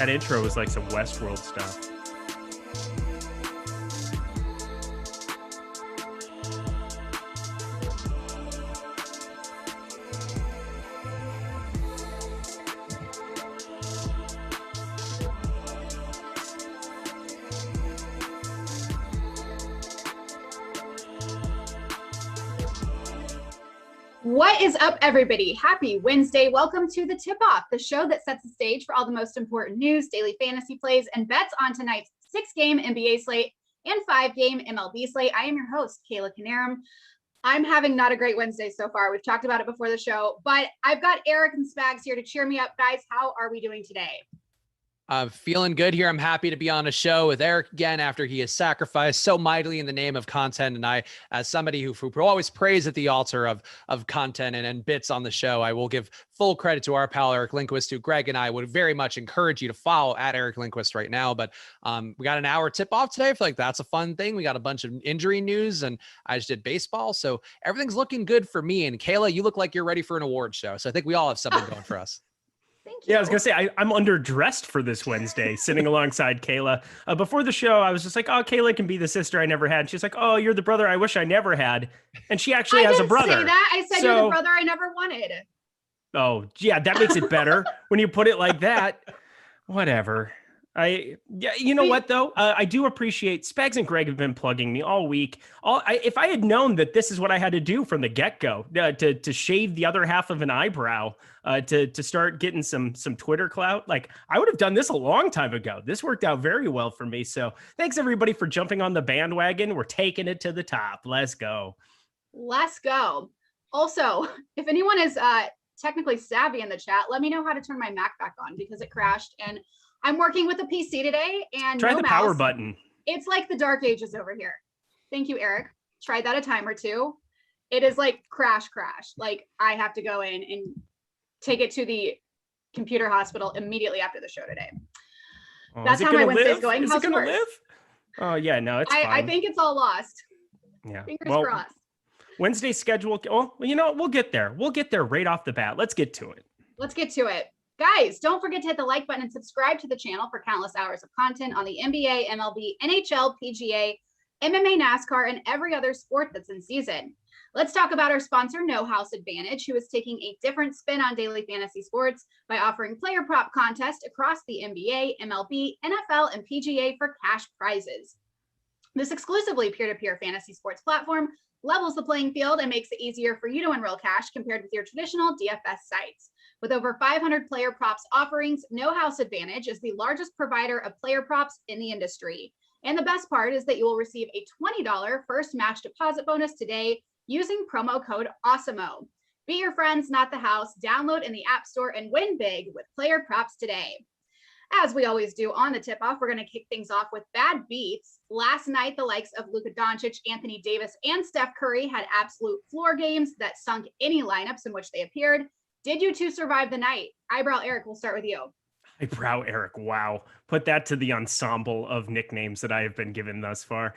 That intro was like some Westworld stuff. What is up, everybody? Happy Wednesday. Welcome to the Tip-Off, the show that sets the stage for all the most important news, daily fantasy plays, and bets on tonight's 6-game NBA slate and 5-game MLB slate. I am your host, Kayla Knierim. I'm having not a great Wednesday so far. We've talked about it before the show, but I've got Eric and Spags here to cheer me up. Guys, how are we doing today? I'm feeling good here. I'm happy to be on a show with Eric again after he has sacrificed so mightily in the name of content. And I, as somebody who always prays at the altar of content and bits on the show, I will give full credit to our pal, Eric Lindquist, who Greg and I would very much encourage you to follow at Eric Lindquist right now. But we got an hour tip off today. I feel like that's a fun thing. We got a bunch of injury news and I just did baseball. So everything's looking good for me. And Kayla, you look like you're ready for an award show. So I think we all have something going for us. Thank you. Yeah, I was going to say, I'm underdressed for this Wednesday, sitting alongside Kayla. Before the show, I was just like, oh, Kayla can be the sister I never had. And she's like, oh, you're the brother I wish I never had. And she actually has a brother. I didn't say that. I said you're the brother I never wanted. Oh, yeah, that makes it better when you put it like that. Whatever. You know what, though? I do appreciate Spags and Greg have been plugging me all week. If I had known that this is what I had to do from the get-go, to shave the other half of an eyebrow, to start getting some Twitter clout, like I would have done this a long time ago. This worked out very well for me. So thanks everybody for jumping on the bandwagon. We're taking it to the top. Let's go. Let's go. Also, if anyone is technically savvy in the chat, let me know how to turn my Mac back on because it crashed and I'm working with a PC today and try no the mouse. Power button. It's like the dark ages over here. Thank you, Eric. Tried that a time or two. It is like crash. Like I have to go in and take it to the computer hospital immediately after the show today. Oh, that's how my Wednesday's going. Is it gonna live? Oh yeah, no, it's fine. I think it's all lost. Yeah. Fingers crossed. Wednesday's schedule. Oh, well, you know what? We'll get there. We'll get there right off the bat. Let's get to it. Guys, don't forget to hit the like button and subscribe to the channel for countless hours of content on the NBA, MLB, NHL, PGA, MMA, NASCAR, and every other sport that's in season. Let's talk about our sponsor, No House Advantage, who is taking a different spin on daily fantasy sports by offering player prop contests across the NBA, MLB, NFL, and PGA for cash prizes. This exclusively peer-to-peer fantasy sports platform levels the playing field and makes it easier for you to enroll cash compared with your traditional DFS sites. With over 500 player props offerings, No House Advantage is the largest provider of player props in the industry. And the best part is that you will receive a $20 first match deposit bonus today using promo code Awesemo. Be your friends, not the house. Download in the App Store and win big with player props today. As we always do on the tip-off, we're going to kick things off with bad beats. Last night, the likes of Luka Doncic, Anthony Davis, and Steph Curry had absolute floor games that sunk any lineups in which they appeared. Did you two survive the night? Eyebrow Eric, we'll start with you. Eyebrow Eric, wow. Put that to the ensemble of nicknames that I have been given thus far.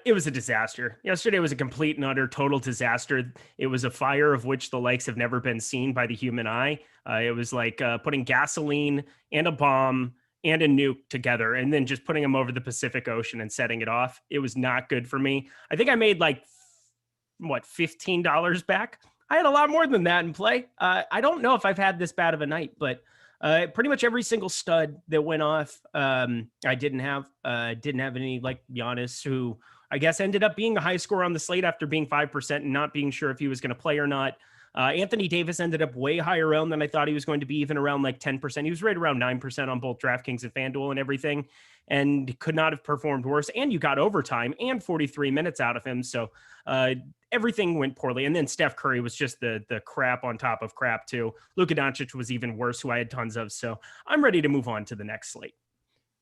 It was a disaster. Yesterday was a complete and utter total disaster. It was a fire of which the likes have never been seen by the human eye. It was like putting gasoline and a bomb and a nuke together and then just putting them over the Pacific Ocean and setting it off. It was not good for me. I think I made like, $15 back? I had a lot more than that in play. I don't know if I've had this bad of a night, but pretty much every single stud that went off, I didn't have any like Giannis, who I guess ended up being a high scorer on the slate after being 5% and not being sure if he was going to play or not. Anthony Davis ended up way higher owned than I thought he was going to be, even around like 10%. He was right around 9% on both Draftkings and Fanduel and everything, and could not have performed worse. And you got overtime and 43 minutes out of him. So everything went poorly. And then Steph Curry was just the crap on top of crap too. Luka Doncic was even worse, who I had tons of. So I'm ready to move on to the next slate.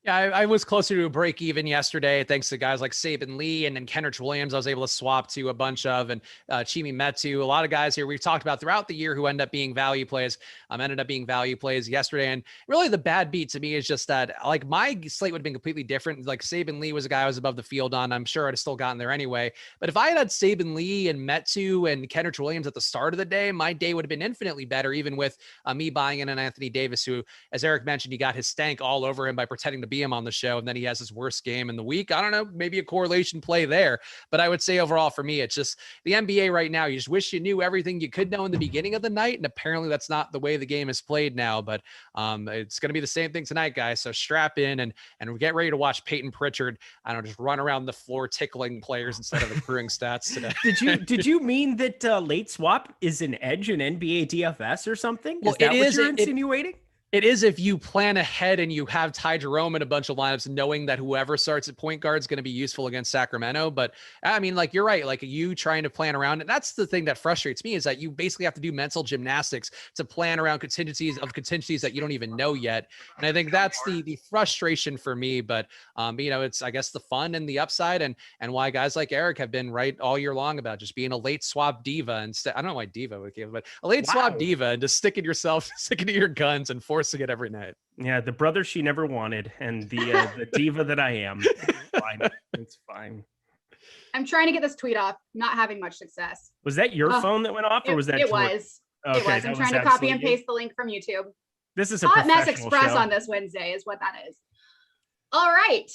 Yeah, I was closer to a break even yesterday, thanks to guys like Saban Lee and then Kenrich Williams. I was able to swap to a bunch of, and Chimi Metu, a lot of guys here we've talked about throughout the year who end up being value plays, ended up being value plays yesterday. And really the bad beat to me is just that like my slate would have been completely different. Like Saban Lee was a guy I was above the field on. I'm sure I'd have still gotten there anyway. But if I had Saban Lee and Metu and Kenrich Williams at the start of the day, my day would have been infinitely better, even with me buying in an Anthony Davis, who, as Eric mentioned, he got his stank all over him by pretending to be him on the show, and then he has his worst game in the week. I don't know, maybe a correlation play there, but I would say overall for me, it's just the NBA right now. You just wish you knew everything you could know in the beginning of the night, and apparently that's not the way the game is played now. But it's going to be the same thing tonight, guys. So strap in and get ready to watch Peyton Pritchard. I don't know, just run around the floor tickling players instead of accruing stats today. Did you mean that late swap is an edge in NBA DFS or something? Well, is that what you're insinuating? It is if you plan ahead and you have Ty Jerome in a bunch of lineups, knowing that whoever starts at point guard is going to be useful against Sacramento. But I mean, like, you're right. Like, you trying to plan around, and that's the thing that frustrates me, is that you basically have to do mental gymnastics to plan around contingencies that you don't even know yet. And I think that's the frustration for me. But it's, I guess, the fun and the upside, and why guys like Eric have been right all year long about just being a late swap diva instead. I don't know why diva would give, but a late swap diva, and just sticking to your guns and forcing it every night. Yeah, the brother she never wanted, and the diva that I am. It's fine. I'm trying to get this tweet off, not having much success. Was that your phone that went off, or was that? It was. Okay, it was. I'm trying to copy and paste the link from YouTube. This is a Hot Mess Express show on this Wednesday is what that is. All right.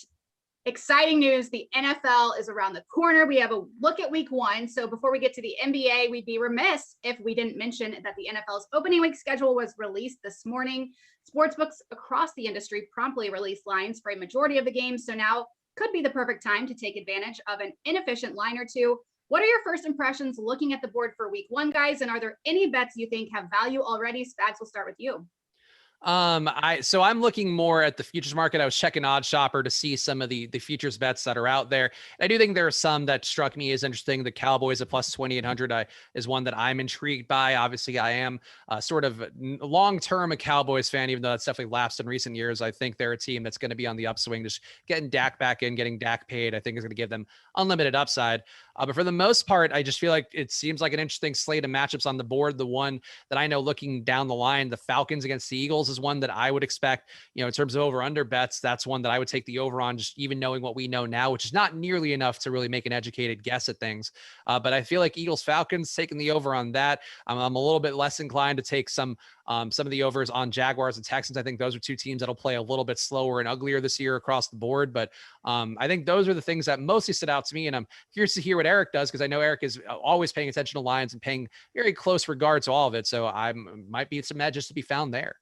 Exciting news. The NFL is around the corner. We have a look at week 1. So before we get to the NBA, we'd be remiss if we didn't mention that the NFL's opening week schedule was released this morning. Sportsbooks across the industry promptly released lines for a majority of the games. So now could be the perfect time to take advantage of an inefficient line or two. What are your first impressions looking at the board for week 1, guys? And are there any bets you think have value already? Spags, we'll start with you. So I'm looking more at the futures market. I was checking OddsShopper to see some of the futures bets that are out there. I do think there are some that struck me as interesting. The Cowboys at plus 2,800 is one that I'm intrigued by. Obviously, I am sort of long-term a Cowboys fan, even though that's definitely lapsed in recent years. I think they're a team that's going to be on the upswing. Just getting Dak back in, getting Dak paid, I think is going to give them unlimited upside. But for the most part, I just feel like it seems like an interesting slate of matchups on the board. The one that I know looking down the line, the Falcons against the Eagles, is one that I would expect, in terms of over-under bets. That's one that I would take the over on, just even knowing what we know now, which is not nearly enough to really make an educated guess at things. But I feel like Eagles-Falcons, taking the over on that. I'm a little bit less inclined to take some of the overs on Jaguars and Texans. I think those are two teams that'll play a little bit slower and uglier this year across the board. But I think those are the things that mostly stood out to me. And I'm curious to hear what Eric does, because I know Eric is always paying attention to lines and paying very close regard to all of it. So I might be some edges to be found there.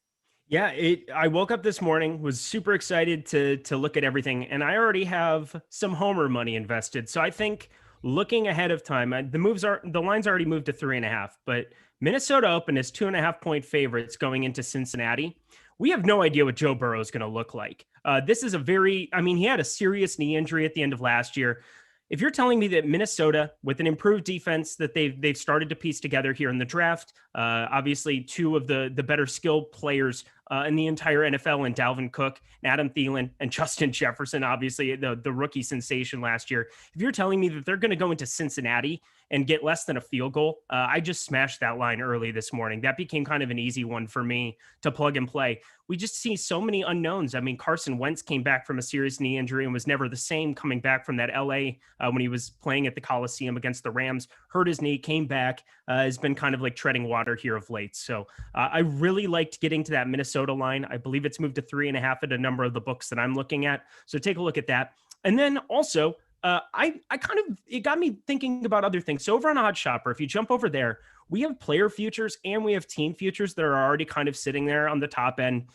Yeah, I woke up this morning, was super excited to look at everything, and I already have some homer money invested. So I think looking ahead of time, the line's already moved to 3.5, but Minnesota opened as 2.5-point favorites going into Cincinnati. We have no idea what Joe Burrow is going to look like. This is he had a serious knee injury at the end of last year. If you're telling me that Minnesota, with an improved defense that they've started to piece together here in the draft, obviously two of the better skilled players in the entire NFL, and Dalvin Cook, and Adam Thielen, and Justin Jefferson, obviously the rookie sensation last year. If you're telling me that they're going to go into Cincinnati and get less than a field goal, I just smashed that line early this morning. That became kind of an easy one for me to plug and play. We just see so many unknowns. I mean, Carson Wentz came back from a serious knee injury and was never the same coming back from that LA when he was playing at the Coliseum against the Rams, hurt his knee, came back, has been kind of like treading water here of late. So I really liked getting to that Minnesota line. I believe it's moved to 3.5 at a number of the books that I'm looking at. So take a look at that. And then also, it got me thinking about other things. So over on OddsShopper, if you jump over there, we have player futures and we have team futures that are already kind of sitting there on the top end.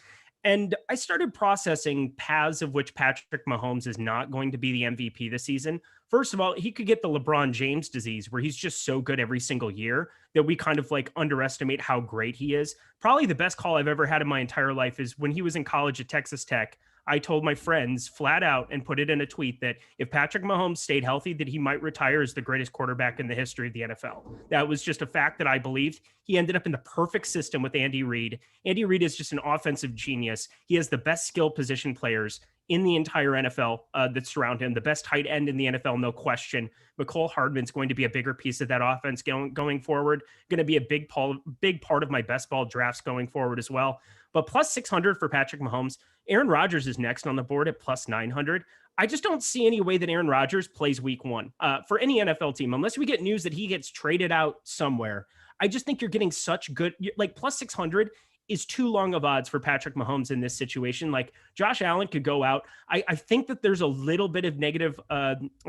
And I started processing paths of which Patrick Mahomes is not going to be the MVP this season. First of all, he could get the LeBron James disease, where he's just so good every single year that we kind of like underestimate how great he is. Probably the best call I've ever had in my entire life is when he was in college at Texas Tech. I told my friends flat out and put it in a tweet that if Patrick Mahomes stayed healthy, that he might retire as the greatest quarterback in the history of the NFL. That was just a fact that I believed. He ended up in the perfect system with Andy Reid. Andy Reid is just an offensive genius. He has the best skill position players in the entire NFL that surround him, the best tight end in the NFL, no question. McCole Hardman's going to be a bigger piece of that offense going forward, going to be a big part of my best ball drafts going forward as well. But plus 600 for Patrick Mahomes. Aaron Rodgers is next on the board at plus 900. I just don't see any way that Aaron Rodgers plays week one for any NFL team, unless we get news that he gets traded out somewhere. I just think you're getting such good, like plus 600 is too long of odds for Patrick Mahomes in this situation. Like Josh Allen could go out. I think that there's a little bit of negative.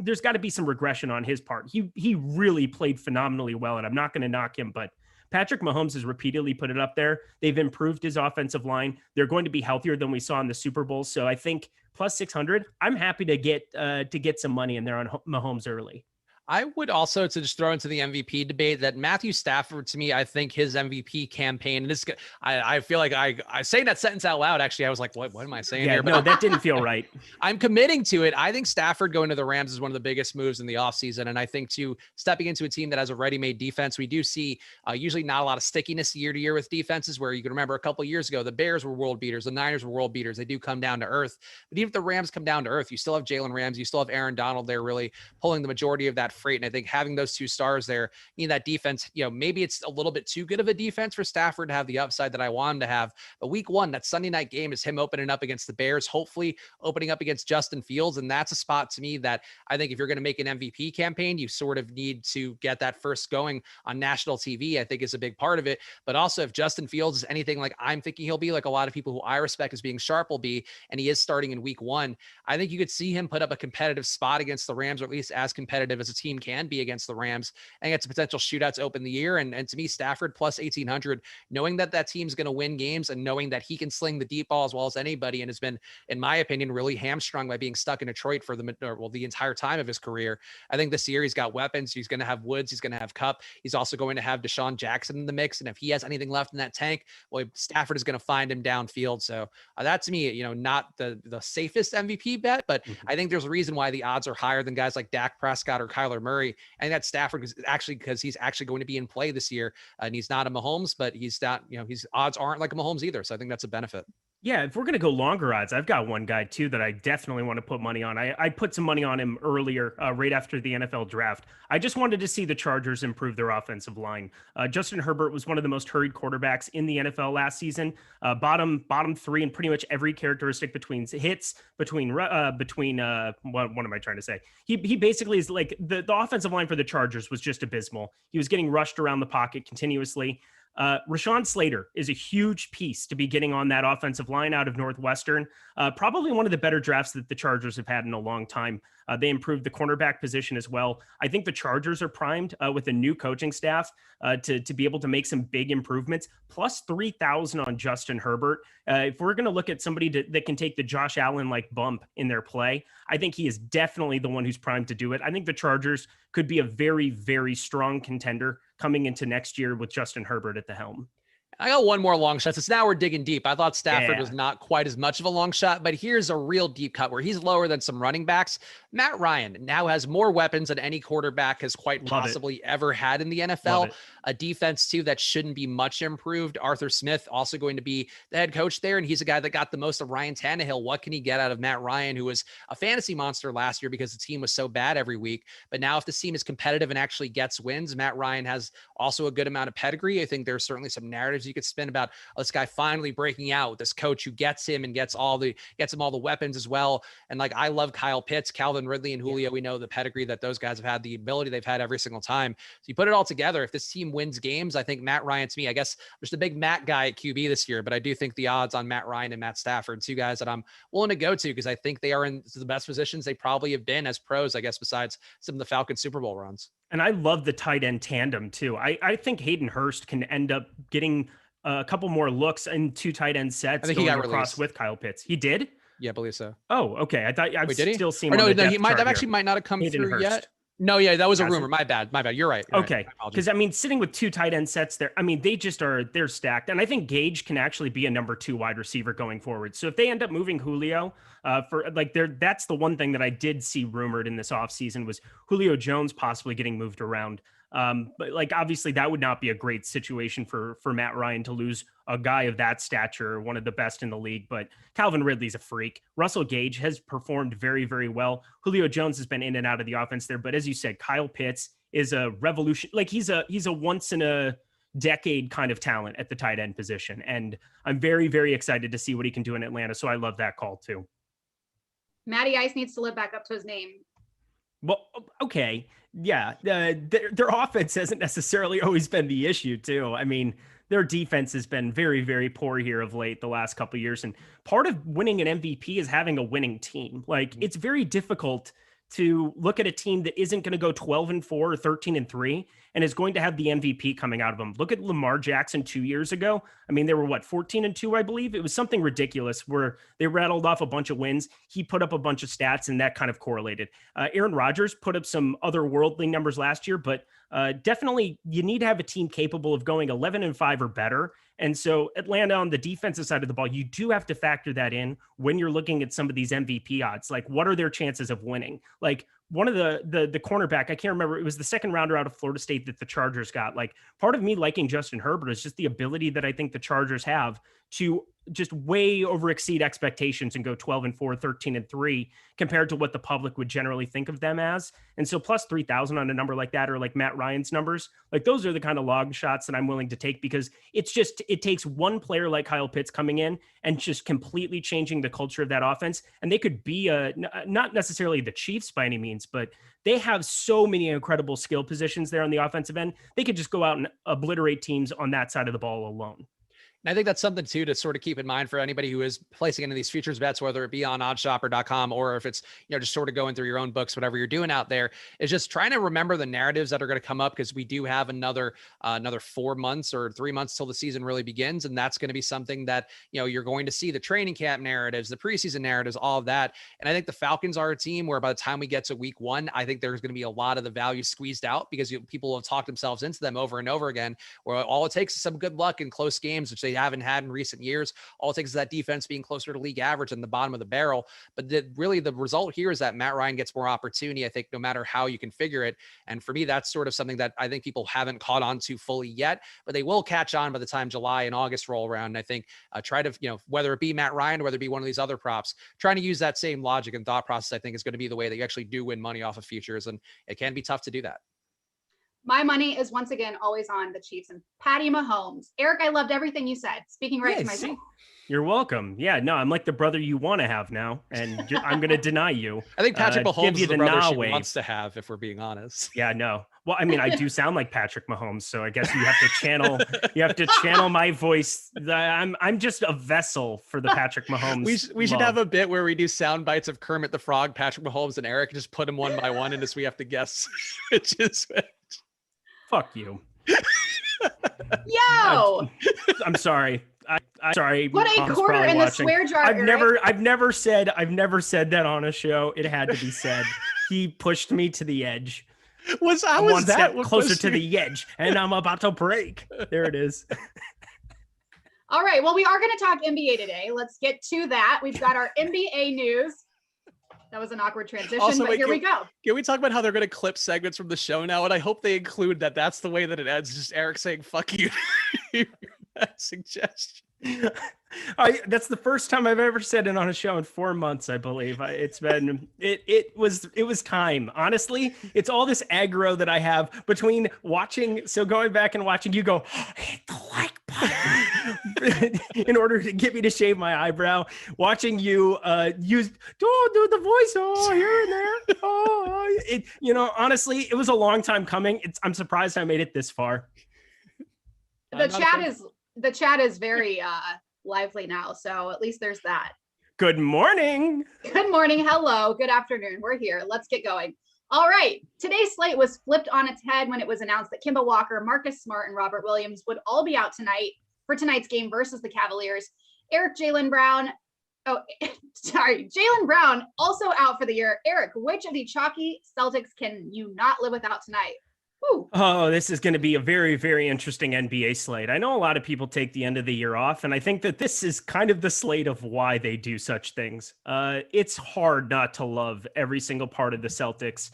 There's got to be some regression on his part. He really played phenomenally well, and I'm not going to knock him, but Patrick Mahomes has repeatedly put it up there. They've improved his offensive line. They're going to be healthier than we saw in the Super Bowl. So I think plus 600, I'm happy to get some money in there on Mahomes early. I would also, to just throw into the MVP debate, that Matthew Stafford, to me, I think his MVP campaign, and this, I feel like I saying that sentence out loud. Actually, I was like, what am I saying here? But no, that didn't feel right. I'm committing to it. I think Stafford going to the Rams is one of the biggest moves in the offseason. And I think too, stepping into a team that has a ready-made defense, we do see usually not a lot of stickiness year to year with defenses, where you can remember a couple of years ago, the Bears were world beaters. The Niners were world beaters. They do come down to earth. But even if the Rams come down to earth, you still have Jalen Ramsey. You still have Aaron Donald there really pulling the majority of that freight. And I think having those two stars there, that defense, maybe it's a little bit too good of a defense for Stafford to have the upside that I want him to have. But week one, that Sunday night game is him opening up against the Bears, hopefully opening up against Justin Fields. And that's a spot to me that I think if you're going to make an MVP campaign, you sort of need to get that first going on national TV, I think is a big part of it. But also if Justin Fields is anything like I'm thinking he'll be, like a lot of people who I respect as being sharp will be, and he is starting in week one, I think you could see him put up a competitive spot against the Rams, or at least as competitive as a team can be against the Rams, and get some potential shootouts open the year. And to me, Stafford plus 1,800, knowing that team's going to win games and knowing that he can sling the deep ball as well as anybody, and has been, in my opinion, really hamstrung by being stuck in Detroit for the entire time of his career. I think this year he's got weapons. He's going to have Woods. He's going to have Kupp. He's also going to have Deshaun Jackson in the mix. And if he has anything left in that tank, well, Stafford is going to find him downfield. So that to me, not the safest MVP bet, but I think there's a reason why the odds are higher than guys like Dak Prescott or Kyler Murray. And that Stafford is actually because he's actually going to be in play this year, and he's not a Mahomes, but he's not, his odds aren't like a Mahomes either. So I think that's a benefit. Yeah, if we're going to go longer odds, I've got one guy too that I definitely want to put money on. I put some money on him earlier, right after the NFL draft. I just wanted to see the Chargers improve their offensive line. Justin Herbert was one of the most hurried quarterbacks in the NFL last season. Bottom three in pretty much every characteristic, between hits, between what am I trying to say? He basically is like the offensive line for the Chargers was just abysmal. He was getting rushed around the pocket continuously. Rashawn Slater is a huge piece to be getting on that offensive line out of Northwestern. Probably one of the better drafts that the Chargers have had in a long time. They improved the cornerback position as well. I think the Chargers are primed with a new coaching staff to be able to make some big improvements. Plus 3,000 on Justin Herbert. If we're going to look at somebody that can take the Josh Allen like bump in their play, I think he is definitely the one who's primed to do it. I think the Chargers could be a very, very strong contender coming into next year with Justin Herbert at the helm. I got one more long shot. Since now we're digging deep. I thought Stafford was not quite as much of a long shot, but here's a real deep cut where he's lower than some running backs. Matt Ryan now has more weapons than any quarterback has quite possibly ever had in the NFL. A defense too that shouldn't be much improved. Arthur Smith also going to be the head coach there, and he's a guy that got the most of Ryan Tannehill. What can he get out of Matt Ryan, who was a fantasy monster last year because the team was so bad every week? But now if the team is competitive and actually gets wins, Matt Ryan has also a good amount of pedigree. I think there's certainly some narratives you could spin about this guy finally breaking out, this coach who gets him and gets him all the weapons as well. And like, I love Kyle Pitts, Calvin Ridley, and Julio. We know the pedigree that those guys have had, the ability they've had every single time. So you put it all together, if this team wins games, I think Matt Ryan, to me, I guess there's the big Matt guy at QB this year, but I do think the odds on Matt Ryan and Matt Stafford, two guys that I'm willing to go to because I think they are in the best positions they probably have been as pros, I guess, besides some of the Falcons Super Bowl runs. And I love the tight end tandem too. I think Hayden Hurst can end up getting a couple more looks in two tight end sets. I think he got across released with Kyle Pitts. He did? Yeah, I believe so. Oh, okay. I thought I've still seen. No, he might have actually might not have come through yet. No, yeah, that was a rumor. My bad. You're right. Okay. Because, I mean, sitting with 2 tight end sets there, I mean, they're stacked. And I think Gage can actually be a number 2 wide receiver going forward. So if they end up moving Julio that's the one thing that I did see rumored in this offseason was Julio Jones possibly getting moved around. But like, obviously that would not be a great situation for Matt Ryan to lose a guy of that stature, one of the best in the league, but Calvin Ridley's a freak. Russell Gage has performed very, very well. Julio Jones has been in and out of the offense there. But as you said, Kyle Pitts is a revolution. Like he's a once in a decade kind of talent at the tight end position. And I'm very, very excited to see what he can do in Atlanta. So I love that call too. Matty Ice needs to live back up to his name. Well, okay. Yeah. Their offense hasn't necessarily always been the issue too. I mean, their defense has been very, very poor here of late the last couple of years. And part of winning an MVP is having a winning team. Like it's very difficult to look at a team that isn't going to go 12-4 or 13-3 and is going to have the MVP coming out of them. Look at Lamar Jackson 2 years ago. I mean, they were 14-2, I believe. It was something ridiculous where they rattled off a bunch of wins. He put up a bunch of stats and that kind of correlated. Aaron Rodgers put up some otherworldly numbers last year, but definitely you need to have a team capable of going 11-5 or better. And so Atlanta on the defensive side of the ball, you do have to factor that in when you're looking at some of these MVP odds. Like, what are their chances of winning? Like one of the cornerback, I can't remember, it was the second rounder out of Florida State that the Chargers got. Like part of me liking Justin Herbert is just the ability that I think the Chargers have to just way over exceed expectations and go 12-4, 13-3 compared to what the public would generally think of them as. And so plus 3,000 on a number like that, or like Matt Ryan's numbers, like those are the kind of long shots that I'm willing to take because it takes one player like Kyle Pitts coming in and just completely changing the culture of that offense. And they could be not necessarily the Chiefs by any means, but they have so many incredible skill positions there on the offensive end. They could just go out and obliterate teams on that side of the ball alone. And I think that's something too to sort of keep in mind for anybody who is placing into these futures bets, whether it be on OddsShopper.com or if it's, just sort of going through your own books, whatever you're doing out there, is just trying to remember the narratives that are going to come up because we do have another 4 months or 3 months till the season really begins. And that's going to be something that, you're going to see the training camp narratives, the preseason narratives, all of that. And I think the Falcons are a team where by the time we get to week 1, I think there's going to be a lot of the value squeezed out because people have talked themselves into them over and over again, where all it takes is some good luck in close games, which they haven't had in recent years. All it takes is that defense being closer to league average and the bottom of the barrel. But really the result here is that Matt Ryan gets more opportunity, I think, no matter how you configure it. And for me, that's sort of something that I think people haven't caught on to fully yet, but they will catch on by the time July and August roll around. And I think try to, whether it be Matt Ryan, or whether it be one of these other props, trying to use that same logic and thought process, I think is going to be the way that you actually do win money off of futures. And it can be tough to do that. My money is once again always on the Chiefs and Patty Mahomes. Eric, I loved everything you said. Speaking right to myself. You're welcome. Yeah, no, I'm like the brother you want to have now, and I'm going to deny you. I think Patrick Mahomes is the brother she wants to have, if we're being honest. Yeah, no. Well, I mean, I do sound like Patrick Mahomes, so I guess you have to channel my voice. I'm just a vessel for the Patrick Mahomes. We should have a bit where we do sound bites of Kermit the Frog, Patrick Mahomes, and Eric, and just put them one by one, and just we have to guess which is which. Fuck you. Yo! I'm sorry. I'm sorry. Put a quarter in the swear jar. I've never said that on a show. It had to be said. He pushed me to the edge. One step closer to the edge, and I'm about to break. There it is. All right. Well, we are going to talk NBA today. Let's get to that. We've got our NBA news. That was an awkward transition, also, but here we go. Can we talk about how they're going to clip segments from the show now? And I hope they include that. That's the way that it ends. Just Eric saying, fuck you. That suggestion. That's the first time I've ever said it on a show in 4 months, I believe. It was time. Honestly, it's all this aggro that I have between going back and watching you go, hit the like button in order to get me to shave my eyebrow, watching you do the voice here and there. Honestly, it was a long time coming. I'm surprised I made it this far. The chat is very lively now, so at least there's that. Good morning. Good morning. Hello. Good afternoon. We're here. Let's get going. All right. Today's slate was flipped on its head when it was announced that Kemba Walker, Marcus Smart, and Robert Williams would all be out tonight for tonight's game versus the Cavaliers. Eric Jaylen Brown, Oh, sorry. Jaylen Brown also out for the year. Eric, which of the chalky Celtics can you not live without tonight? Woo. Oh, this is going to be a very, very interesting NBA slate. I know a lot of people take the end of the year off, and I think that this is kind of the slate of why they do such things. It's hard not to love every single part of the Celtics.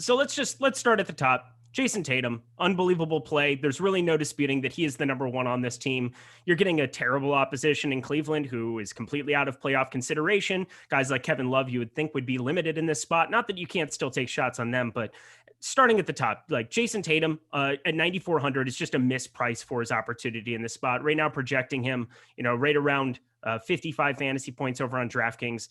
So let's start at the top. Jason Tatum, unbelievable play. There's really no disputing that he is the number one on this team. You're getting a terrible opposition in Cleveland, who is completely out of playoff consideration. Guys like Kevin Love, you would think would be limited in this spot. Not that you can't still take shots on them, but starting at the top, like Jason Tatum at 9,400 is just a misprice for his opportunity in this spot. Right now, projecting him, right around 55 fantasy points over on DraftKings.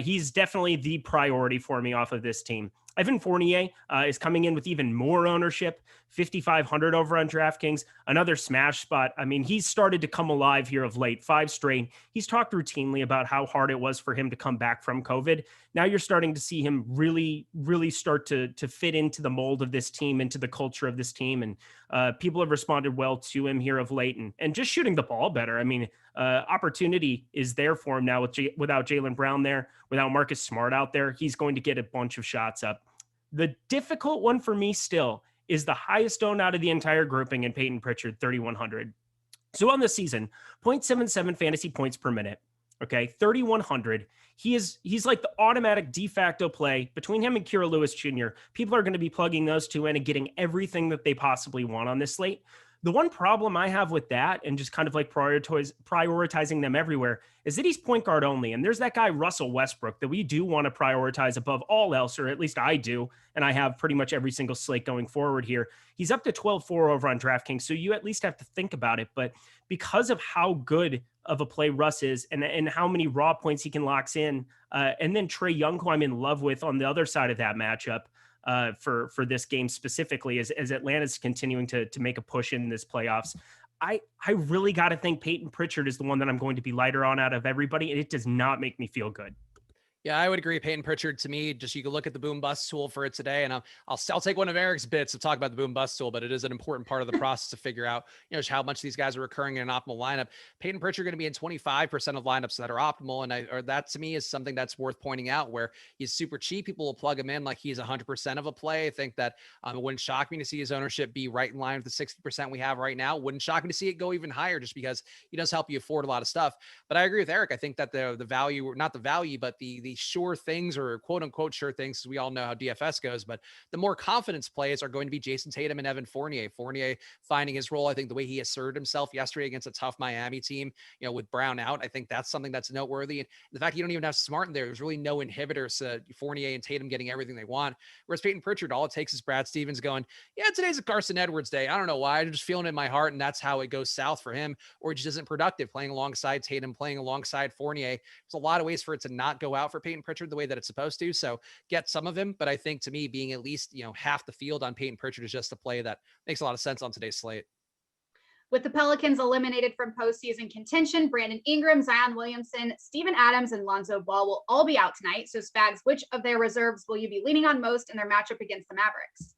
He's definitely the priority for me off of this team. Evan Fournier is coming in with even more ownership, 5,500 over on DraftKings, another smash spot. I mean, he's started to come alive here of late, 5 straight. He's talked routinely about how hard it was for him to come back from COVID. Now you're starting to see him really, really start to fit into the mold of this team, into the culture of this team. And people have responded well to him here of late and just shooting the ball better. I mean, opportunity is there for him now without Jaylen Brown there, without Marcus Smart out there. He's going to get a bunch of shots up. The difficult one for me still is the highest owned out of the entire grouping in Peyton Pritchard, 3,100. So on this season, 0.77 fantasy points per minute. Okay, 3,100. He's like the automatic de facto play between him and Kira Lewis Jr. People are going to be plugging those two in and getting everything that they possibly want on this slate. The one problem I have with that and just kind of like prioritizing them everywhere is that he's point guard only. And there's that guy, Russell Westbrook, that we do want to prioritize above all else, or at least I do. And I have pretty much every single slate going forward here. He's up to 12-4 over on DraftKings. So you at least have to think about it. But because of how good of a play Russ is and how many raw points he can lock in, and then Trae Young, who I'm in love with on the other side of that matchup, for this game specifically, as Atlanta's continuing to make a push in this playoffs. I really got to think Peyton Pritchard is the one that I'm going to be lighter on out of everybody, and it does not make me feel good. Yeah, I would agree. Peyton Pritchard, to me, just you can look at the boom bust tool for it today, and I'll take one of Eric's bits to talk about the boom bust tool, but it is an important part of the process to figure out, just how much these guys are recurring in an optimal lineup. Peyton Pritchard going to be in 25% of lineups that are optimal, and that to me is something that's worth pointing out, where he's super cheap. People will plug him in like he's 100% of a play. I think that it wouldn't shock me to see his ownership be right in line with the 60% we have right now. Wouldn't shock me to see it go even higher, just because he does help you afford a lot of stuff. But I agree with Eric. I think that the value, not the value, but the sure things, or quote unquote sure things, because we all know how DFS goes, but the more confidence plays are going to be Jason Tatum and Evan Fournier. Fournier finding his role. I think the way he asserted himself yesterday against a tough Miami team, with Brown out, I think that's something that's noteworthy. And the fact you don't even have Smart in there's really no inhibitors to Fournier and Tatum getting everything they want. Whereas Peyton Pritchard, all it takes is Brad Stevens going, yeah, today's a Carson Edwards day. I don't know why. I'm just feeling it in my heart. And that's how it goes south for him, or he just isn't productive playing alongside Tatum, playing alongside Fournier. There's a lot of ways for it to not go out for Peyton Pritchard the way that it's supposed to. So get some of him. But I think to me, being at least, half the field on Peyton Pritchard is just a play that makes a lot of sense on today's slate. With the Pelicans eliminated from postseason contention, Brandon Ingram, Zion Williamson, Steven Adams, and Lonzo Ball will all be out tonight. So Spags, which of their reserves will you be leaning on most in their matchup against the Mavericks?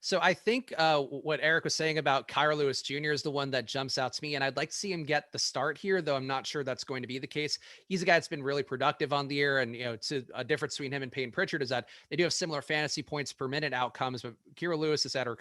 So I think what Eric was saying about Kira Lewis Jr. is the one that jumps out to me, and I'd like to see him get the start here, though I'm not sure that's going to be the case. He's a guy that's been really productive on the year, and to a difference between him and Peyton Pritchard is that they do have similar fantasy points per minute outcomes, but Kira Lewis has had a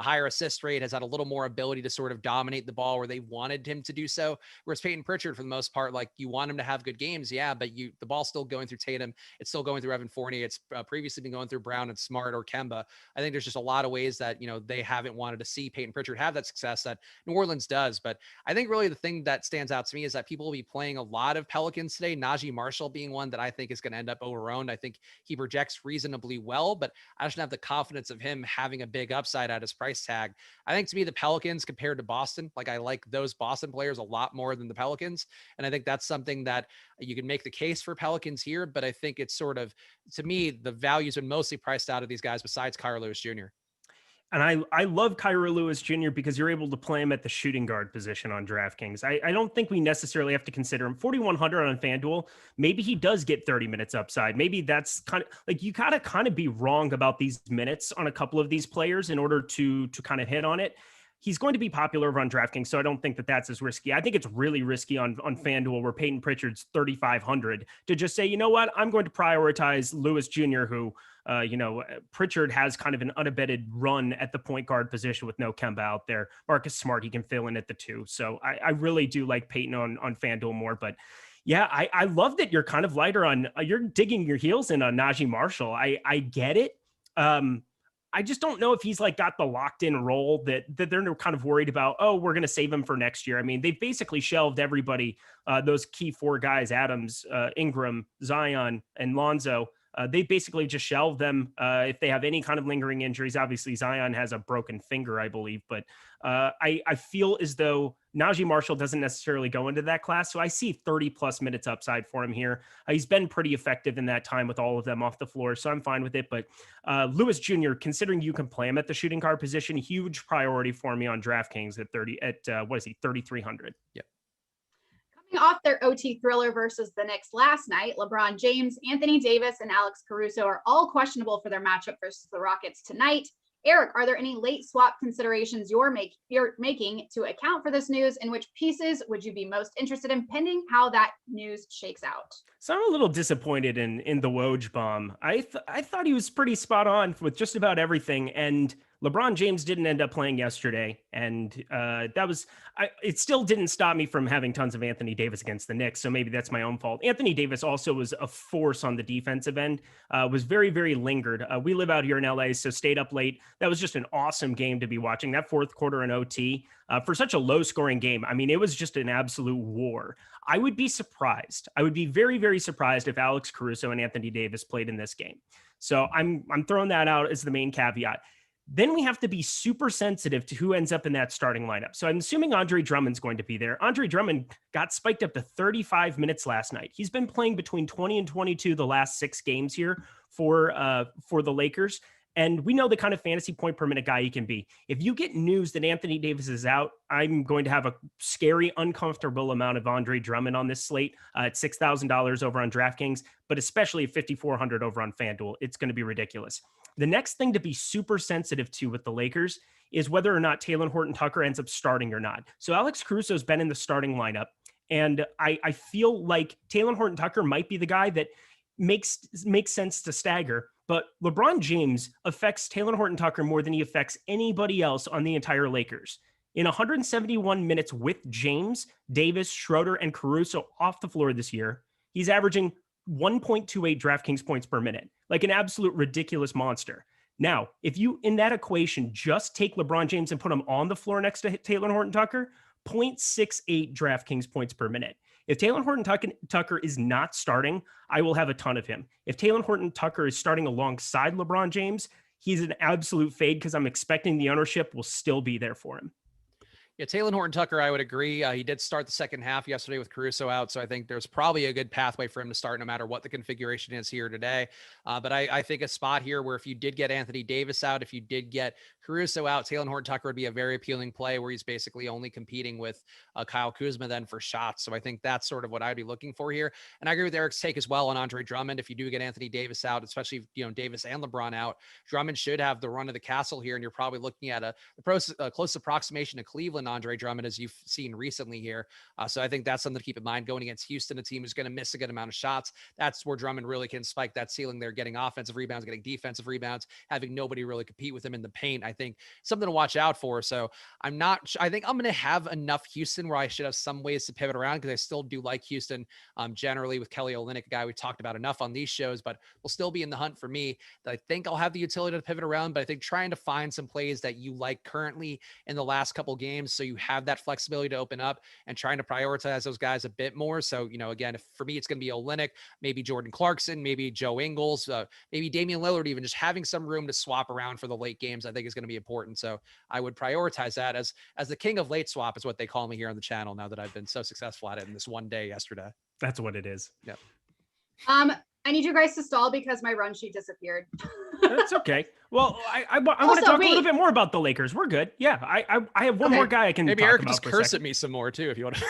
higher assist rate, has had a little more ability to sort of dominate the ball where they wanted him to do so. Whereas Peyton Pritchard, for the most part, like, you want him to have good games, yeah, but the ball's still going through Tatum, it's still going through Evan Fournier, it's previously been going through Brown and Smart or Kemba. I think there's just a lot of ways that, they haven't wanted to see Peyton Pritchard have that success that New Orleans does. But I think really the thing that stands out to me is that people will be playing a lot of Pelicans today, Najee Marshall being one that I think is going to end up overowned. I think he projects reasonably well, but I just don't have the confidence of him having a big upside at his price tag. I think to me, the Pelicans compared to Boston, like, I like those Boston players a lot more than the Pelicans. And I think that's something that you can make the case for Pelicans here, but I think it's sort of, to me, the value's been mostly priced out of these guys besides Kira Lewis Jr. And I love Kira Lewis Jr. because you're able to play him at the shooting guard position on DraftKings. I don't think we necessarily have to consider him 4,100 on FanDuel. Maybe he does get 30 minutes upside. Maybe that's kind of like, you gotta kind of be wrong about these minutes on a couple of these players in order to kind of hit on it. he's going to be popular over on DraftKings, so I don't think that that's as risky. I think it's really risky on FanDuel, where Peyton Pritchard's 3,500, to just say, you know what, I'm going to prioritize Lewis Jr., who, Pritchard has kind of an unabated run at the point guard position with no Kemba out there. Marcus Smart, he can fill in at the 2. So I really do like Peyton on FanDuel more, but yeah, I love that you're kind of lighter on, you're digging your heels in on Najee Marshall. I get it. I just don't know if he's like got the locked in role that they're kind of worried about. Oh, we're going to save him for next year. I mean, they've basically shelved everybody. Those key 4 guys, Adams, Ingram, Zion, and Lonzo. They basically just shelved them if they have any kind of lingering injuries. Obviously, Zion has a broken finger, I believe, but I feel as though Najee Marshall doesn't necessarily go into that class. So I see 30 plus minutes upside for him here. He's been pretty effective in that time with all of them off the floor, so I'm fine with it. But Lewis Jr., considering you can play him at the shooting guard position, huge priority for me on DraftKings at 3,300. Yep. Off their OT thriller versus the Knicks last night, LeBron James, Anthony Davis, and Alex Caruso are all questionable for their matchup versus the Rockets tonight. Eric, are there any late swap considerations you're making to account for this news? And which pieces would you be most interested in, pending how that news shakes out? So I'm a little disappointed in the Woj bomb. I thought he was pretty spot on with just about everything, and LeBron James didn't end up playing yesterday, and it still didn't stop me from having tons of Anthony Davis against the Knicks, so maybe that's my own fault. Anthony Davis also was a force on the defensive end, was very, very lingered. We live out here in LA, so stayed up late. That was just an awesome game to be watching. That fourth quarter in OT, for such a low-scoring game, I mean, it was just an absolute war. I would be surprised. I would be very, very surprised if Alex Caruso and Anthony Davis played in this game. So I'm throwing that out as the main caveat. Then we have to be super sensitive to who ends up in that starting lineup. So I'm assuming Andre Drummond's going to be there. Andre Drummond got spiked up to 35 minutes last night. He's been playing between 20 and 22 the last 6 games here for the Lakers. And we know the kind of fantasy point per minute guy he can be. If you get news that Anthony Davis is out, I'm going to have a scary, uncomfortable amount of Andre Drummond on this slate at $6,000 over on DraftKings, but especially at $5,400 over on FanDuel. It's going to be ridiculous. The next thing to be super sensitive to with the Lakers is whether or not Talen Horton-Tucker ends up starting or not. So Alex Caruso's been in the starting lineup, and I feel like Talen Horton-Tucker might be the guy that makes sense to stagger. But LeBron James affects Talen Horton-Tucker more than he affects anybody else on the entire Lakers. In 171 minutes with James, Davis, Schroeder, and Caruso off the floor this year, he's averaging 1.28 DraftKings points per minute, like an absolute ridiculous monster. Now, if you, in that equation, just take LeBron James and put him on the floor next to Talen Horton-Tucker, 0.68 DraftKings points per minute. If Talen Horton-Tucker is not starting, I will have a ton of him. If Talen Horton-Tucker is starting alongside LeBron James, he's an absolute fade because I'm expecting the ownership will still be there for him. Yeah, Talen Horton-Tucker, I would agree. He did start the second half yesterday with Caruso out, so I think there's probably a good pathway for him to start no matter what the configuration is here today. But I think a spot here where if you did get Anthony Davis out, if you did get Caruso out, Talen Horton-Tucker would be a very appealing play where he's basically only competing with Kyle Kuzma then for shots. So I think that's sort of what I'd be looking for here. And I agree with Eric's take as well on Andre Drummond. If you do get Anthony Davis out, especially Davis and LeBron out, Drummond should have the run of the castle here, and you're probably looking at a close approximation to Cleveland Andre Drummond, as you've seen recently here. So I think that's something to keep in mind going against Houston, a team who's going to miss a good amount of shots. That's where Drummond really can spike that ceiling there, getting offensive rebounds, getting defensive rebounds, having nobody really compete with him in the paint. I think something to watch out for. So I think I'm going to have enough Houston where I should have some ways to pivot around, because I still do like Houston generally with Kelly Olynyk, a guy we talked about enough on these shows, but will still be in the hunt for me. I think I'll have the utility to pivot around, but I think trying to find some plays that you like currently in the last couple games, so you have that flexibility to open up, and trying to prioritize those guys a bit more. So, again, for me, it's going to be Olynyk, maybe Jordan Clarkson, maybe Joe Ingles, maybe Damian Lillard, even just having some room to swap around for the late games, I think is going to be important. So I would prioritize that as the king of late swap is what they call me here on the channel now that I've been so successful at it in this one day yesterday. That's what it is. Yep. I need you guys to stall because my run sheet disappeared. That's okay. Well, I want to talk a little bit more about the Lakers. We're good. Yeah, I have one more guy I can maybe talk Eric about can just curse at me some more too if you want to.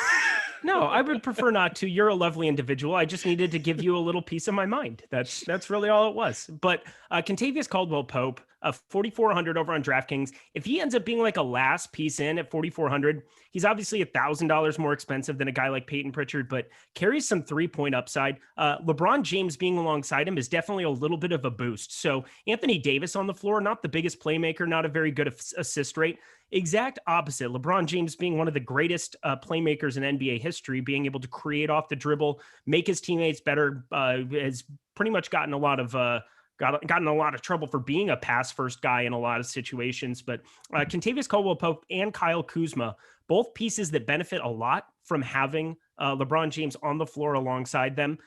No, I would prefer not to. You're a lovely individual. I just needed to give you a little piece of my mind. That's really all it was. But Kentavious Caldwell-Pope, 4,400 over on DraftKings. If he ends up being like a last piece in at 4,400, he's obviously $1,000 more expensive than a guy like Peyton Pritchard, but carries some 3-point upside. LeBron James being alongside him is definitely a little bit of a boost. So Anthony Davis on the floor, not the biggest playmaker, not a very good assist rate. Exact opposite. LeBron James being one of the greatest playmakers in NBA history, being able to create off the dribble, make his teammates better, has pretty much gotten a lot of gotten a lot of trouble for being a pass first guy in a lot of situations. But Kentavious Caldwell-Pope and Kyle Kuzma, both pieces that benefit a lot from having LeBron James on the floor alongside them.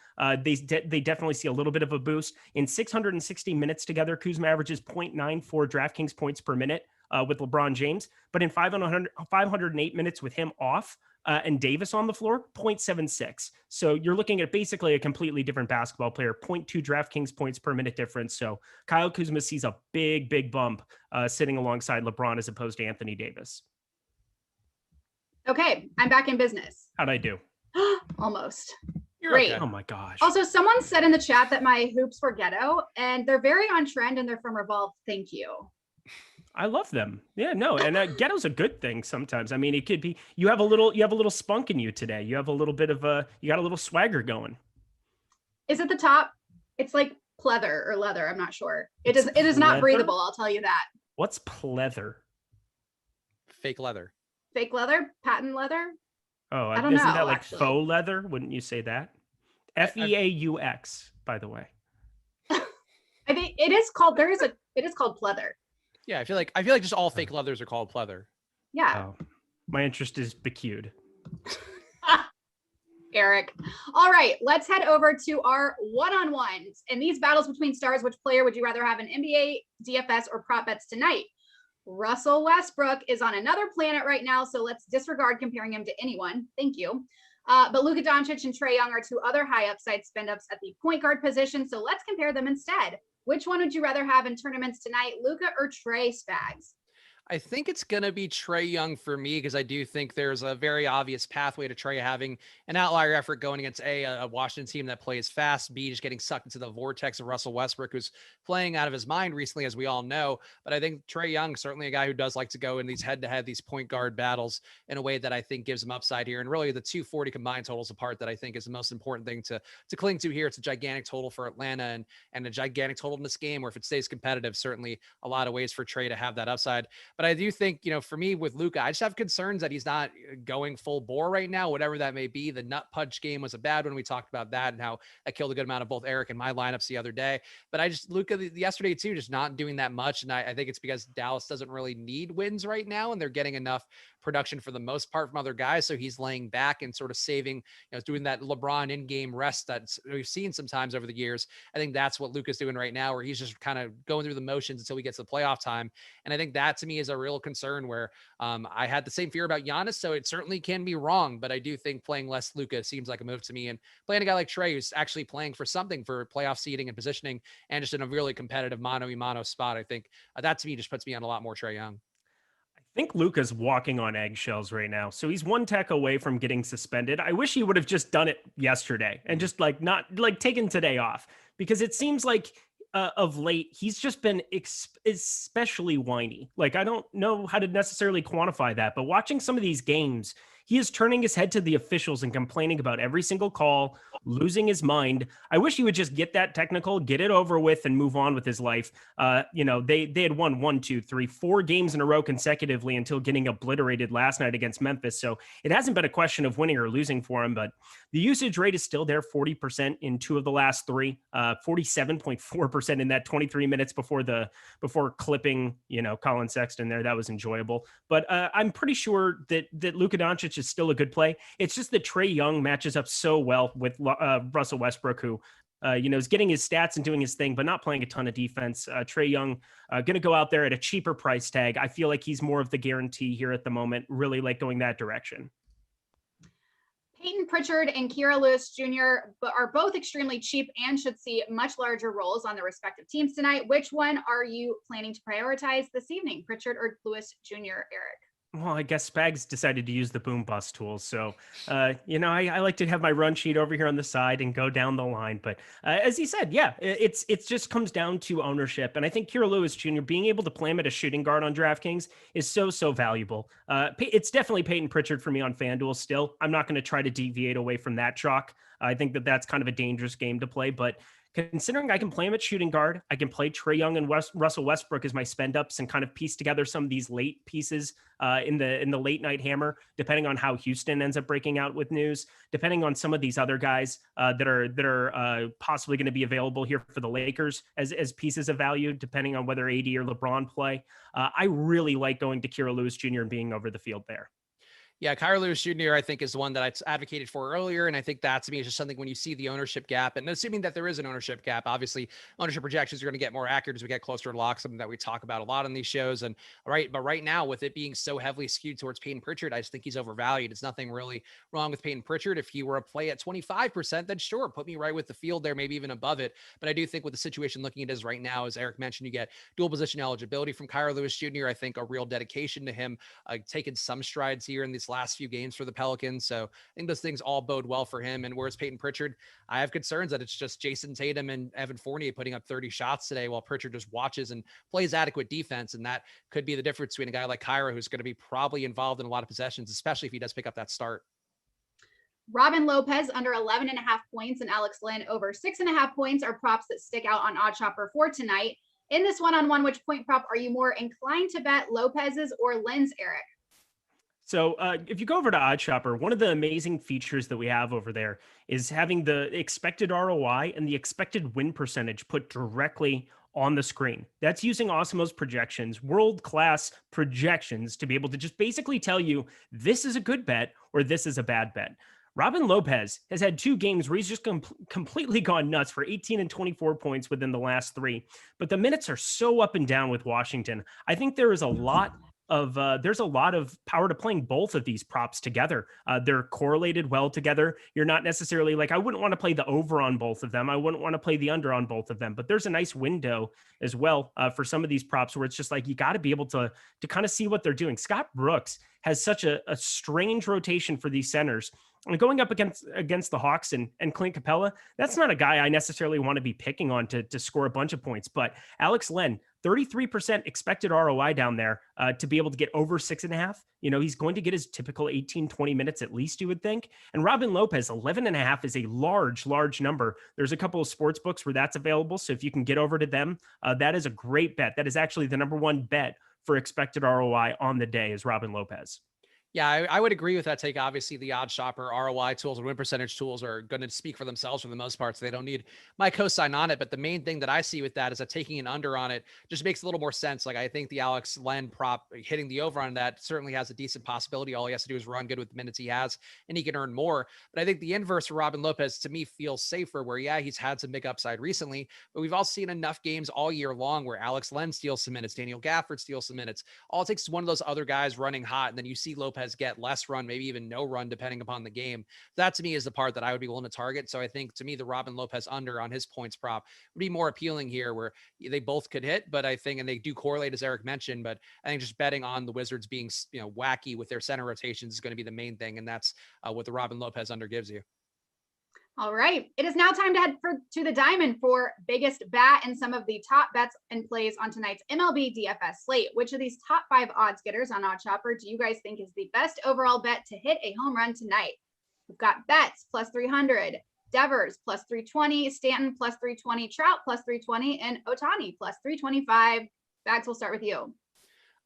They definitely see a little bit of a boost. In 660 minutes together, Kuzma averages 0.94 DraftKings points per minute with LeBron James, but in 508 minutes with him off and Davis on the floor, 0.76. So you're looking at basically a completely different basketball player, 0.2 DraftKings points per minute difference. So Kyle Kuzma sees a big bump sitting alongside LeBron as opposed to Anthony Davis. Okay, I'm back in business. How'd I do? Almost. You're Great. okay. Oh my gosh. Also, someone said in the chat that my hoops were ghetto, and they're very on trend, and they're from Revolve. Thank you. I love them. Yeah, no, and ghetto's a good thing sometimes. I mean, it could be you have a little spunk in you today. You have a little bit of you got a little swagger going. Is it the top? It's like pleather or leather. I'm not sure. It is not pleather? breathable. I'll tell you that. What's pleather? Fake leather. Fake leather, patent leather. Oh, I don't isn't know, that like actually. faux leather? Wouldn't you say that? FEAUX, by the way. I think it is called. It is called pleather. Yeah, I feel like just all fake leathers are called pleather. Yeah. Oh, my interest is becued. Eric. All right, let's head over to our one-on-ones. In these battles between stars, which player would you rather have in NBA, DFS, or prop bets tonight? Russell Westbrook is on another planet right now, so let's disregard comparing him to anyone. Thank you. But Luka Doncic and Trae Young are two other high upside spend-ups at the point guard position, so let's compare them instead. Which one would you rather have in tournaments tonight, Luka or Trae, Spags? I think it's going to be Trae Young for me because I do think there's a very obvious pathway to Trae having an outlier effort going against a Washington team that plays fast, B, just getting sucked into the vortex of Russell Westbrook, who's playing out of his mind recently, as we all know. But I think Trae Young, certainly a guy who does like to go in these head-to-head, these point guard battles in a way that I think gives him upside here. And really the 240 combined totals apart that I think is the most important thing to cling to here. It's a gigantic total for Atlanta and a gigantic total in this game, where if it stays competitive, certainly a lot of ways for Trae to have that upside. But I do think, for me with Luka, I just have concerns that he's not going full bore right now, whatever that may be. The nut punch game was a bad one. We talked about that and how that killed a good amount of both Eric and my lineups the other day. But Luka yesterday too, just not doing that much. And I think it's because Dallas doesn't really need wins right now, and they're getting enough production for the most part from other guys. So he's laying back and sort of saving, doing that LeBron in-game rest that we've seen sometimes over the years. I think that's what Luka's doing right now, where he's just kind of going through the motions until we get to the playoff time. And I think that to me is a real concern, where I had the same fear about Giannis, so it certainly can be wrong, but I do think playing less Luka seems like a move to me, and playing a guy like Trae, who's actually playing for something for playoff seeding and positioning, and just in a really competitive mano-a-mano spot. I think that to me just puts me on a lot more Trae Young. I think Luka's walking on eggshells right now. So he's one tech away from getting suspended. I wish he would have just done it yesterday and just not taken today off, because it seems like of late, he's just been especially whiny. Like, I don't know how to necessarily quantify that, but watching some of these games, he is turning his head to the officials and complaining about every single call, losing his mind. I wish he would just get that technical, get it over with, and move on with his life. They had won 4 games in a row consecutively until getting obliterated last night against Memphis. So it hasn't been a question of winning or losing for him, but the usage rate is still there, 40% in 2 of the last 3, 47.4% in that 23 minutes before clipping, Colin Sexton there. That was enjoyable. But I'm pretty sure that Luka Doncic is still a good play. It's just that Trae Young matches up so well with Russell Westbrook, who is getting his stats and doing his thing, but not playing a ton of defense. Trae Young going to go out there at a cheaper price tag. I feel like he's more of the guarantee here at the moment, really like going that direction. Peyton Pritchard and Kira Lewis Jr. are both extremely cheap and should see much larger roles on their respective teams tonight. Which one are you planning to prioritize this evening, Pritchard or Lewis Jr., Eric? Well, I guess Spags decided to use the boom bust tool. So, I like to have my run sheet over here on the side and go down the line. But as he said, yeah, it's just comes down to ownership. And I think Kira Lewis Jr. being able to play him at a shooting guard on DraftKings is so valuable. It's definitely Peyton Pritchard for me on FanDuel still. I'm not going to try to deviate away from that chalk. I think that's kind of a dangerous game to play, but considering I can play him at shooting guard, I can play Trae Young and Russell Westbrook as my spend ups and kind of piece together some of these late pieces in the late night hammer, depending on how Houston ends up breaking out with news, depending on some of these other guys that are possibly going to be available here for the Lakers as pieces of value, depending on whether AD or LeBron play. I really like going to Kira Lewis Jr. and being over the field there. Yeah, Kira Lewis Jr., I think, is the one that I advocated for earlier. And I think that, to me, is just something when you see the ownership gap, and assuming that there is an ownership gap, obviously ownership projections are going to get more accurate as we get closer to lock, something that we talk about a lot on these shows. And but right now, with it being so heavily skewed towards Peyton Pritchard, I just think he's overvalued. It's nothing really wrong with Peyton Pritchard. If he were a play at 25%, then sure, put me right with the field there, maybe even above it. But I do think with the situation looking at it as right now, as Eric mentioned, you get dual position eligibility from Kira Lewis Jr. I think a real dedication to him, taking some strides here in these last few games for the Pelicans. So I think those things all bode well for him. And whereas Peyton Pritchard, I have concerns that it's just Jason Tatum and Evan Fournier putting up 30 shots today while Pritchard just watches and plays adequate defense. And that could be the difference between a guy like Kira, who's going to be probably involved in a lot of possessions, especially if he does pick up that start. Robin Lopez under 11.5 points and Alex Len over 6.5 points are props that stick out on OddsShopper for tonight. In this one-on-one, which point prop are you more inclined to bet, Lopez's or Len's, Eric? So if you go over to OddsShopper, one of the amazing features that we have over there is having the expected ROI and the expected win percentage put directly on the screen. That's using Awesemo's projections, world-class projections, to be able to just basically tell you this is a good bet or this is a bad bet. Robin Lopez has had 2 games where he's just completely gone nuts for 18 and 24 points within the last 3. But the minutes are so up and down with Washington. I think there is a lot of there's a lot of power to playing both of these props together. They're correlated well together. You're not necessarily like, I wouldn't want to play the over on both of them. I wouldn't want to play the under on both of them, but there's a nice window as well for some of these props where it's just like, you got to be able to kind of see what they're doing. Scott Brooks has such a strange rotation for these centers. And going up against the Hawks and Clint Capella, that's not a guy I necessarily want to be picking on to score a bunch of points. But Alex Len, 33% expected ROI down there to be able to get over 6.5. He's going to get his typical 18, 20 minutes at least, you would think. And Robin Lopez, 11.5 is a large number. There's a couple of sports books where that's available. So if you can get over to them, that is a great bet. That is actually the number one bet for expected ROI on the day is Robin Lopez. Yeah, I would agree with that take. Obviously, the OddsShopper ROI tools and win percentage tools are going to speak for themselves for the most part, so they don't need my cosign on it. But the main thing that I see with that is that taking an under on it just makes a little more sense. Like, I think the Alex Len prop hitting the over on that certainly has a decent possibility. All he has to do is run good with the minutes he has, and he can earn more. But I think the inverse for Robin Lopez, to me, feels safer, where, yeah, he's had some big upside recently, but we've all seen enough games all year long where Alex Len steals some minutes, Daniel Gafford steals some minutes. All it takes is one of those other guys running hot, and then you see Lopez get less run, maybe even no run, depending upon the game. That, to me, is the part that I would be willing to target. So I think, to me, the Robin Lopez under on his points prop would be more appealing here, where they both could hit, but I think, and they do correlate, as Eric mentioned, but I think just betting on the Wizards being, wacky with their center rotations is going to be the main thing. And that's what the Robin Lopez under gives you. All right. It is now time to head to the diamond for biggest bat and some of the top bets and plays on tonight's MLB DFS slate. Which of these top 5 odds getters on OddsShopper do you guys think is the best overall bet to hit a home run tonight? We've got Betts plus 300, Devers plus 320, Stanton plus 320, Trout plus 320, and Ohtani plus 325. Bags, we'll start with you.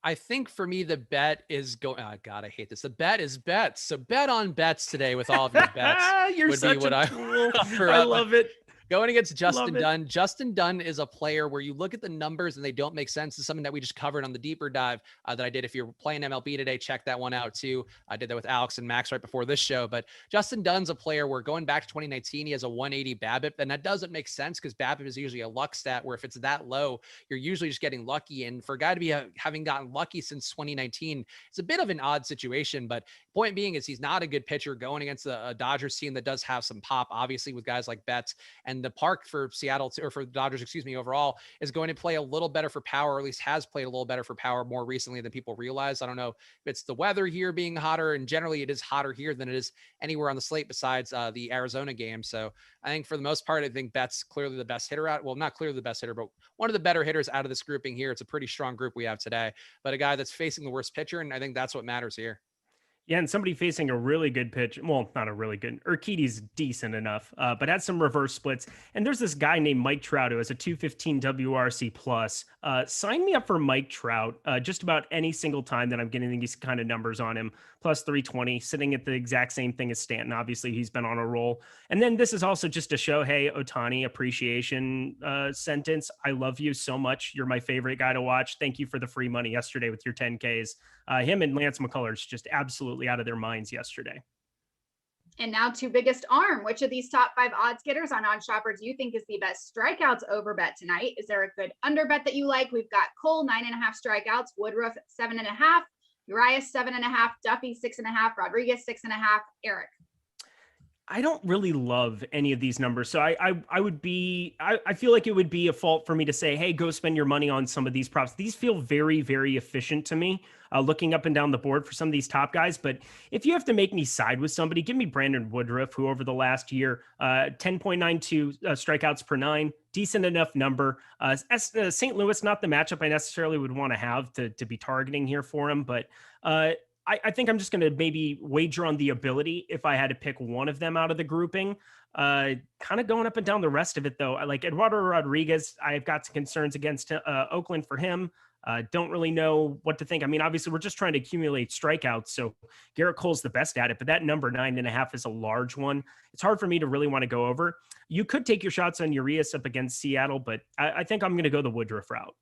I think for me, the bet is going. Oh God, I hate this. The bet is bets. So bet on bets today with all of your bets. You're would such be what a I tool. offer I up. love it. Going against Justin Dunn. Justin Dunn is a player where you look at the numbers and they don't make sense. It's something that we just covered on the deeper dive that I did. If you're playing MLB today, check that one out too. I did that with Alex and Max right before this show. But Justin Dunn's a player where, going back to 2019, he has a 180 BABIP, and that doesn't make sense because BABIP is usually a luck stat where if it's that low, you're usually just getting lucky. And for a guy to be having gotten lucky since 2019, it's a bit of an odd situation. But point being is he's not a good pitcher going against a Dodgers team that does have some pop, obviously, with guys like Betts And the park for Seattle or for the Dodgers, excuse me, overall is going to play a little better for power, or at least has played a little better for power more recently than people realize. I don't know if it's the weather here being hotter, and generally it is hotter here than it is anywhere on the slate besides the Arizona game. So I think for the most part, I think Bet's clearly the best hitter out. Well, not clearly the best hitter, but one of the better hitters out of this grouping here. It's a pretty strong group we have today, but a guy that's facing the worst pitcher. And I think that's what matters here. Yeah, and somebody facing a really good pitch. Well, not a really good. Urquidy's decent enough, but had some reverse splits. And there's this guy named Mike Trout who has a 215 WRC plus. Sign me up for Mike Trout just about any single time that I'm getting these kind of numbers on him. Plus 320, sitting at the exact same thing as Stanton. Obviously, he's been on a roll. And then this is also just a Shohei Ohtani appreciation sentence. I love you so much. You're my favorite guy to watch. Thank you for the free money yesterday with your 10Ks. Him and Lance McCullers just absolutely out of their minds yesterday. And now to biggest arm. Which of these top 5 odds getters on OddsShopper do you think is the best strikeouts over bet tonight? Is there a good under bet that you like? We've got Cole 9.5 strikeouts, Woodruff 7.5, Urias 7.5, Duffy 6.5, Rodriguez 6.5, Eric. I don't really love any of these numbers. So I feel like it would be a fault for me to say, hey, go spend your money on some of these props. These feel very, very efficient to me, looking up and down the board for some of these top guys. But if you have to make me side with somebody, give me Brandon Woodruff, who over the last year, 10.92 strikeouts per 9, decent enough number. St. Louis, not the matchup I necessarily would want to have to be targeting here for him, but I think I'm just going to maybe wager on the ability if I had to pick one of them out of the grouping. Kind of going up and down the rest of it, though. I like Eduardo Rodriguez. I've got some concerns against Oakland for him. Don't really know what to think. I mean, obviously, we're just trying to accumulate strikeouts, so Garrett Cole's the best at it, but that number 9.5 is a large one. It's hard for me to really want to go over. You could take your shots on Urias up against Seattle, but I think I'm going to go the Woodruff route.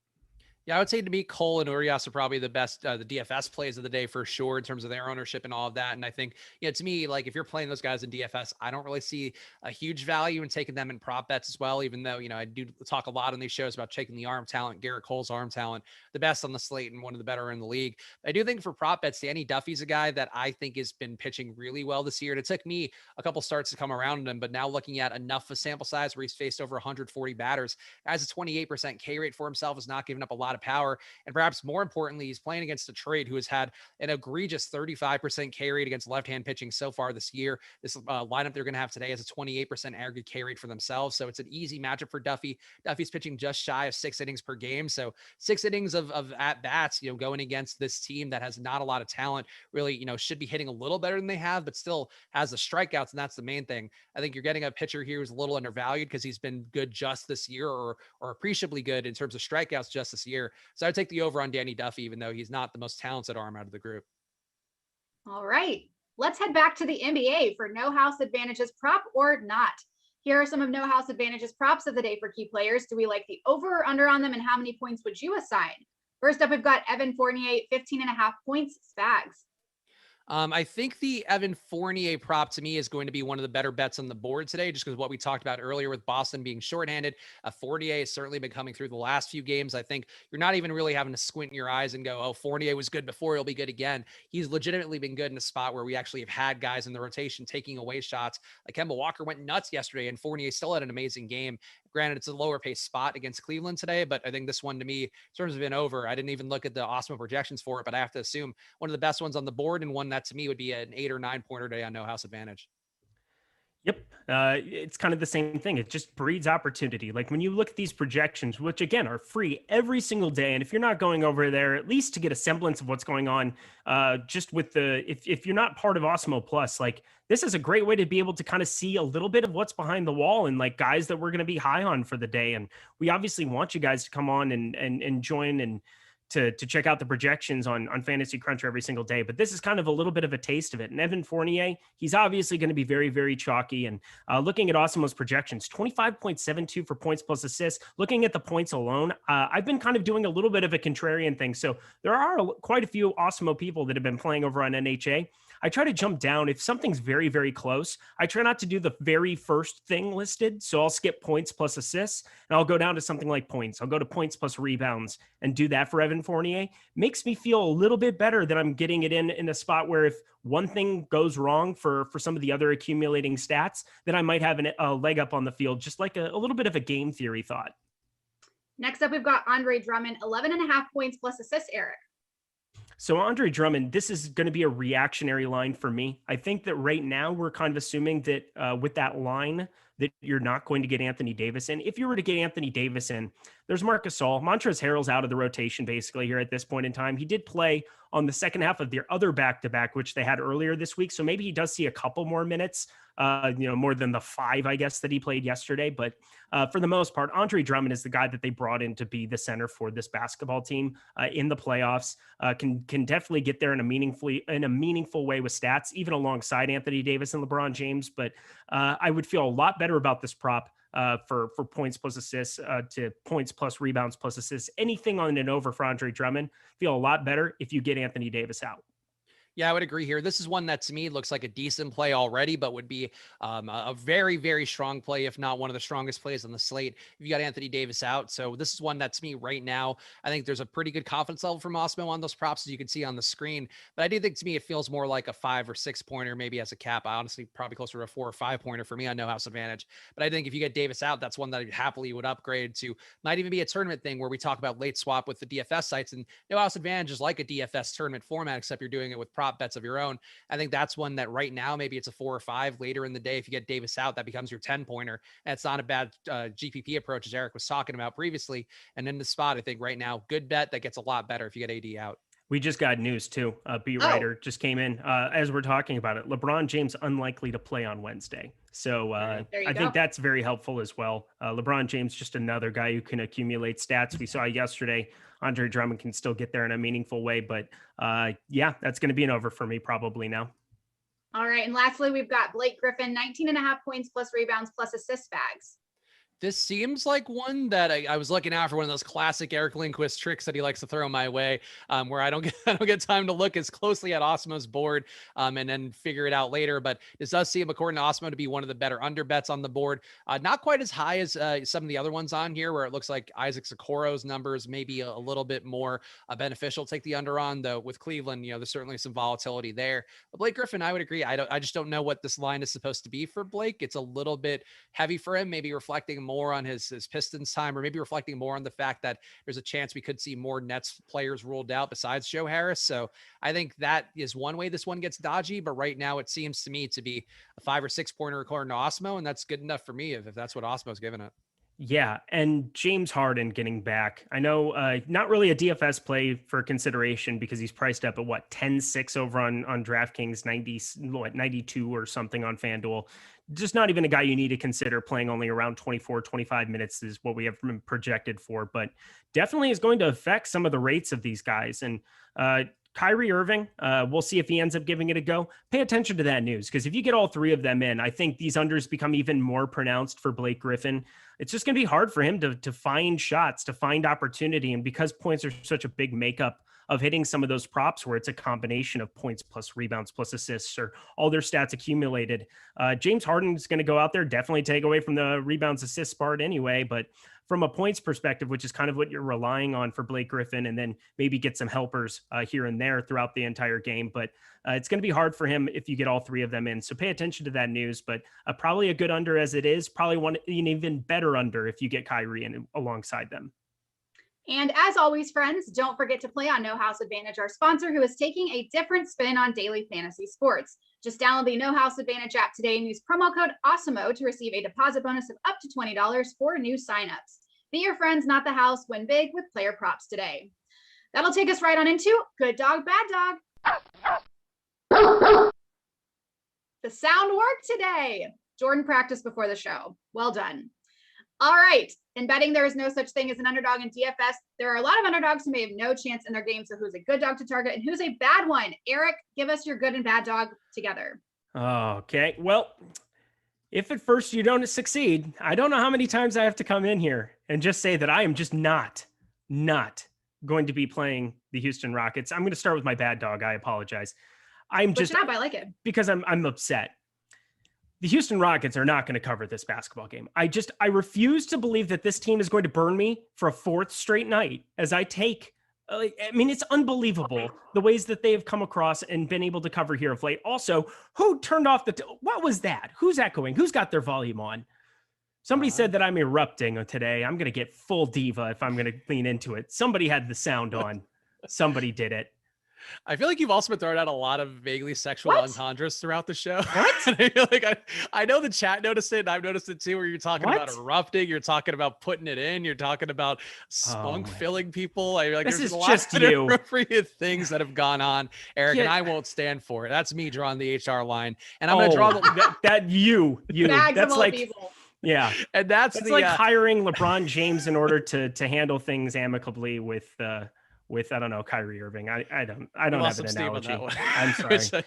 Yeah, I would say to me, Cole and Urias are probably the best, the DFS plays of the day for sure in terms of their ownership and all of that. And I think, to me, like if you're playing those guys in DFS, I don't really see a huge value in taking them in prop bets as well, even though, I do talk a lot on these shows about checking the arm talent, Garrett Cole's arm talent, the best on the slate and one of the better in the league. I do think for prop bets, Danny Duffy's a guy that I think has been pitching really well this year. And it took me a couple starts to come around him, but now looking at enough of a sample size where he's faced over 140 batters, has a 28% K rate for himself, has not given up a lot of power. And perhaps more importantly, he's playing against a Trae who has had an egregious 35% K rate against left-hand pitching so far this year. This lineup they're going to have today has a 28% aggregate K rate for themselves. So it's an easy matchup for Duffy. Duffy's pitching just shy of 6 innings per game. So 6 innings of at-bats, going against this team that has not a lot of talent, really, should be hitting a little better than they have, but still has the strikeouts. And that's the main thing. I think you're getting a pitcher here who's a little undervalued because he's been good just this year or appreciably good in terms of strikeouts just this year. So I'd take the over on Danny Duffy, even though he's not the most talented arm out of the group. All right, let's head back to the NBA for no house advantages prop or not. Here are some of no house advantages props of the day for key players. Do we like the over or under on them, and how many points would you assign? First up, we've got Evan Fournier, 15.5 points, Spags. I think the Evan Fournier prop to me is going to be one of the better bets on the board today, just because what we talked about earlier with Boston being shorthanded. Fournier has certainly been coming through the last few games. I think you're not even really having to squint your eyes and go, oh, Fournier was good before, he'll be good again. He's legitimately been good in a spot where we actually have had guys in the rotation taking away shots. Like Kemba Walker went nuts yesterday, and Fournier still had an amazing game. Granted, it's a lower pace spot against Cleveland today, but I think this one to me, in terms of an over, I didn't even look at the Awesemo projections for it, but I have to assume one of the best ones on the board, and one that to me would be an 8 or 9 pointer day on no house advantage. Yep. It's kind of the same thing. It just breeds opportunity. Like when you look at these projections, which again are free every single day. And if you're not going over there, at least to get a semblance of what's going on, just with if you're not part of Awesemo Plus, like this is a great way to be able to kind of see a little bit of what's behind the wall and like guys that we're going to be high on for the day. And we obviously want you guys to come on and join and to check out the projections on Fantasy Cruncher every single day. But this is kind of a little bit of a taste of it. And Evan Fournier, he's obviously going to be very, very chalky. And looking at Awesemo's projections, 25.72 for points plus assists. Looking at the points alone, I've been kind of doing a little bit of a contrarian thing. So there are quite a few Awesemo people that have been playing over on NHA. I try to jump down. If something's very, very close, I try not to do the very first thing listed. So I'll skip points plus assists and I'll go down to something like points. I'll go to points plus rebounds and do that for Evan Fournier. Makes me feel a little bit better that I'm getting it in a spot where if one thing goes wrong for some of the other accumulating stats, then I might have a leg up on the field, just like a little bit of a game theory thought. Next up, we've got Andre Drummond, 11.5 points plus assists, Eric. So Andre Drummond, this is going to be a reactionary line for me. I think that right now we're kind of assuming that with that line that you're not going to get Anthony Davis in. If you were to get Anthony Davis in, there's Marc Gasol. Montrezl Harrell's out of the rotation basically here at this point in time. He did play on the second half of their other back-to-back, which they had earlier this week. So maybe he does see a couple more minutes, more than the 5, I guess, that he played yesterday. But for the most part, Andre Drummond is the guy that they brought in to be the center for this basketball team in the playoffs. Can definitely get there in a meaningful way with stats, even alongside Anthony Davis and LeBron James. But I would feel a lot better about this prop for points plus assists to points plus rebounds plus assists. Anything on and over for Andre Drummond, feel a lot better if you get Anthony Davis out. Yeah, I would agree here. This is one that to me looks like a decent play already, but would be a very, very strong play, if not one of the strongest plays on the slate if you got Anthony Davis out. So this is one that to me right now, I think there's a pretty good confidence level from Awesemo on those props, as you can see on the screen. But I do think to me, it feels more like a 5 or 6 pointer, maybe as a cap. I honestly probably closer to a 4 or 5 pointer for me on No House Advantage. But I think if you get Davis out, that's one that I happily would upgrade to. Might even be a tournament thing where we talk about late swap with the DFS sites, and No House Advantage is like a DFS tournament format, except you're doing it with prop bets of your own. I think that's one that right now, maybe it's a 4 or 5 later in the day. If you get Davis out, that becomes your 10 pointer. And it's not a bad GPP approach, as Eric was talking about previously. And in the spot, I think right now, good bet that gets a lot better if you get AD out. We just got news too. Beat writer just came in as we're talking about it. LeBron James unlikely to play on Wednesday. So I think that's very helpful as well. LeBron James, just another guy who can accumulate stats. We saw yesterday, Andre Drummond can still get there in a meaningful way. But yeah, that's going to be an over for me probably now. All right. And lastly, we've got Blake Griffin, 19.5 points plus rebounds plus assist bags. This seems like one that I was looking out for, one of those classic Eric Lindquist tricks that he likes to throw my way, where I don't get time to look as closely at Awesemo's board and then figure it out later. But this does seem, according to Awesemo, to be one of the better under bets on the board. Not quite as high as some of the other ones on here, where it looks like Isaac Okoro's numbers may be a little bit more beneficial. Take the under on, though. With Cleveland, there's certainly some volatility there. But Blake Griffin, I would agree. I just don't know what this line is supposed to be for Blake. It's a little bit heavy for him, maybe reflecting more on his Pistons time, or maybe reflecting more on the fact that there's a chance we could see more Nets players ruled out besides Joe Harris. So I think that is one way this one gets dodgy, but right now it seems to me to be a 5 or 6 pointer according to Awesemo, and that's good enough for me if that's what Osmo's giving it. Yeah, and James Harden getting back. I know not really a DFS play for consideration because he's priced up at 10-6 over on DraftKings, 92 or something on Fanduel. Just not even a guy you need to consider playing. Only around 24, 25 minutes is what we have been projected for, but definitely is going to affect some of the rates of these guys. And Kyrie Irving, we'll see if he ends up giving it a go. Pay attention to that news, because if you get all 3 of them in, I think these unders become even more pronounced for Blake Griffin. It's just going to be hard for him to find shots, to find opportunity. And because points are such a big makeup of hitting some of those props where it's a combination of points plus rebounds plus assists or all their stats accumulated, James Harden is going to go out there, definitely take away from the rebounds assists part anyway. But from a points perspective, which is kind of what you're relying on for Blake Griffin, and then maybe get some helpers here and there throughout the entire game. But it's going to be hard for him if you get all 3 of them in. So pay attention to that news, but probably a good under as it is, probably an even better under if you get Kyrie in alongside them. And as always, friends, don't forget to play on No House Advantage, our sponsor, who is taking a different spin on daily fantasy sports. Just download the No House Advantage app today and use promo code Awesemo to receive a deposit bonus of up to $20 for new signups. Be your friends, not the house. Win big with player props today. That'll take us right on into Good Dog, Bad Dog. The sound worked today. Jordan practiced before the show. Well done. All right. In betting, there is no such thing as an underdog in DFS. There are a lot of underdogs who may have no chance in their game. So who's a good dog to target and who's a bad one? Eric, give us your good and bad dog together. Okay. Well, if at first you don't succeed, I don't know how many times I have to come in here and just say that I am just not going to be playing the Houston Rockets. I'm going to start with my bad dog. I apologize. I'm just up. I like it because I'm upset. The Houston Rockets are not going to cover this basketball game. I refuse to believe that this team is going to burn me for a fourth straight night as I take. I mean, it's unbelievable the ways that they have come across and been able to cover here of late. Also, who turned off what was that? Who's echoing? Who's got their volume on? Somebody said that I'm erupting today. I'm going to get full diva if I'm going to lean into it. Somebody had the sound on. Somebody did it. I feel like you've also been throwing out a lot of vaguely sexual entendres throughout the show. What? I feel like I know the chat noticed it, and I've noticed it too, where you're talking about erupting, you're talking about putting it in, you're talking about spunk filling people. I like this there's is a lot just of you. inappropriate things that have gone on, Eric, and I won't stand for it. That's me drawing the HR line, and I'm going to draw that you. That's like people. Yeah, and that's like hiring LeBron James in order to handle things amicably with I don't know, Kyrie Irving. I don't have an analogy. I'm sorry.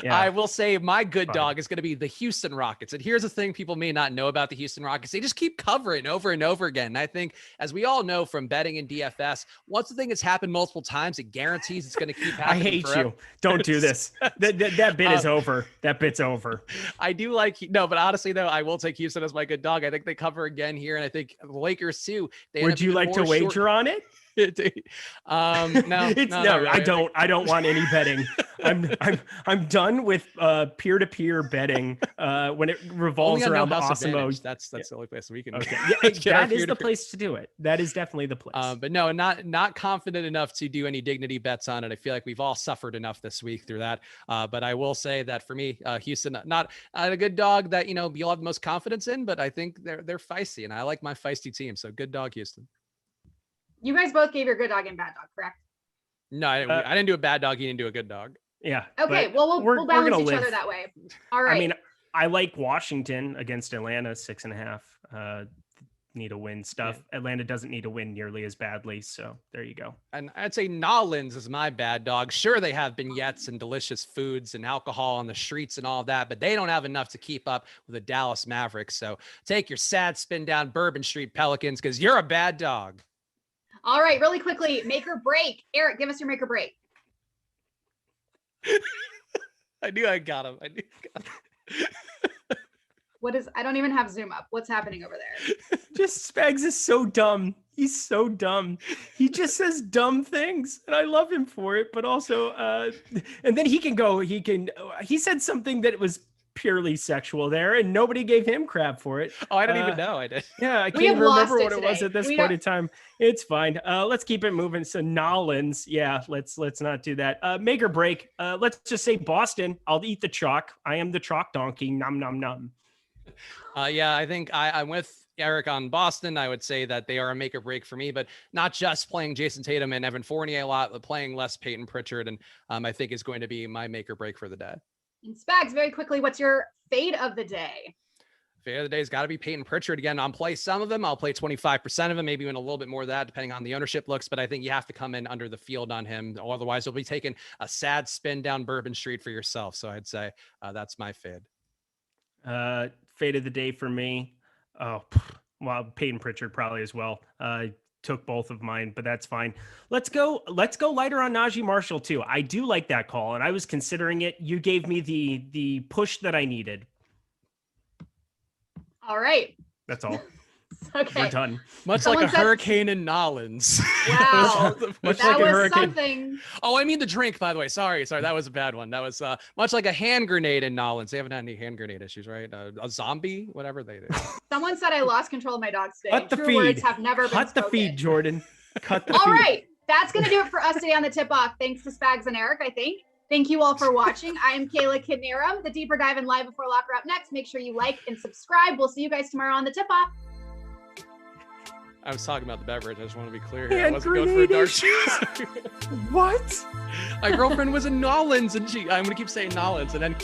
I will say my good dog is going to be the Houston Rockets. And here's the thing people may not know about the Houston Rockets. They just keep covering over and over again. And I think, as we all know from betting in DFS, once the thing has happened multiple times, it guarantees it's going to keep happening. I hate forever. you. Don't do this. That bit is over. That bit's over. I do like, no, but honestly though, I will take Houston as my good dog. I think they cover again here. And I think the Lakers too. Would you like to wager on it? No, I don't want any betting. I'm done with peer-to-peer betting when it revolves around Awesemo. That's the only place we can. Okay, that is the place to do it. That is definitely the place. But no, not confident enough to do any dignity bets on it. I feel like we've all suffered enough this week through that. But I will say that for me, Houston, not a good dog that you'll have the most confidence in, but I think they're feisty, and I like my feisty team. So good dog, Houston. You guys both gave your good dog and bad dog, correct? No, I didn't do a bad dog. You didn't do a good dog. Yeah. Okay. Well, we'll balance each other that way. All right. I mean, I like Washington against Atlanta 6.5. Need a win stuff. Yeah. Atlanta doesn't need to win nearly as badly. So there you go. And I'd say Nolans is my bad dog. Sure, they have vignettes and delicious foods and alcohol on the streets and all that, but they don't have enough to keep up with the Dallas Mavericks. So take your sad spin down Bourbon Street Pelicans because you're a bad dog. All right, really quickly, make or break. Eric, give us your make or break. I knew I got him. I don't even have Zoom up. What's happening over there? Just Spags is so dumb. He's so dumb. He just says dumb things, and I love him for it. But also, and then he said something that was purely sexual there, and nobody gave him crap for it. Oh, I didn't even know I did. Yeah, I can't even remember what it was at this point in time. It's fine. Let's keep it moving. So Nolans, yeah, let's not do that. Make or break. Let's just say Boston. I'll eat the chalk. I am the chalk donkey. Nom nom nom. Yeah, I think I'm with Eric on Boston. I would say that they are a make or break for me, but not just playing Jason Tatum and Evan Fournier a lot, but playing less Peyton Pritchard, and I think is going to be my make or break for the day. And Spags, very quickly, what's your fade of the day? Fade of the day has got to be Peyton Pritchard again. I'll play some of them. I'll play 25% of them, maybe even a little bit more of that, depending on the ownership looks. But I think you have to come in under the field on him. Otherwise, you'll be taking a sad spin down Bourbon Street for yourself. So I'd say that's my fade. Fade of the day for me. Oh, well, Peyton Pritchard probably as well. Took both of mine, but that's fine. Let's go lighter on Najee Marshall too. I do like that call, and I was considering it. You gave me the push that I needed. All right. That's all. Okay. We're done. Much like a hurricane in Nolans. Wow. Much that like was a hurricane. Something. Oh, I mean the drink, by the way. Sorry. That was a bad one. That was much like a hand grenade in Nolans. They haven't had any hand grenade issues, right? A zombie, whatever they do. Someone said I lost control of my dog's day. Cut the True feed. Words have never been Cut spoken. the feed, Jordan. Cut the all feed. All right. That's going to do it for us today on the Tip Off. Thanks to Spags and Eric, I think. Thank you all for watching. I am Kayla Knierim. The Deeper Dive and Live Before Locker up next. Make sure you like and subscribe. We'll see you guys tomorrow on the Tip Off. I was talking about the beverage. I just want to be clear here. I wasn't going for a dark juice. What? My girlfriend was in Nolans, and I'm going to keep saying Nolans, and then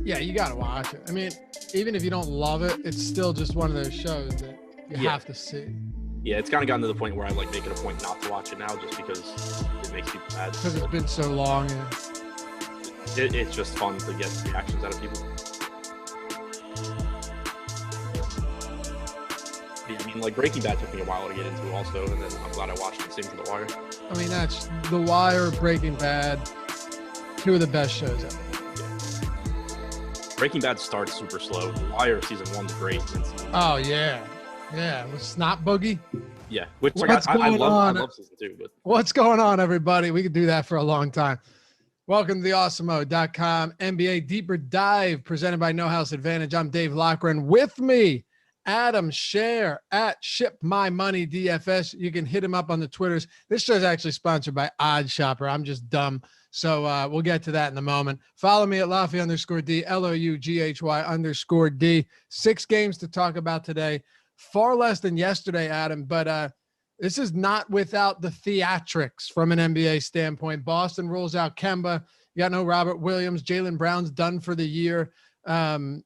Yeah, you got to watch it. I mean, even if you don't love it, it's still just one of those shows that you have to see. Yeah, it's kind of gotten to the point where I like make it a point not to watch it now just because it makes people mad. Because it's been so long. And it's just fun to get reactions out of people. I mean, like Breaking Bad took me a while to get into also, and then I'm glad I watched it. Same for The Wire. I mean, that's The Wire, Breaking Bad, two of the best shows ever. Breaking Bad starts super slow. The Wire season 1's great. Oh yeah, yeah. With Snot Boogie. Yeah, which What's I going on? love season 2. But What's going on, everybody? We could do that for a long time. Welcome to the Awesemo.com NBA Deeper Dive presented by No House Advantage. I'm Dave Loughran. With me, Adam Scherer at ShipMyMoney DFS. You can hit him up on the Twitters. This show is actually sponsored by OddsShopper. I'm just dumb. So we'll get to that in a moment. Follow me at Laffy_D, LOUGHY_D. 6 games to talk about today. Far less than yesterday, Adam, but this is not without the theatrics from an NBA standpoint. Boston rules out Kemba. You got no Robert Williams. Jaylen Brown's done for the year. The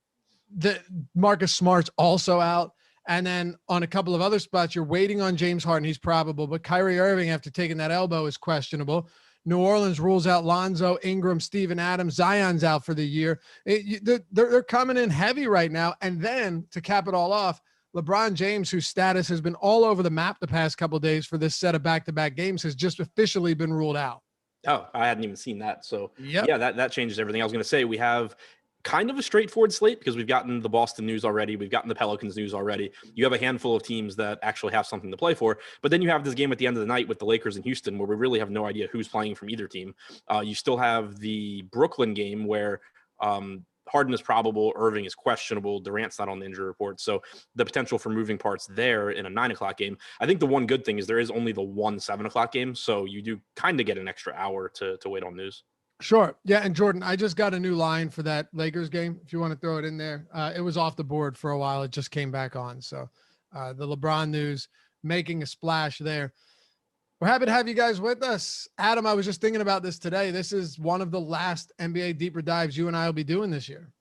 Marcus Smart's also out. And then on a couple of other spots, you're waiting on James Harden. He's probable, but Kyrie Irving, after taking that elbow, is questionable. New Orleans rules out Lonzo, Ingram, Steven Adams. Zion's out for the year. They're coming in heavy right now. And then to cap it all off, LeBron James, whose status has been all over the map the past couple of days for this set of back-to-back games, has just officially been ruled out. Oh, I hadn't even seen that. So yep. Yeah, that changes everything. I was going to say we have kind of a straightforward slate because we've gotten the Boston news already. We've gotten the Pelicans news already. You have a handful of teams that actually have something to play for, but then you have this game at the end of the night with the Lakers in Houston where we really have no idea who's playing from either team. You still have the Brooklyn game where Harden is probable, Irving is questionable, Durant's not on the injury report. So the potential for moving parts there in a 9 o'clock game. I think the one good thing is there is only the one 7 o'clock game. So you do kind of get an extra hour to wait on news. Sure. Yeah. And Jordan, I just got a new line for that Lakers game. If you want to throw it in there, it was off the board for a while. It just came back on. So the LeBron news making a splash there. We're happy to have you guys with us. Adam, I was just thinking about this today. This is one of the last NBA deeper dives you and I will be doing this year.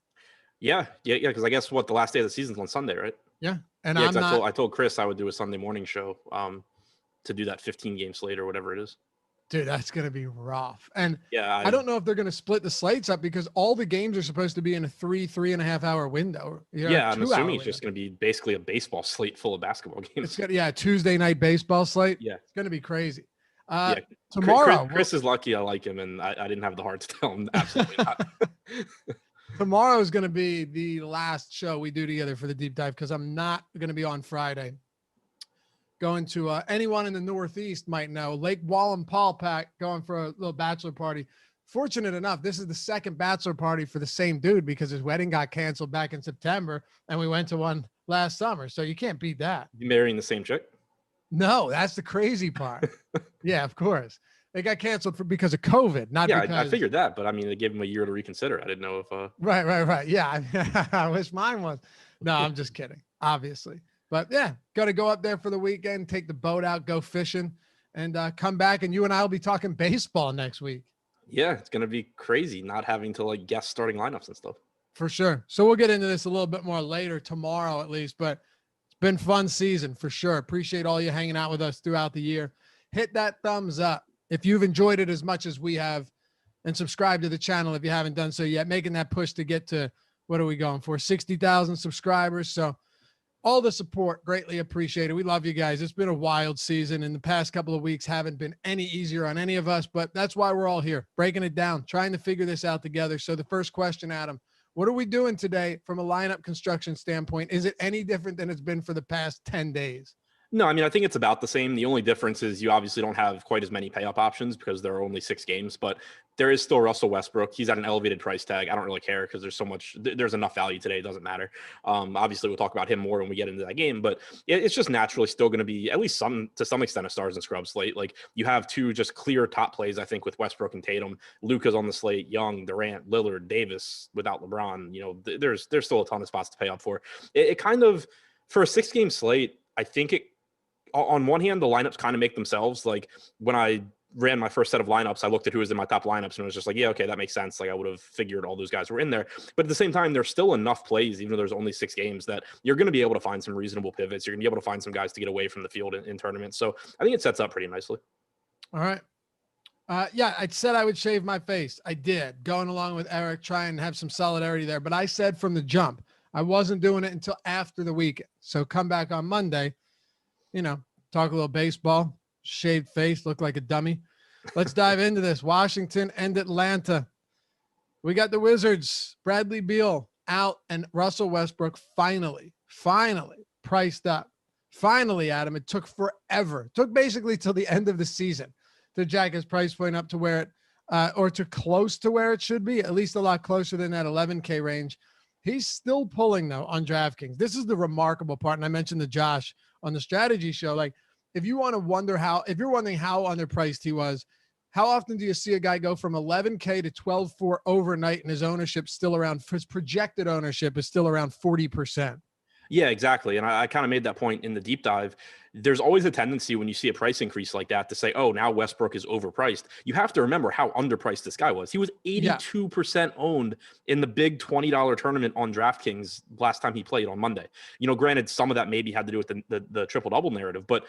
Yeah. Because I guess the last day of the season's on Sunday, right? Yeah. And yeah, I told Chris I would do a Sunday morning show to do that 15-game slate or whatever it is. Dude, that's going to be rough. And yeah, I don't know if they're going to split the slates up because all the games are supposed to be in a 3.5 hour window. Yeah, I'm assuming it's just going to be basically a baseball slate full of basketball games. Tuesday night baseball slate. Yeah. It's going to be crazy. Tomorrow. Chris is lucky I like him, and I didn't have the heart to tell him absolutely not. Tomorrow is going to be the last show we do together for the deep dive because I'm not going to be on Friday. going to anyone in the Northeast might know, Lake Wallenpaupack, going for a little bachelor party. Fortunate enough, this is the second bachelor party for the same dude because his wedding got canceled back in September, and we went to one last summer. So you can't beat that. You marrying the same chick? No, that's the crazy part. Yeah, of course. It got canceled because of COVID, not because... I figured that, but I mean, they gave him a year to reconsider. I didn't know if... Right. Yeah, I wish mine was. No, I'm just kidding, obviously. But yeah, got to go up there for the weekend, take the boat out, go fishing, and come back, and you and I will be talking baseball next week. Yeah, it's going to be crazy not having to like guess starting lineups and stuff. For sure. So we'll get into this a little bit more later, tomorrow at least, but it's been fun season for sure. Appreciate all you hanging out with us throughout the year. Hit that thumbs up if you've enjoyed it as much as we have, and subscribe to the channel if you haven't done so yet, making that push to get to, what are we going for? 60,000 subscribers. So all the support, greatly appreciated. We love you guys. It's been a wild season, and the past couple of weeks haven't been any easier on any of us, but that's why we're all here, breaking it down, trying to figure this out together. So the first question, Adam, what are we doing today from a lineup construction standpoint? Is it any different than it's been for the past 10 days? No, I mean, I think it's about the same. The only difference is you obviously don't have quite as many pay-up options because there are only 6 games, but there is still Russell Westbrook. He's at an elevated price tag. I don't really care because there's enough value today. It doesn't matter. Obviously, we'll talk about him more when we get into that game, but it's just naturally still going to be at least to some extent a stars and scrubs slate. Like you have 2 just clear top plays, I think, with Westbrook and Tatum. Luka's on the slate, Young, Durant, Lillard, Davis without LeBron. You know, there's still a ton of spots to pay up for. It kind of, for a 6-game slate, I think on one hand, the lineups kind of make themselves. Like when I ran my first set of lineups, I looked at who was in my top lineups and it was just like, yeah, okay, that makes sense. Like I would have figured all those guys were in there. But at the same time, there's still enough plays, even though there's only 6 games, that you're going to be able to find some reasonable pivots. You're going to be able to find some guys to get away from the field in tournaments. So I think it sets up pretty nicely. All right. Yeah, I said I would shave my face. I did, going along with Eric, trying to have some solidarity there. But I said from the jump, I wasn't doing it until after the weekend. So come back on Monday, talk a little baseball, shaved face, look like a dummy. Let's dive into this. Washington and Atlanta. We got the Wizards, Bradley Beal out, and Russell Westbrook finally priced up. Finally, Adam, it took forever. It took basically till the end of the season to jack his price point up to where it, or to close to where it should be, at least a lot closer than that 11K range. He's still pulling, though, on DraftKings. This is the remarkable part, and I mentioned to Josh on the strategy show, like, if you're wondering how underpriced he was, how often do you see a guy go from 11K to 12.4 overnight and his projected ownership is still around 40%? Yeah, exactly. And I kind of made that point in the deep dive. There's always a tendency when you see a price increase like that to say, oh, now Westbrook is overpriced. You have to remember how underpriced this guy was. He was 82% owned in the big $20 tournament on DraftKings last time he played on Monday. Granted, some of that maybe had to do with the triple-double narrative, but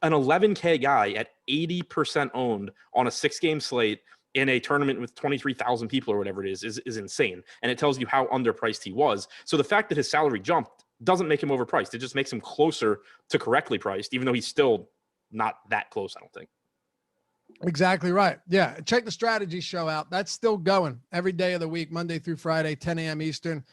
an 11K guy at 80% owned on a 6-game slate in a tournament with 23,000 people or whatever it is insane. And it tells you how underpriced he was. So the fact that his salary jumped doesn't make him overpriced. It just makes him closer to correctly priced, even though he's still not that close, I don't think. Exactly right. Yeah. Check the strategy show out. That's still going every day of the week, Monday through Friday, 10 a.m. Eastern.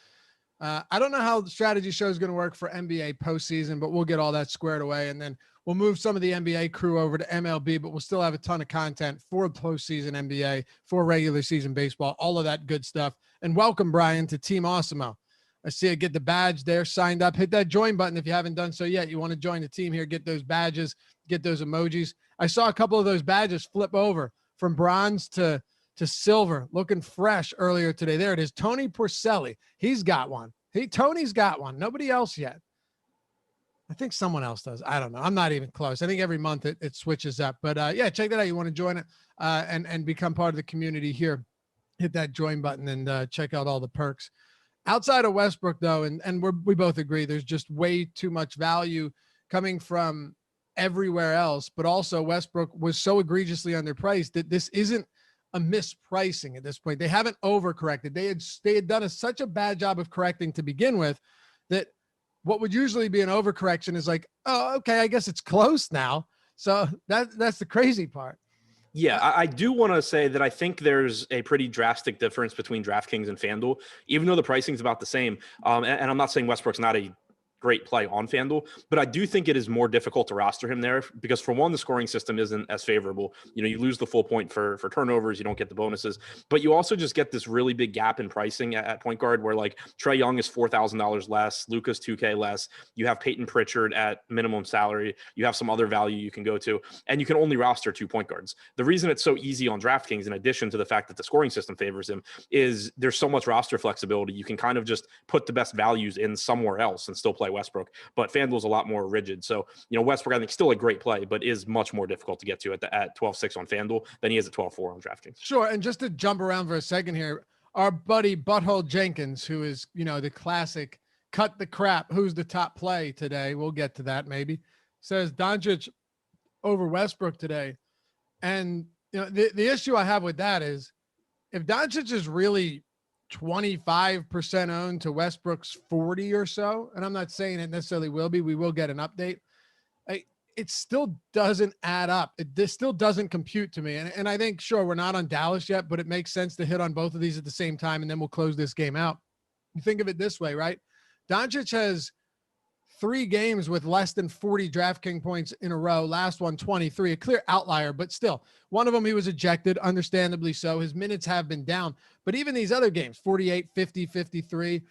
I don't know how the strategy show is going to work for NBA postseason, but we'll get all that squared away. And then we'll move some of the NBA crew over to MLB, but we'll still have a ton of content for postseason NBA, for regular season baseball, all of that good stuff. And welcome, Brian, to Team Awesemo. I see it. Get the badge there, signed up. Hit that join button if you haven't done so yet. You want to join the team here, get those badges, get those emojis. I saw a couple of those badges flip over from bronze to silver, looking fresh earlier today. There it is. Tony Porcelli. He's got one. Tony's got one. Nobody else yet. I think someone else does. I don't know. I'm not even close. I think every month it switches up. But yeah, check that out. You want to join it and become part of the community here. Hit that join button and check out all the perks. Outside of Westbrook, though, and we both agree, there's just way too much value coming from everywhere else. But also Westbrook was so egregiously underpriced that this isn't a mispricing at this point. They haven't overcorrected. They had done such a bad job of correcting to begin with that what would usually be an overcorrection is like, oh, okay, I guess it's close now. So that's the crazy part. Yeah, I do want to say that I think there's a pretty drastic difference between DraftKings and Fanduel, even though the pricing is about the same. And I'm not saying Westbrook's not a great play on FanDuel, but I do think it is more difficult to roster him there because, for one, the scoring system isn't as favorable. You lose the full point for turnovers, you don't get the bonuses, but you also just get this really big gap in pricing at point guard where like Trae Young is $4,000 less, Luka's $2K less. You have Peyton Pritchard at minimum salary. You have some other value you can go to, and you can only roster 2 point guards. The reason it's so easy on DraftKings, in addition to the fact that the scoring system favors him, is there's so much roster flexibility. You can kind of just put the best values in somewhere else and still play Westbrook, but FanDuel's a lot more rigid. So, Westbrook, I think, still a great play, but is much more difficult to get to at 12.6 on FanDuel than he is at 12.4 on DraftKings. Sure. And just to jump around for a second here, our buddy Butthole Jenkins, who is, the classic cut the crap, who's the top play today, we'll get to that maybe, says Doncic over Westbrook today. And, the issue I have with that is if Doncic is really 25% owned to Westbrook's 40 or so, and I'm not saying it necessarily will be, we will get an update. It still doesn't add up. This still doesn't compute to me. And I think, sure, we're not on Dallas yet, but it makes sense to hit on both of these at the same time, and then we'll close this game out. You think of it this way, right? Doncic has 3 games with less than 40 DraftKings points in a row. Last one, 23, a clear outlier, but still one of them he was ejected, understandably so. His minutes have been down, but even these other games, 48, 50, 53,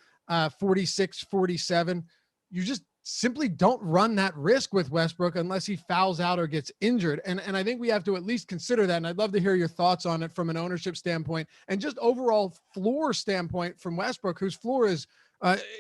46, 47, you just simply don't run that risk with Westbrook unless he fouls out or gets injured. And I think we have to at least consider that. And I'd love to hear your thoughts on it from an ownership standpoint and just overall floor standpoint from Westbrook, whose floor is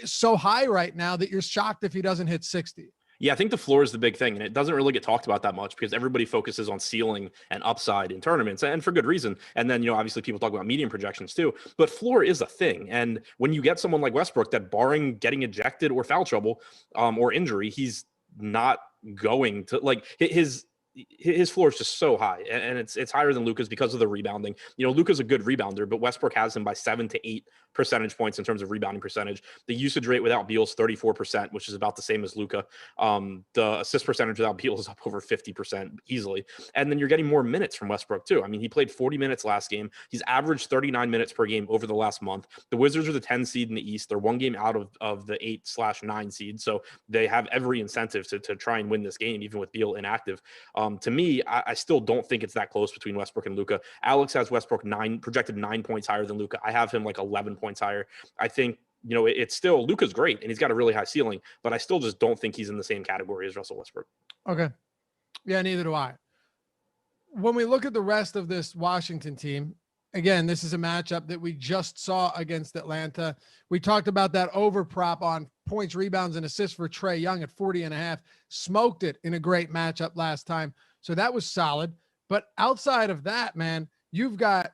so high right now that you're shocked if he doesn't hit 60. Yeah, I think the floor is the big thing, and it doesn't really get talked about that much because everybody focuses on ceiling and upside in tournaments, and for good reason. And then, obviously people talk about medium projections too, but floor is a thing. And when you get someone like Westbrook that, barring getting ejected or foul trouble or injury, he's not going to, like, his floor is just so high, and it's higher than Luka's because of the rebounding. Luka's a good rebounder, but Westbrook has him by 7 to 8 percentage points in terms of rebounding percentage. The usage rate without Beal is 34%, which is about the same as Luka. The assist percentage without Beal is up over 50% easily. And then you're getting more minutes from Westbrook too. I mean, he played 40 minutes last game. He's averaged 39 minutes per game over the last month. The Wizards are the 10 seed in the East. They're 1 game out of the 8/9 seed. So they have every incentive to try and win this game, even with Beal inactive. To me, I still don't think it's that close between Westbrook and Luka. Alex has Westbrook projected 9 points higher than Luka. I have him like 11 points higher. I think, it's still, Luka's great and he's got a really high ceiling, but I still just don't think he's in the same category as Russell Westbrook. Okay. Yeah, neither do I. When we look at the rest of this Washington team, again, this is a matchup that we just saw against Atlanta. We talked about that over prop on points, rebounds, and assists for Trae Young at 40.5. Smoked it in a great matchup last time. So that was solid. But outside of that, man, you've got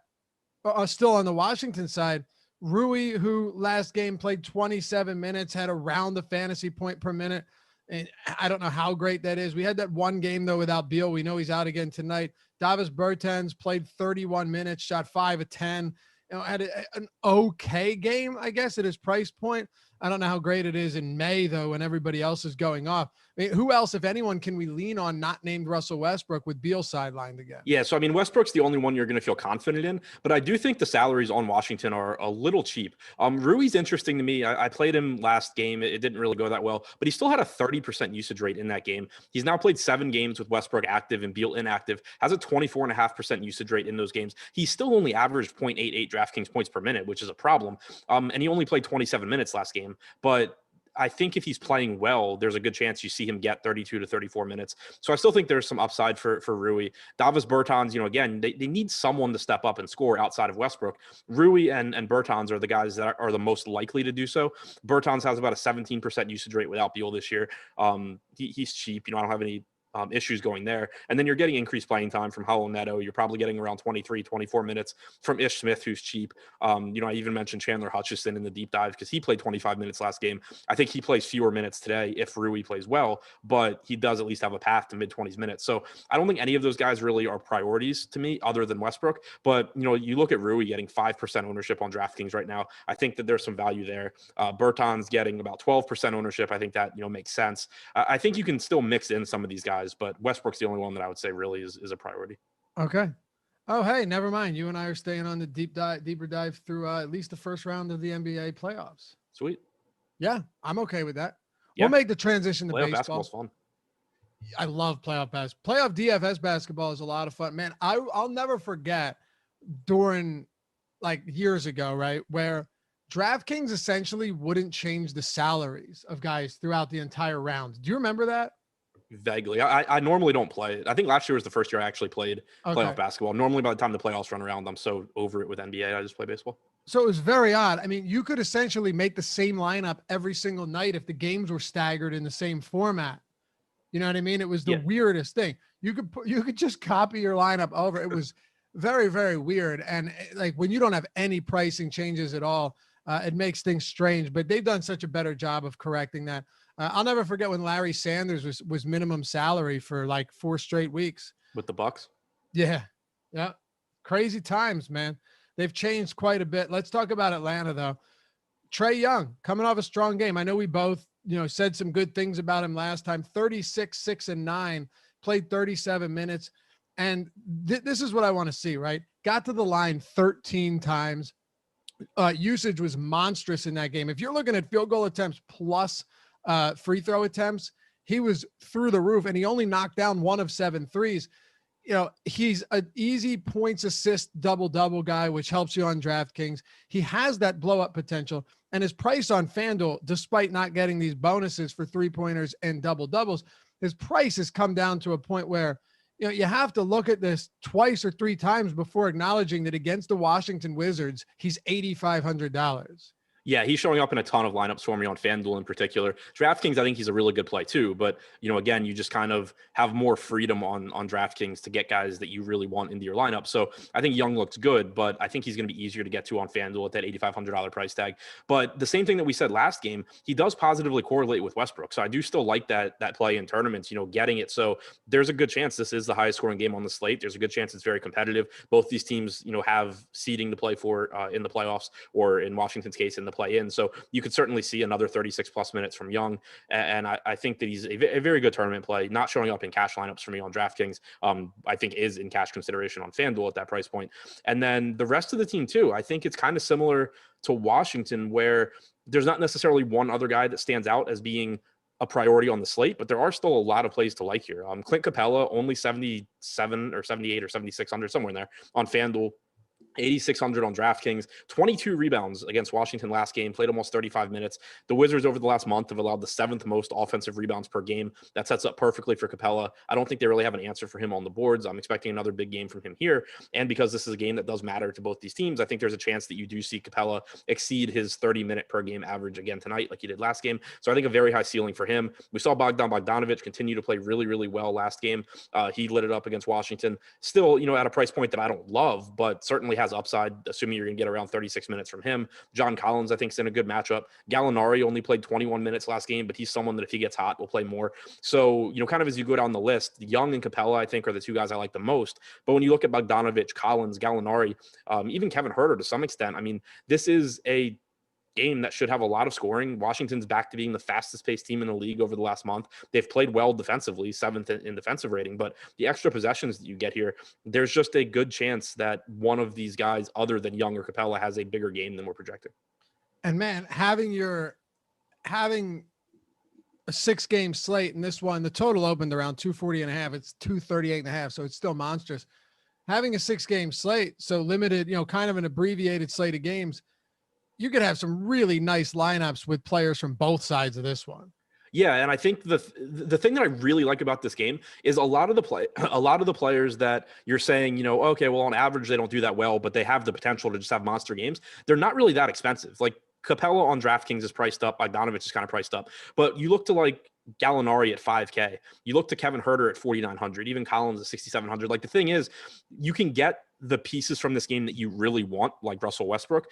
still on the Washington side, Rui, who last game played 27 minutes, had around the fantasy point per minute. And I don't know how great that is. We had that one game, though, without Beal. We know he's out again tonight. Davis Bertans played 31 minutes, shot 5 of 10. Had an okay game, I guess, at his price point. I don't know how great it is in May, though, when everybody else is going off. I mean, who else, if anyone, can we lean on not named Russell Westbrook with Beal sidelined again? Yeah, so I mean, Westbrook's the only one you're going to feel confident in, but I do think the salaries on Washington are a little cheap. Rui's interesting to me. I played him last game. It didn't really go that well, but he still had a 30% usage rate in that game. He's now played 7 games with Westbrook active and Beal inactive, has a 24.5% usage rate in those games. He still only averaged 0.88 DraftKings points per minute, which is a problem. And he only played 27 minutes last game, but I think if he's playing well, there's a good chance you see him get 32 to 34 minutes. So I still think there's some upside for Rui. Davis Bertans, again, they need someone to step up and score outside of Westbrook. Rui and Bertans are the guys that are the most likely to do so. Bertans has about a 17% usage rate without Beal this year. He's cheap. I don't have any issues going there. And then you're getting increased playing time from Hollow Neto. You're probably getting around 23, 24 minutes from Ish Smith, who's cheap. I even mentioned Chandler Hutchison in the deep dive because he played 25 minutes last game. I think he plays fewer minutes today if Rui plays well, but he does at least have a path to mid-20s minutes. So I don't think any of those guys really are priorities to me other than Westbrook. But, you look at Rui getting 5% ownership on DraftKings right now. I think that there's some value there. Bertans getting about 12% ownership. I think that, makes sense. I think you can still mix in some of these guys, but Westbrook's the only one that I would say really is a priority. Okay. Oh, hey, never mind. You and I are staying on the deeper dive through at least the first round of the NBA playoffs. Sweet. Yeah, I'm okay with that. We'll make the transition to Playoff baseball. basketball's fun. I love playoff basketball. Playoff DFS basketball is a lot of fun, man. I'll never forget during like years ago, right, where DraftKings essentially wouldn't change the salaries of guys throughout the entire round. Do you remember that? Vaguely. I normally don't play it. I think last year was the first year I actually played playoff basketball. Normally by the time the playoffs run around, I'm so over it with NBA. I just play baseball. So it was very odd. I mean, you could essentially make the same lineup every single night if the games were staggered in the same format. You know what I mean? It was the weirdest thing. You could just copy your lineup over. It was very, very weird. And like when you don't have any pricing changes at all, it makes things strange, but they've done such a better job of correcting that. I'll never forget when Larry Sanders was minimum salary for like 4 straight weeks with the Bucks. Yeah. Crazy times, man. They've changed quite a bit. Let's talk about Atlanta though. Trae Young coming off a strong game. I know we both, said some good things about him last time. 36, 6 and 9, played 37 minutes. And this is what I want to see, right? Got to the line 13 times. Usage was monstrous in that game. If you're looking at field goal attempts plus free throw attempts, he was through the roof, and he only knocked down 1 of 7 threes. He's an easy points assist double guy, which helps you on DraftKings. He has that blow up potential, and his price on Fanduel, despite not getting these bonuses for 3-pointers and doubles, his price has come down to a point where you have to look at this twice or 3 times before acknowledging that against the Washington Wizards, he's $8,500. Yeah, he's showing up in a ton of lineups for me on FanDuel in particular. DraftKings, I think he's a really good play too. But, again, you just kind of have more freedom on DraftKings to get guys that you really want into your lineup. So I think Young looks good, but I think he's going to be easier to get to on FanDuel at that $8,500 price tag. But the same thing that we said last game, he does positively correlate with Westbrook. So I do still like that play in tournaments, getting it. So there's a good chance this is the highest scoring game on the slate. There's a good chance it's very competitive. Both these teams, have seeding to play for in the playoffs, or in Washington's case in the play-in. So you could certainly see another 36 plus minutes from Young. And I think that he's a very good tournament play, not showing up in cash lineups for me on DraftKings. I think is in cash consideration on FanDuel at that price point. And then the rest of the team too, I think it's kind of similar to Washington, where there's not necessarily one other guy that stands out as being a priority on the slate, but there are still a lot of plays to like here. Clint Capella, only 77 or 78 or 7600, somewhere in there on FanDuel. 8,600 on DraftKings, 22 rebounds against Washington last game, played almost 35 minutes. The Wizards over the last month have allowed the 7th most offensive rebounds per game. That sets up perfectly for Capella. I don't think they really have an answer for him on the boards. I'm expecting another big game from him here. And because this is a game that does matter to both these teams, I think there's a chance that you do see Capella exceed his 30-minute per game average again tonight, like he did last game. So I think a very high ceiling for him. We saw Bogdanović continue to play really, really well last game. He lit it up against Washington. Still, at a price point that I don't love, but certainly has upside, assuming you're going to get around 36 minutes from him. John Collins, I think, is in a good matchup. Gallinari only played 21 minutes last game, but he's someone that if he gets hot, will play more. So, kind of as you go down the list, Young and Capella, I think, are the 2 guys I like the most. But when you look at Bogdanović, Collins, Gallinari, even Kevin Huerter to some extent, I mean, this is a game that should have a lot of scoring. Washington's back to being the fastest paced team in the league over the last month. They've played well defensively, 7th in defensive rating, but the extra possessions that you get here, there's just a good chance that one of these guys other than Young or Capella has a bigger game than we're projecting. And man, having a 6-game slate, and this one, the total opened around 240.5. It's 238.5. So it's still monstrous. Having a 6-game slate, so limited, kind of an abbreviated slate of games, you could have some really nice lineups with players from both sides of this one. Yeah, and I think the thing that I really like about this game is a lot of the players that you're saying, okay, well, on average they don't do that well, but they have the potential to just have monster games. They're not really that expensive. Like Capella on DraftKings is priced up. Bogdanović is kind of priced up. But you look to like Gallinari at $5K. You look to Kevin Huerter at $4,900. Even Collins at $6,700. Like the thing is, you can get the pieces from this game that you really want, like Russell Westbrook,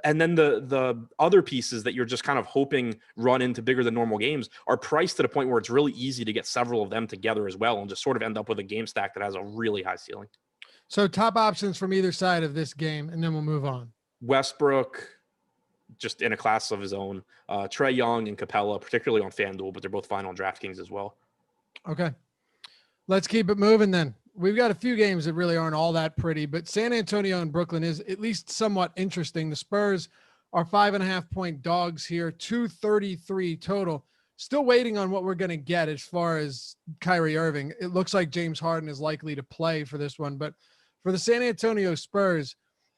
and then the other pieces that you're just kind of hoping run into bigger than normal games are priced to the point where it's really easy to get several of them together as well, and just sort of end up with a game stack that has a really high ceiling. So top options from either side of this game, and then we'll move on. Westbrook, just in a class of his own. Trae Young and Capella, particularly on FanDuel, but they're both fine on DraftKings as well. Okay. Let's keep it moving then. We've got a few games that really aren't all that pretty, but San Antonio and Brooklyn is at least somewhat interesting. The Spurs are 5.5-point dogs here, 233 total. Still waiting on what we're going to get as far as Kyrie Irving. It looks like James Harden is likely to play for this one, but for the San Antonio Spurs,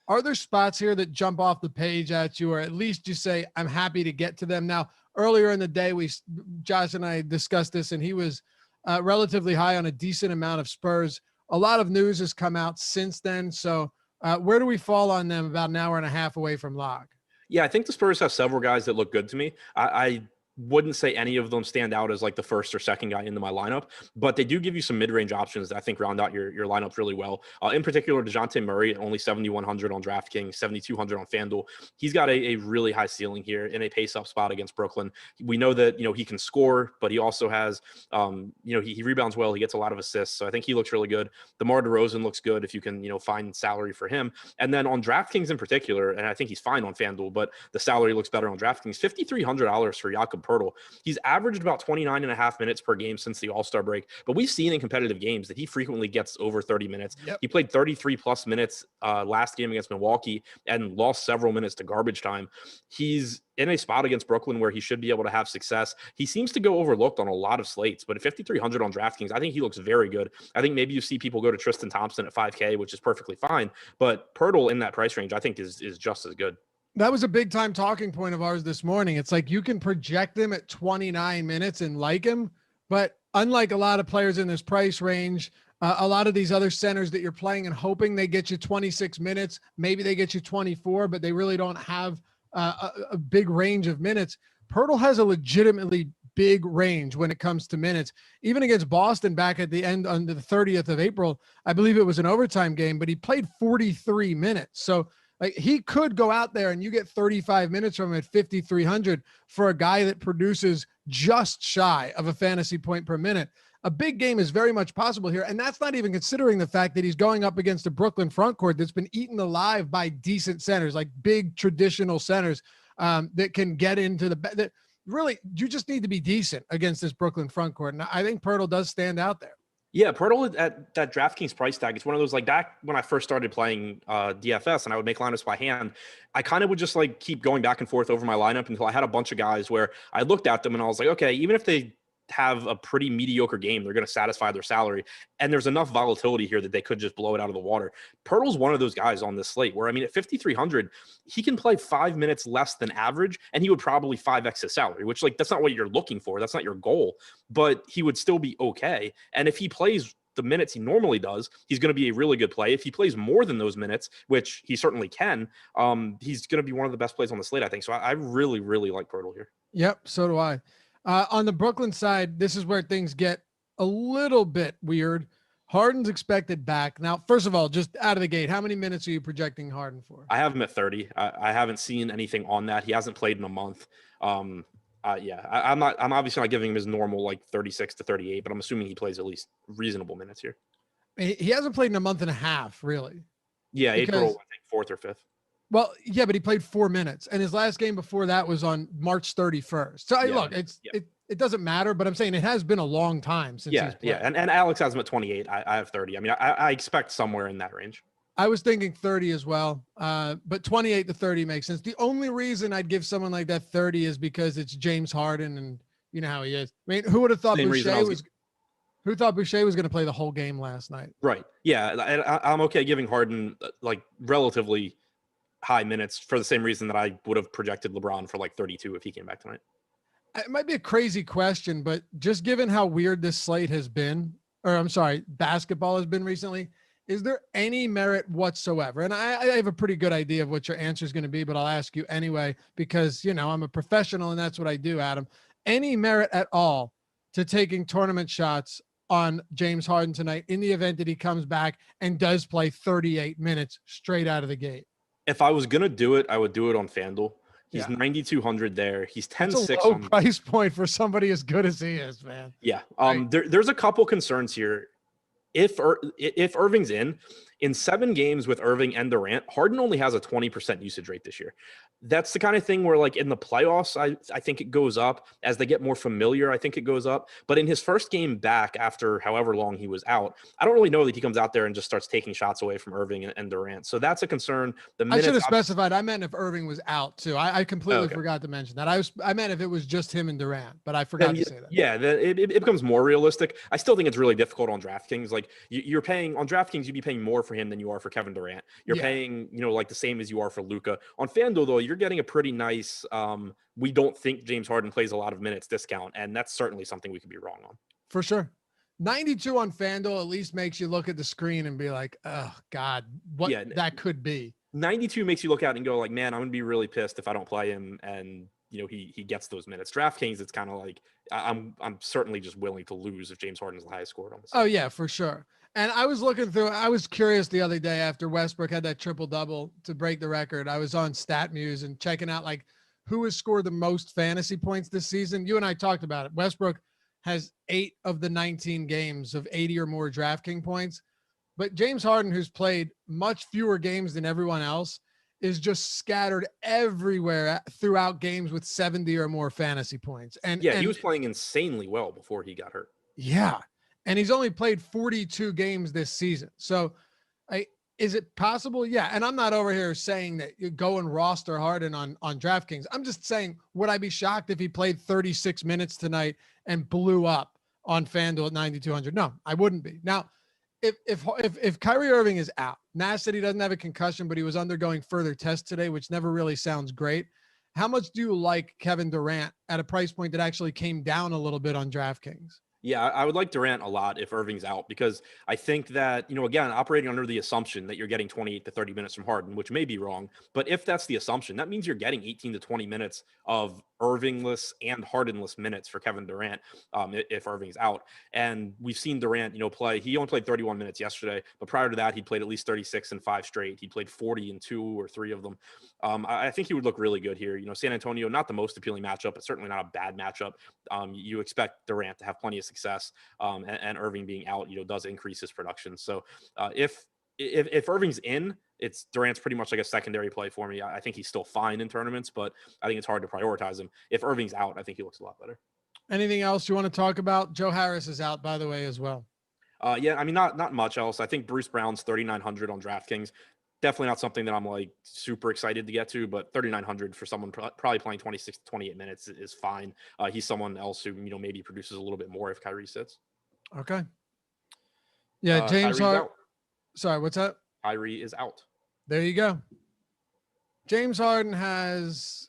are there spots here that jump off the page at you, or at least you say, I'm happy to get to them? Now, earlier in the day, Josh and I discussed this, and he was relatively high on a decent amount of Spurs. A lot of news has come out since then. So where do we fall on them about an hour and a half away from lock? Yeah, I think the Spurs have several guys that look good to me. I wouldn't say any of them stand out as like the first or second guy into my lineup, but they do give you some mid-range options that I think round out your lineup really well. In particular, DeJounte Murray, only 7,100 on DraftKings, 7,200 on Fanduel. He's got a really high ceiling here in a pace-up spot against Brooklyn. We know that, he can score, but he also has, he rebounds well. He gets a lot of assists. So I think he looks really good. DeMar DeRozan looks good if you can, find salary for him. And then on DraftKings in particular, and I think he's fine on Fanduel, but the salary looks better on DraftKings, $5,300 for Jakob Poeltl. He's averaged about 29 and a half minutes per game since the All-Star break, but we've seen in competitive games that he frequently gets over 30 minutes. Yep. He played 33 plus minutes last game against Milwaukee and lost several minutes to garbage time. He's in a spot against Brooklyn where he should be able to have success. He seems to go overlooked on a lot of slates, but at 5,300 on DraftKings, I think he looks very good. I think maybe you see people go to Tristan Thompson at 5K, which is perfectly fine, but Poeltl in that price range, I think is just as good. That was a big time talking point of ours this morning. It's like you can project him at 29 minutes and like him, but unlike a lot of players in this price range, a lot of these other centers that you're playing and hoping they get you 26 minutes, maybe they get you 24, but they really don't have a big range of minutes. Poeltl has a legitimately big range when it comes to minutes. Even against Boston back at the end on the 30th of April, I believe it was an overtime game, but he played 43 minutes. So like he could go out there and you get 35 minutes from him at 5,300 for a guy that produces just shy of a fantasy point per minute. A big game is very much possible here. And that's not even considering the fact that he's going up against a Brooklyn front court that's been eaten alive by decent centers, like big traditional centers that can get into that really, you just need to be decent against this Brooklyn front court. And I think Poeltl does stand out there. Yeah, Poeltl at that DraftKings price tag, it's one of those, like back when I first started playing DFS and I would make lineups by hand, I kind of would just like keep going back and forth over my lineup until I had a bunch of guys where I looked at them and I was like, okay, even if they have a pretty mediocre game, they're going to satisfy their salary. And there's enough volatility here that they could just blow it out of the water. Poeltl's one of those guys on this slate where, I mean, at 5,300, he can play 5 minutes less than average and he would probably 5x his salary, which like, that's not what you're looking for. That's not your goal, but he would still be okay. And if he plays the minutes he normally does, he's going to be a really good play. If he plays more than those minutes, which he certainly can, he's going to be one of the best plays on the slate, I think. So I really, really like Poeltl here. Yep. So do I. On the Brooklyn side, this is where things get a little bit weird. Harden's expected back. Now, first of all, just out of the gate, how many minutes are you projecting Harden for? I have him at 30. I haven't seen anything on that. He hasn't played in a month. I'm obviously not giving him his normal like 36 to 38, but I'm assuming he plays at least reasonable minutes here. He hasn't played in a month and a half, really. Yeah, April, I think 4th or 5th. Well, yeah, but he played 4 minutes, and his last game before that was on March 31st. So it doesn't matter, but I'm saying it has been a long time since. Yeah. And Alex has him at 28. I have 30. I mean, I expect somewhere in that range. I was thinking 30 as well, but 28 to 30 makes sense. The only reason I'd give someone like that 30 is because it's James Harden, and you know how he is. I mean, who would have thought Who thought Boucher was going to play the whole game last night? Right. Yeah, I'm okay giving Harden like relatively high minutes for the same reason that I would have projected LeBron for like 32 if he came back tonight. It might be a crazy question, but just given how weird this slate has been, or I'm sorry, basketball has been recently, is there any merit whatsoever? And I have a pretty good idea of what your answer is going to be, but I'll ask you anyway, because, you know, I'm a professional and that's what I do, Adam. Any merit at all to taking tournament shots on James Harden tonight in the event that he comes back and does play 38 minutes straight out of the gate? If I was going to do it, I would do it on FanDuel. He's 9,200 there. He's 10-6 on price point for somebody as good as he is, man. Yeah. There's a couple concerns here. If Irving's in, In 7 games with Irving and Durant, Harden only has a 20% usage rate this year. That's the kind of thing where, like, in the playoffs, I think it goes up. As they get more familiar, I think it goes up. But in his first game back after however long he was out, I don't really know that he comes out there and just starts taking shots away from Irving and Durant. So that's a concern. I should have specified. I meant if Irving was out too. I completely forgot to mention that. I meant if it was just him and Durant, but I forgot to say that. Yeah, it becomes more realistic. I still think it's really difficult on DraftKings. Like, you're paying on DraftKings, you'd be paying more for him than you are for Kevin Durant. You're paying, like the same as you are for Luka. On FanDuel, though, you're getting a pretty nice, we don't think James Harden plays a lot of minutes discount. And that's certainly something we could be wrong on. For sure. 92 on FanDuel at least makes you look at the screen and be like, oh God, what that could be. 92 makes you look out and go like, man, I'm going to be really pissed if I don't play him. And he gets those minutes. DraftKings, it's kind of like, I'm certainly just willing to lose if James Harden's the highest scored on the site. Oh yeah, for sure. And I was looking through, I was curious the other day after Westbrook had that triple double to break the record. I was on StatMuse and checking out like who has scored the most fantasy points this season. You and I talked about it. Westbrook has 8 of the 19 games of 80 or more DraftKings points, but James Harden, who's played much fewer games than everyone else, is just scattered everywhere throughout games with 70 or more fantasy points. And he was playing insanely well before he got hurt. Yeah. And he's only played 42 games this season. So is it possible? Yeah. And I'm not over here saying that you go and roster Harden on DraftKings. I'm just saying, would I be shocked if he played 36 minutes tonight and blew up on FanDuel at 9,200? No, I wouldn't be. Now, if Kyrie Irving is out, Nash said he doesn't have a concussion, but he was undergoing further tests today, which never really sounds great. How much do you like Kevin Durant at a price point that actually came down a little bit on DraftKings? Yeah, I would like Durant a lot if Irving's out, because I think that, again, operating under the assumption that you're getting 28 to 30 minutes from Harden, which may be wrong, but if that's the assumption, that means you're getting 18 to 20 minutes of Irvingless and Hardenless minutes for Kevin Durant if Irving's out. And we've seen Durant, play. He only played 31 minutes yesterday, but prior to that, he'd played at least 36 in 5 straight. He played 40 in 2 or 3 of them. I think he would look really good here. San Antonio, not the most appealing matchup, but certainly not a bad matchup. You expect Durant to have plenty of success, and Irving being out, does increase his production. So if Irving's in, it's Durant's pretty much like a secondary play for me. I think he's still fine in tournaments, but I think it's hard to prioritize him. If Irving's out, I think he looks a lot better. Anything else you want to talk about? Joe Harris is out, by the way, as well. Not much else. I think Bruce Brown's 3,900 on DraftKings. Definitely not something that I'm like super excited to get to, but 3,900 for someone probably playing 26 to 28 minutes is fine. He's someone else who, maybe produces a little bit more if Kyrie sits. Okay. Yeah. James Harden. Sorry, what's that? Kyrie is out. There you go. James Harden has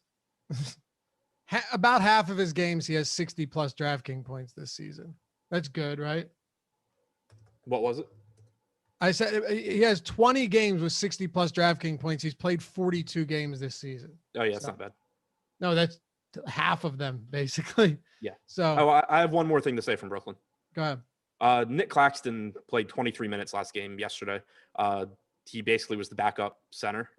about half of his games. He has 60 plus DraftKings points this season. That's good, right? What was it? I said he has 20 games with 60 plus DraftKings points. He's played 42 games this season. Oh yeah, that's not bad. No, that's half of them basically. Yeah. So I have one more thing to say from Brooklyn. Go ahead. Nick Claxton played 23 minutes last game yesterday. He basically was the backup center,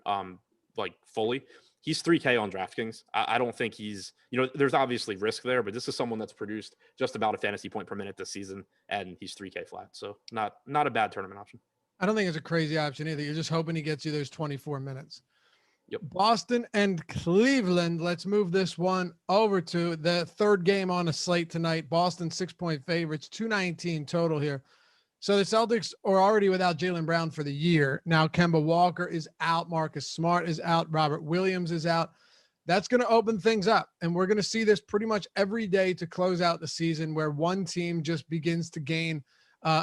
fully. He's 3K on DraftKings. I don't think he's, there's obviously risk there, but this is someone that's produced just about a fantasy point per minute this season, and he's 3K flat. So not a bad tournament option. I don't think it's a crazy option either. You're just hoping he gets you those 24 minutes. Yep. Boston and Cleveland. Let's move this one over to the third game on a slate tonight. Boston 6-point favorites, 219 total here. So the Celtics are already without Jaylen Brown for the year. Now Kemba Walker is out. Marcus Smart is out. Robert Williams is out. That's going to open things up. And we're going to see this pretty much every day to close out the season, where one team just begins to gain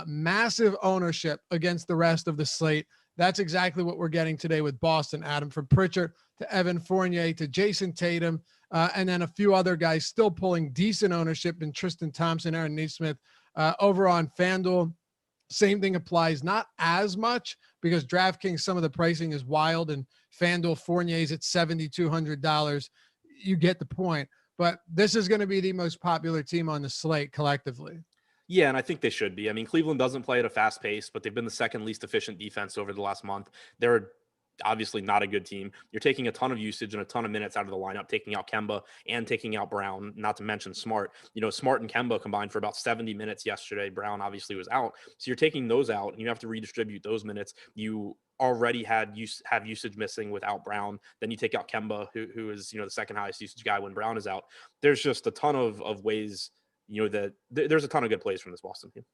massive ownership against the rest of the slate. That's exactly what we're getting today with Boston, Adam, from Pritchard to Evan Fournier to Jason Tatum, and then a few other guys still pulling decent ownership in Tristan Thompson, Aaron Nesmith over on FanDuel. Same thing applies, not as much because DraftKings, some of the pricing is wild, and FanDuel Fournier's at $7,200. You get the point. But this is going to be the most popular team on the slate collectively. Yeah, and I think they should be. I mean, Cleveland doesn't play at a fast pace, but they've been the second least efficient defense over the last month. obviously not a good team. You're taking a ton of usage and a ton of minutes out of the lineup, taking out Kemba and taking out Brown, not to mention Smart. Smart and Kemba combined for about 70 minutes yesterday. Brown obviously was out. So you're taking those out and you have to redistribute those minutes. You already have usage missing without Brown. Then you take out Kemba, who is, the second highest usage guy when Brown is out. There's just a ton of ways, that there's a ton of good plays from this Boston team.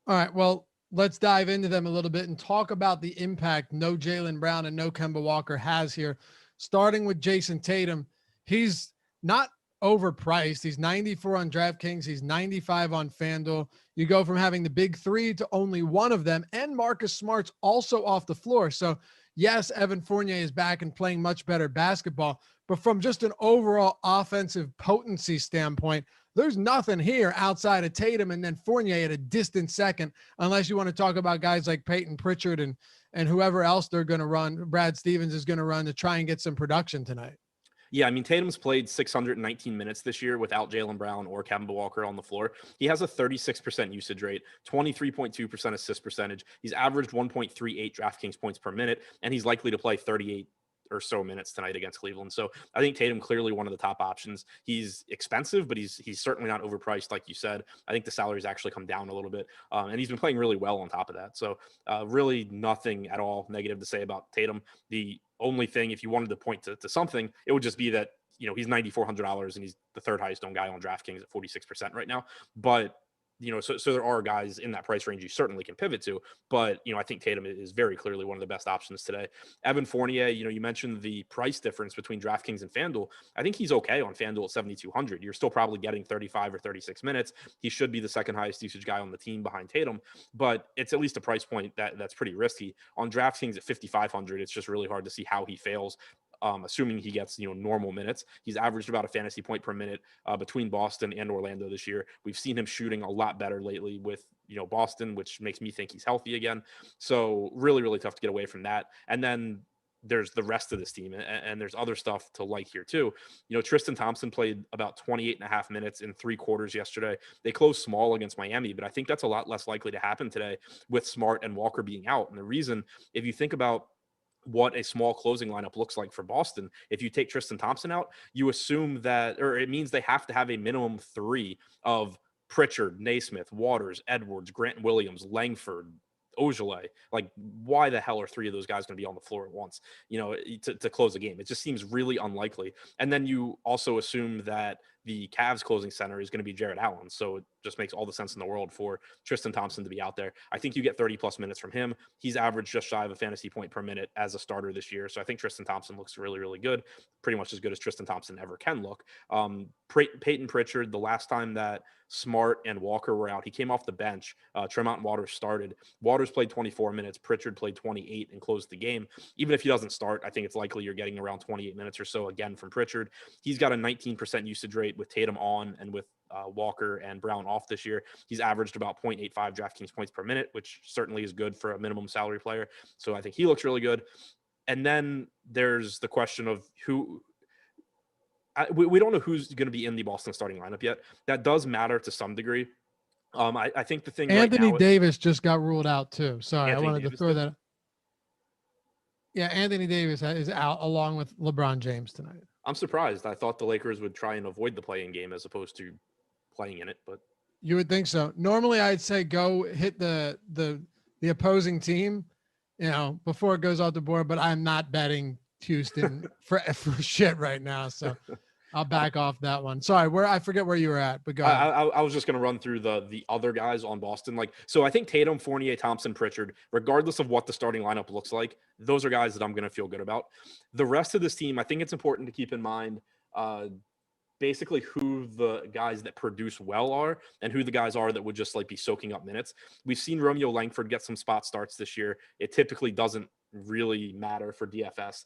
All right. Well, let's dive into them a little bit and talk about the impact no Jaylen Brown and no Kemba Walker has here. Starting with Jason Tatum. He's not overpriced. He's 94 on DraftKings. He's 95 on Fanduel. You go from having the big three to only one of them, and Marcus Smart's also off the floor. So yes, Evan Fournier is back and playing much better basketball, but from just an overall offensive potency standpoint, there's nothing here outside of Tatum and then Fournier at a distant second, unless you want to talk about guys like Peyton Pritchard and whoever else they're going to run. Brad Stevens is going to run to try and get some production tonight. Yeah, I mean, Tatum's played 619 minutes this year without Jaylen Brown or Kemba Walker on the floor. He has a 36% usage rate, 23.2% assist percentage. He's averaged 1.38 DraftKings points per minute, and he's likely to play 38 or so minutes tonight against Cleveland. So I think Tatum clearly one of the top options. He's expensive, but he's certainly not overpriced, like you said. I think the salary's actually come down a little bit, and he's been playing really well on top of that. So really nothing at all negative to say about Tatum. The only thing, if you wanted to point to something, it would just be that, he's $9,400 and he's the third highest owned guy on DraftKings at 46% right now. But so there are guys in that price range you certainly can pivot to, but I think Tatum is very clearly one of the best options today. Evan Fournier, you mentioned the price difference between DraftKings and FanDuel. I think he's okay on FanDuel at 7,200. You're still probably getting 35 or 36 minutes. He should be the second highest usage guy on the team behind Tatum, but it's at least a price point that's pretty risky. On DraftKings at 5,500, it's just really hard to see how he fails. Assuming he gets, normal minutes. He's averaged about a fantasy point per minute between Boston and Orlando this year. We've seen him shooting a lot better lately with, Boston, which makes me think he's healthy again. So really, really tough to get away from that. And then there's the rest of this team, and there's other stuff to like here too. Tristan Thompson played about 28 and a half minutes in 3 quarters yesterday. They closed small against Miami, but I think that's a lot less likely to happen today with Smart and Walker being out. And the reason, if you think about what a small closing lineup looks like for Boston, if you take Tristan Thompson out, you assume that, or it means they have to have a minimum 3 of Pritchard, Naismith, Waters, Edwards, Grant Williams, Langford, Ogilvy. Like, why the hell are 3 of those guys going to be on the floor at once, to close a game? It just seems really unlikely. And then you also assume that the Cavs closing center is going to be Jared Allen. So it just makes all the sense in the world for Tristan Thompson to be out there. I think you get 30 plus minutes from him. He's averaged just shy of a fantasy point per minute as a starter this year. So I think Tristan Thompson looks really, really good. Pretty much as good as Tristan Thompson ever can look. Peyton Pritchard, the last time that Smart and Walker were out, he came off the bench. Tremont Waters started. Waters played 24 minutes. Pritchard played 28 and closed the game. Even if he doesn't start, I think it's likely you're getting around 28 minutes or so again from Pritchard. He's got a 19% usage rate with Tatum on and with Walker and Brown off this year. He's averaged about 0.85 DraftKings points per minute, which certainly is good for a minimum salary player. So I think he looks really good. And then there's the question of we don't know who's going to be in the Boston starting lineup yet. That does matter to some degree. I think the thing Anthony right now Davis just got ruled out too. Sorry, Anthony I wanted Davis to throw that. Yeah, Anthony Davis is out along with LeBron James tonight. I'm surprised. I thought the Lakers would try and avoid the play-in game as opposed to playing in it, but you would think so. Normally, I'd say go hit the opposing team, before it goes off the board. But I'm not betting Houston for shit right now, so I'll back off that one. Sorry, I forget where you were at, but go ahead. I was just going to run through the other guys on Boston. So I think Tatum, Fournier, Thompson, Pritchard, regardless of what the starting lineup looks like, those are guys that I'm going to feel good about. The rest of this team, I think it's important to keep in mind basically who the guys that produce well are and who the guys are that would just be soaking up minutes. We've seen Romeo Langford get some spot starts this year. It typically doesn't really matter for DFS.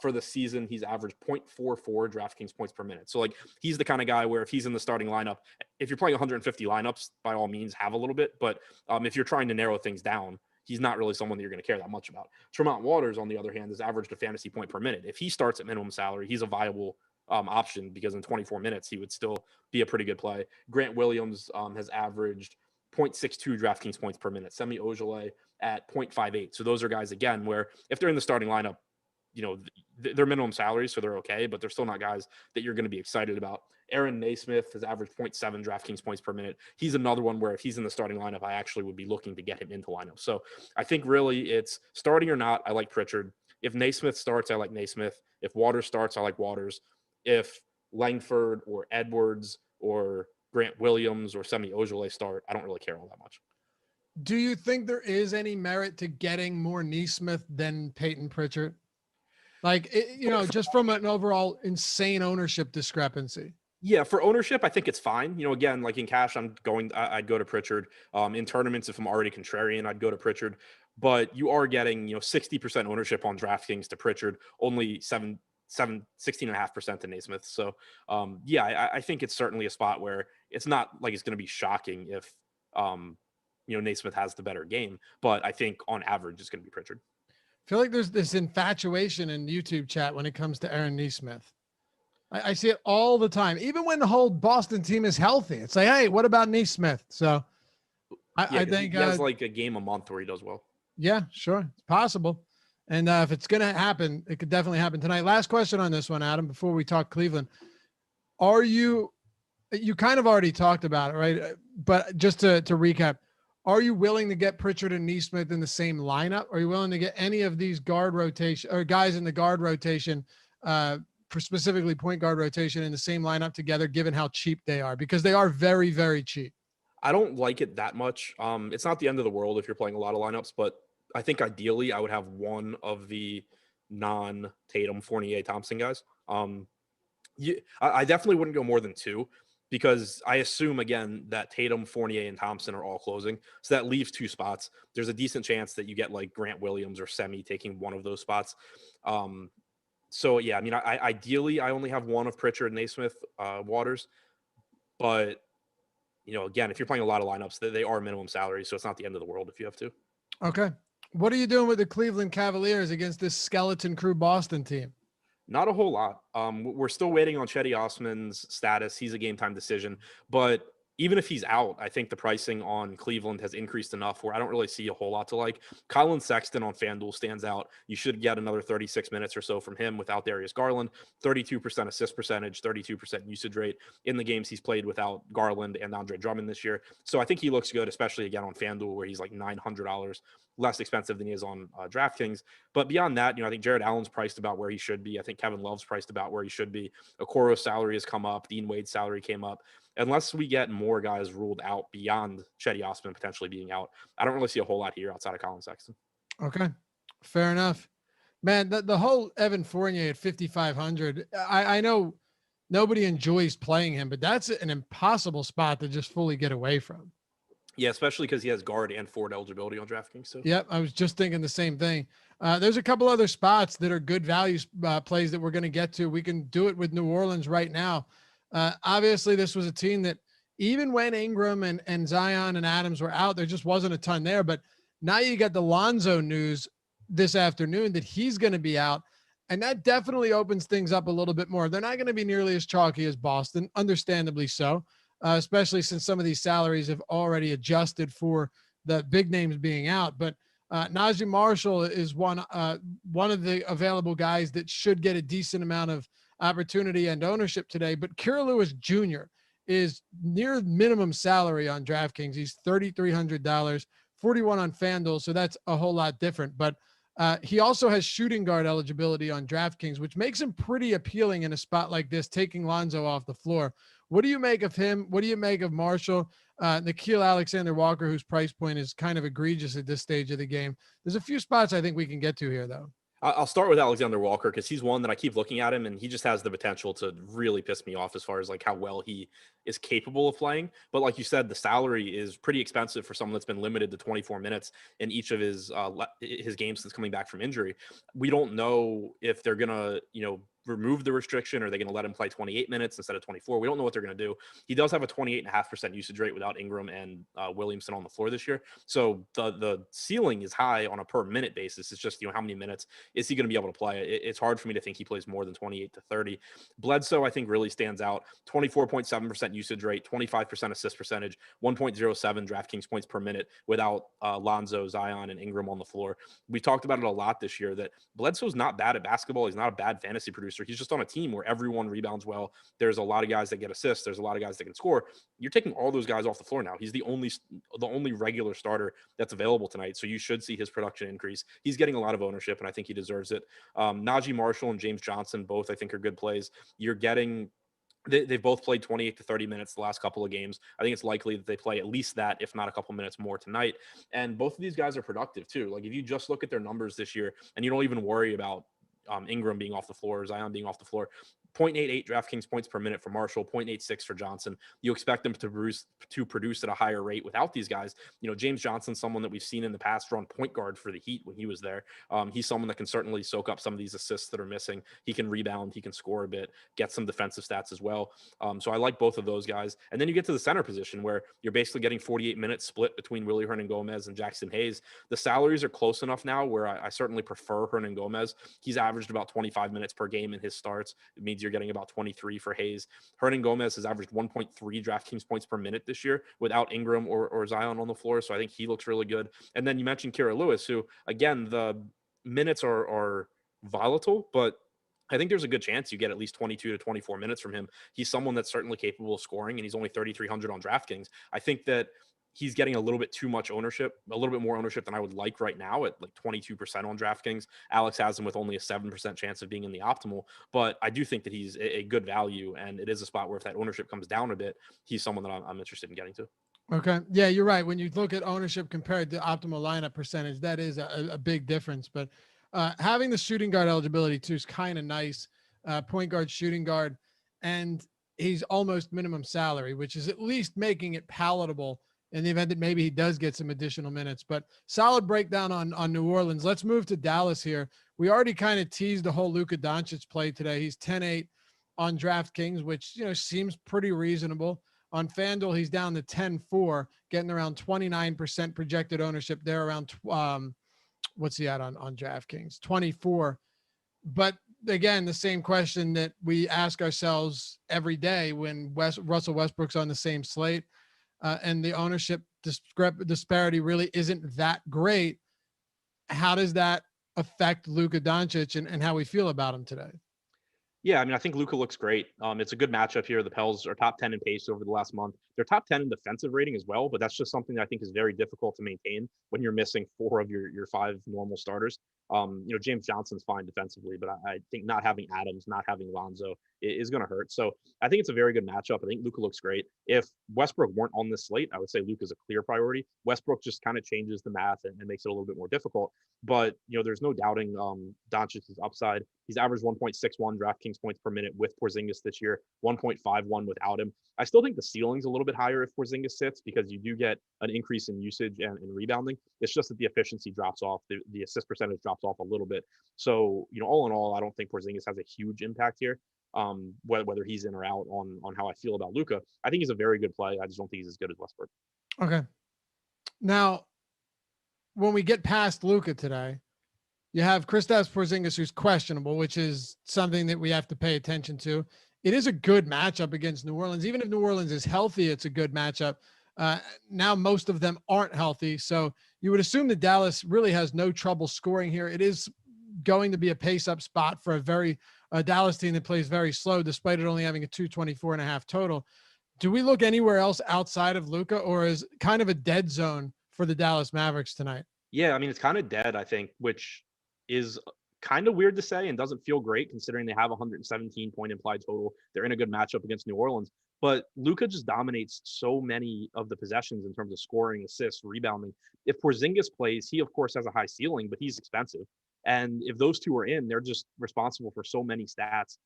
For the season, he's averaged 0.44 DraftKings points per minute. So he's the kind of guy where if he's in the starting lineup, if you're playing 150 lineups, by all means have a little bit. But if you're trying to narrow things down, he's not really someone that you're going to care that much about. Tremont Waters, on the other hand, has averaged a fantasy point per minute. If he starts at minimum salary, he's a viable option because in 24 minutes, he would still be a pretty good play. Grant Williams has averaged 0.62 DraftKings points per minute. Semi Ojeleye at 0.58. So those are guys, again, where if they're in the starting lineup, they're minimum salaries, so they're okay, but they're still not guys that you're going to be excited about. Aaron Naismith has averaged 0.7 DraftKings points per minute. He's another one where if he's in the starting lineup, I actually would be looking to get him into lineup. So I think really it's starting or not, I like Pritchard. If Naismith starts, I like Naismith. If Waters starts, I like Waters. If Langford or Edwards or Grant Williams or Semi Ojeleye start, I don't really care all that much. Do you think there is any merit to getting more Naismith than Peyton Pritchard? Like, just from an overall insane ownership discrepancy. Yeah, for ownership, I think it's fine. Again, like in cash, I'd go to Pritchard. In tournaments, if I'm already contrarian, I'd go to Pritchard. But you are getting, 60% ownership on DraftKings to Pritchard, only 16.5% to Naismith. So, I think it's certainly a spot where it's not like it's going to be shocking if, Naismith has the better game. But I think on average, it's going to be Pritchard. I feel like there's this infatuation in YouTube chat when it comes to Aaron Naismith. I see it all the time, even when the whole Boston team is healthy. It's like, hey, what about Naismith? So I think he has like a game a month where he does well. Yeah, sure. It's possible. And if it's going to happen, it could definitely happen tonight. Last question on this one, Adam, before we talk Cleveland. You kind of already talked about it, right? But just to recap, are you willing to get Pritchard and Naismith in the same lineup? Are you willing to get any of these guard rotation or guys in the guard rotation, for specifically point guard rotation, in the same lineup together, given how cheap they are? Because they are very, very cheap. I don't like it that much. It's not the end of the world if you're playing a lot of lineups, but I think ideally I would have one of the non-Tatum, Fournier, Thompson guys. I definitely wouldn't go more than two, because I assume, again, that Tatum, Fournier, and Thompson are all closing. So that leaves two spots. There's a decent chance that you get like Grant Williams or Semi taking one of those spots. Ideally, I only have one of Pritchard, Naismith, Waters. But, again, if you're playing a lot of lineups, they are minimum salary, so it's not the end of the world if you have to. Okay. What are you doing with the Cleveland Cavaliers against this skeleton crew Boston team? Not a whole lot. We're still waiting on Cedi Osman's status. He's a game time decision. But even if he's out, I think the pricing on Cleveland has increased enough where I don't really see a whole lot to like. Colin Sexton on FanDuel stands out. You should get another 36 minutes or so from him without Darius Garland. 32% assist percentage, 32% usage rate in the games he's played without Garland and Andre Drummond this year. So I think he looks good, especially again on FanDuel, where he's like $900 less expensive than he is on DraftKings. But beyond that, I think Jared Allen's priced about where he should be. I think Kevin Love's priced about where he should be. Okoro's salary has come up. Dean Wade's salary came up. Unless we get more guys ruled out beyond Cedi Osman potentially being out, I don't really see a whole lot here outside of Colin Sexton. Okay, fair enough. Man, the whole Evan Fournier at 5,500, I know nobody enjoys playing him, but that's an impossible spot to just fully get away from. Yeah, especially because he has guard and forward eligibility on DraftKings. So. Yep, I was just thinking the same thing. There's a couple other spots that are good value plays that we're going to get to. We can do it with New Orleans right now. Obviously, this was a team that even when Ingram and Zion and Adams were out, there just wasn't a ton there. But now you got the Lonzo news this afternoon that he's going to be out. And that definitely opens things up a little bit more. They're not going to be nearly as chalky as Boston, understandably so. Especially since some of these salaries have already adjusted for the big names being out. But Najee Marshall is one of the available guys that should get a decent amount of opportunity and ownership today. But Kira Lewis Jr. is near minimum salary on DraftKings. He's $3,300, 41 on FanDuel. So that's a whole lot different. But he also has shooting guard eligibility on DraftKings, which makes him pretty appealing in a spot like this, taking Lonzo off the floor. What do you make of him? What do you make of Marshall? Nickeil Alexander-Walker, whose price point is kind of egregious at this stage of the game. There's a few spots I think we can get to here, though. I'll start with Alexander Walker because he's one that I keep looking at him, and he just has the potential to really piss me off as far as like how well he is capable of playing. But like you said, the salary is pretty expensive for someone that's been limited to 24 minutes in each of his games since coming back from injury. We don't know if they're gonna remove the restriction? Are they going to let him play 28 minutes instead of 24? We don't know what they're going to do. He does have a 28.5% usage rate without Ingram and Williamson on the floor this year. So the ceiling is high on a per minute basis. It's just, how many minutes is he going to be able to play? It's hard for me to think he plays more than 28 to 30. Bledsoe, I think, really stands out. 24.7% usage rate, 25% assist percentage, 1.07 DraftKings points per minute without Lonzo, Zion, and Ingram on the floor. We talked about it a lot this year that Bledsoe's not bad at basketball. He's not a bad fantasy producer. He's just on a team where everyone rebounds well. There's a lot of guys that get assists. There's a lot of guys that can score. You're taking all those guys off the floor now. He's the only regular starter that's available tonight. So you should see his production increase. He's getting a lot of ownership, and I think he deserves it. Najee Marshall and James Johnson, both I think are good plays. You're getting they've both played 28 to 30 minutes the last couple of games. I think it's likely that they play at least that, if not a couple minutes more tonight. And both of these guys are productive too. Like if you just look at their numbers this year and you don't even worry about Ingram being off the floor, Zion being off the floor, 0.88 DraftKings points per minute for Marshall, 0.86 for Johnson. You expect them to produce at a higher rate without these guys. James Johnson's someone that we've seen in the past run point guard for the Heat when he was there. He's someone that can certainly soak up some of these assists that are missing. He can rebound, he can score a bit, get some defensive stats as well. So I like both of those guys. And then you get to the center position where you're basically getting 48 minutes split between Willie Hernangomez and Jackson Hayes. The salaries are close enough now where I certainly prefer Hernangomez. He's averaged about 25 minutes per game in his starts. It means you're getting about 23 for Hayes. Hernangomez has averaged 1.3 DraftKings points per minute this year without Ingram or Zion on the floor. So I think he looks really good. And then you mentioned Kira Lewis, who, again, the minutes are volatile, but I think there's a good chance you get at least 22 to 24 minutes from him. He's someone that's certainly capable of scoring, and he's only 3,300 on DraftKings. I think that he's getting a little bit too much ownership, a little bit more ownership than I would like right now at like 22% on DraftKings. Alex has him with only a 7% chance of being in the optimal, but I do think that he's a good value, and it is a spot where if that ownership comes down a bit, he's someone that I'm interested in getting to. Okay. Yeah, you're right. When you look at ownership compared to optimal lineup percentage, that is a big difference. But having the shooting guard eligibility too is kind of nice. Point guard, shooting guard, and he's almost minimum salary, which is at least making it palatable in the event that maybe he does get some additional minutes. But solid breakdown on New Orleans. Let's move to Dallas here. We already kind of teased the whole Luka Doncic play today. He's 10-8 on DraftKings, which seems pretty reasonable. On Fanduel, he's down to 10-4, getting around 29% projected ownership there, around what's he at on DraftKings? 24. But again, the same question that we ask ourselves every day when Russell Westbrook's on the same slate. And the ownership disparity really isn't that great. How does that affect Luka Doncic and how we feel about him today? Yeah, I mean, I think Luka looks great. It's a good matchup here. The Pels are top 10 in pace over the last month. They're top 10 in defensive rating as well, but that's just something that I think is very difficult to maintain when you're missing 4 of your 5 normal starters. James Johnson's fine defensively, but I think not having Adams, not having Lonzo is going to hurt. So I think it's a very good matchup. I think Luka looks great. If Westbrook weren't on this slate, I would say Luka's a clear priority. Westbrook just kind of changes the math and makes it a little bit more difficult. But, there's no doubting Doncic's upside. He's averaged 1.61 DraftKings points per minute with Porzingis this year, 1.51 without him. I still think the ceiling's a little bit higher if Porzingis sits because you do get an increase in usage and rebounding. It's just that the efficiency drops off. The assist percentage drops off a little bit. So, all in all, I don't think Porzingis has a huge impact here. Whether he's in or out on how I feel about Luka. I think he's a very good play. I just don't think he's as good as Westbrook. Okay. Now, when we get past Luka today, you have Kristaps Porzingis, who's questionable, which is something that we have to pay attention to. It is a good matchup against New Orleans. Even if New Orleans is healthy, it's a good matchup. Now most of them aren't healthy. So you would assume that Dallas really has no trouble scoring here. It is going to be a pace-up spot for a Dallas team that plays very slow, despite it only having a 224.5 total. Do we look anywhere else outside of Luka, or is kind of a dead zone for the Dallas Mavericks tonight? Yeah, I mean, it's kind of dead, I think, which is kind of weird to say and doesn't feel great considering they have a 117-point implied total. They're in a good matchup against New Orleans. But Luka just dominates so many of the possessions in terms of scoring, assists, rebounding. If Porzingis plays, he, of course, has a high ceiling, but he's expensive. And if those two are in, they're just responsible for so many stats.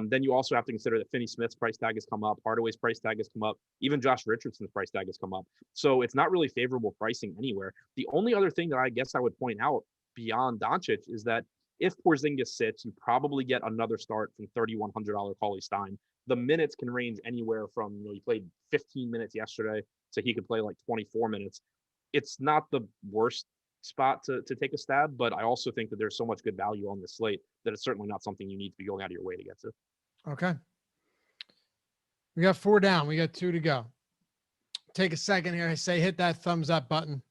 Then you also have to consider that Finney Smith's price tag has come up, Hardaway's price tag has come up, even Josh Richardson's price tag has come up. So it's not really favorable pricing anywhere. The only other thing that I guess I would point out beyond Doncic is that If Porzingis sits, you probably get another start from $3,100 Cauley Stein. The minutes can range anywhere from, he played 15 minutes yesterday, so he could play like 24 minutes. It's not the worst spot to take a stab, but I also think that there's so much good value on this slate that it's certainly not something you need to be going out of your way to get to. Okay. We got 4 down. We got 2 to go. Take a second here. I say hit that thumbs up button.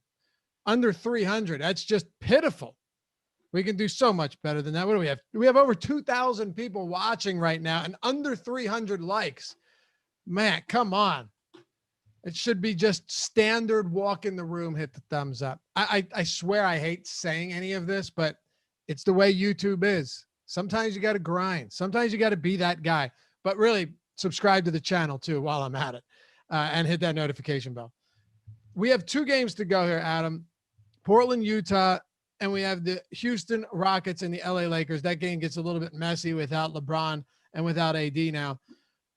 Under 300. That's just pitiful. We can do so much better than that. What do we have? We have over 2,000 people watching right now and under 300 likes. Man, come on. It should be just standard walk in the room, hit the thumbs up. I swear I hate saying any of this, but it's the way YouTube is. Sometimes you got to grind. Sometimes you got to be that guy. But really, subscribe to the channel too while I'm at it, and hit that notification bell. We have 2 games to go here, Adam. Portland, Utah, and we have the Houston Rockets and the LA Lakers. That game gets a little bit messy without LeBron and without AD now.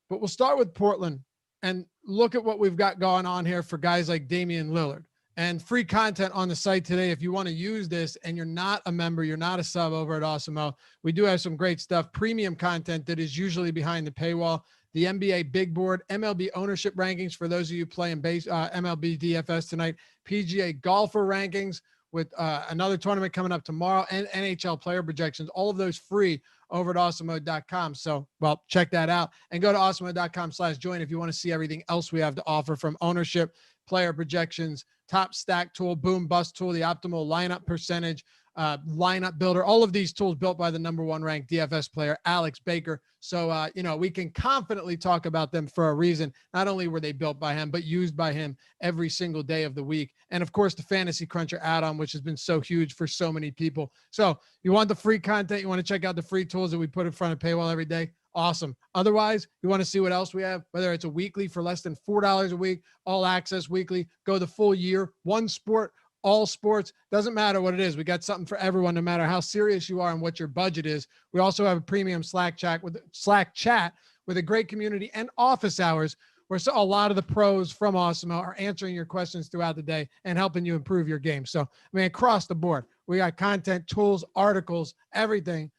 But we'll start with Portland and look at what we've got going on here for guys like Damian Lillard. And free content on the site today. If you want to use this and you're not a member, you're not a sub over at Awesemo, we do have some great stuff, premium content that is usually behind the paywall. The NBA Big Board, MLB ownership rankings for those of you playing MLB DFS tonight, PGA golfer rankings with another tournament coming up tomorrow, and NHL player projections, all of those free over at awesemo.com. So, well, check that out and go to awesemo.com/join if you want to see everything else we have to offer, from ownership, player projections, top stack tool, boom bust tool, the optimal lineup percentage, lineup builder, all of these tools built by the #1 ranked DFS player, Alex Baker. So, we can confidently talk about them for a reason. Not only were they built by him, but used by him every single day of the week. And of course, the Fantasy Cruncher add-on, which has been so huge for so many people. So you want the free content, you want to check out the free tools that we put in front of paywall every day. Awesome. Otherwise, you want to see what else we have, whether it's a weekly for less than $4 a week, all access weekly, go the full year, one sport, all sports, doesn't matter what it is. We got something for everyone, no matter how serious you are and what your budget is. We also have a premium Slack chat with a great community and office hours where a lot of the pros from Awesemo are answering your questions throughout the day and helping you improve your game. So, across the board, we got content, tools, articles, everything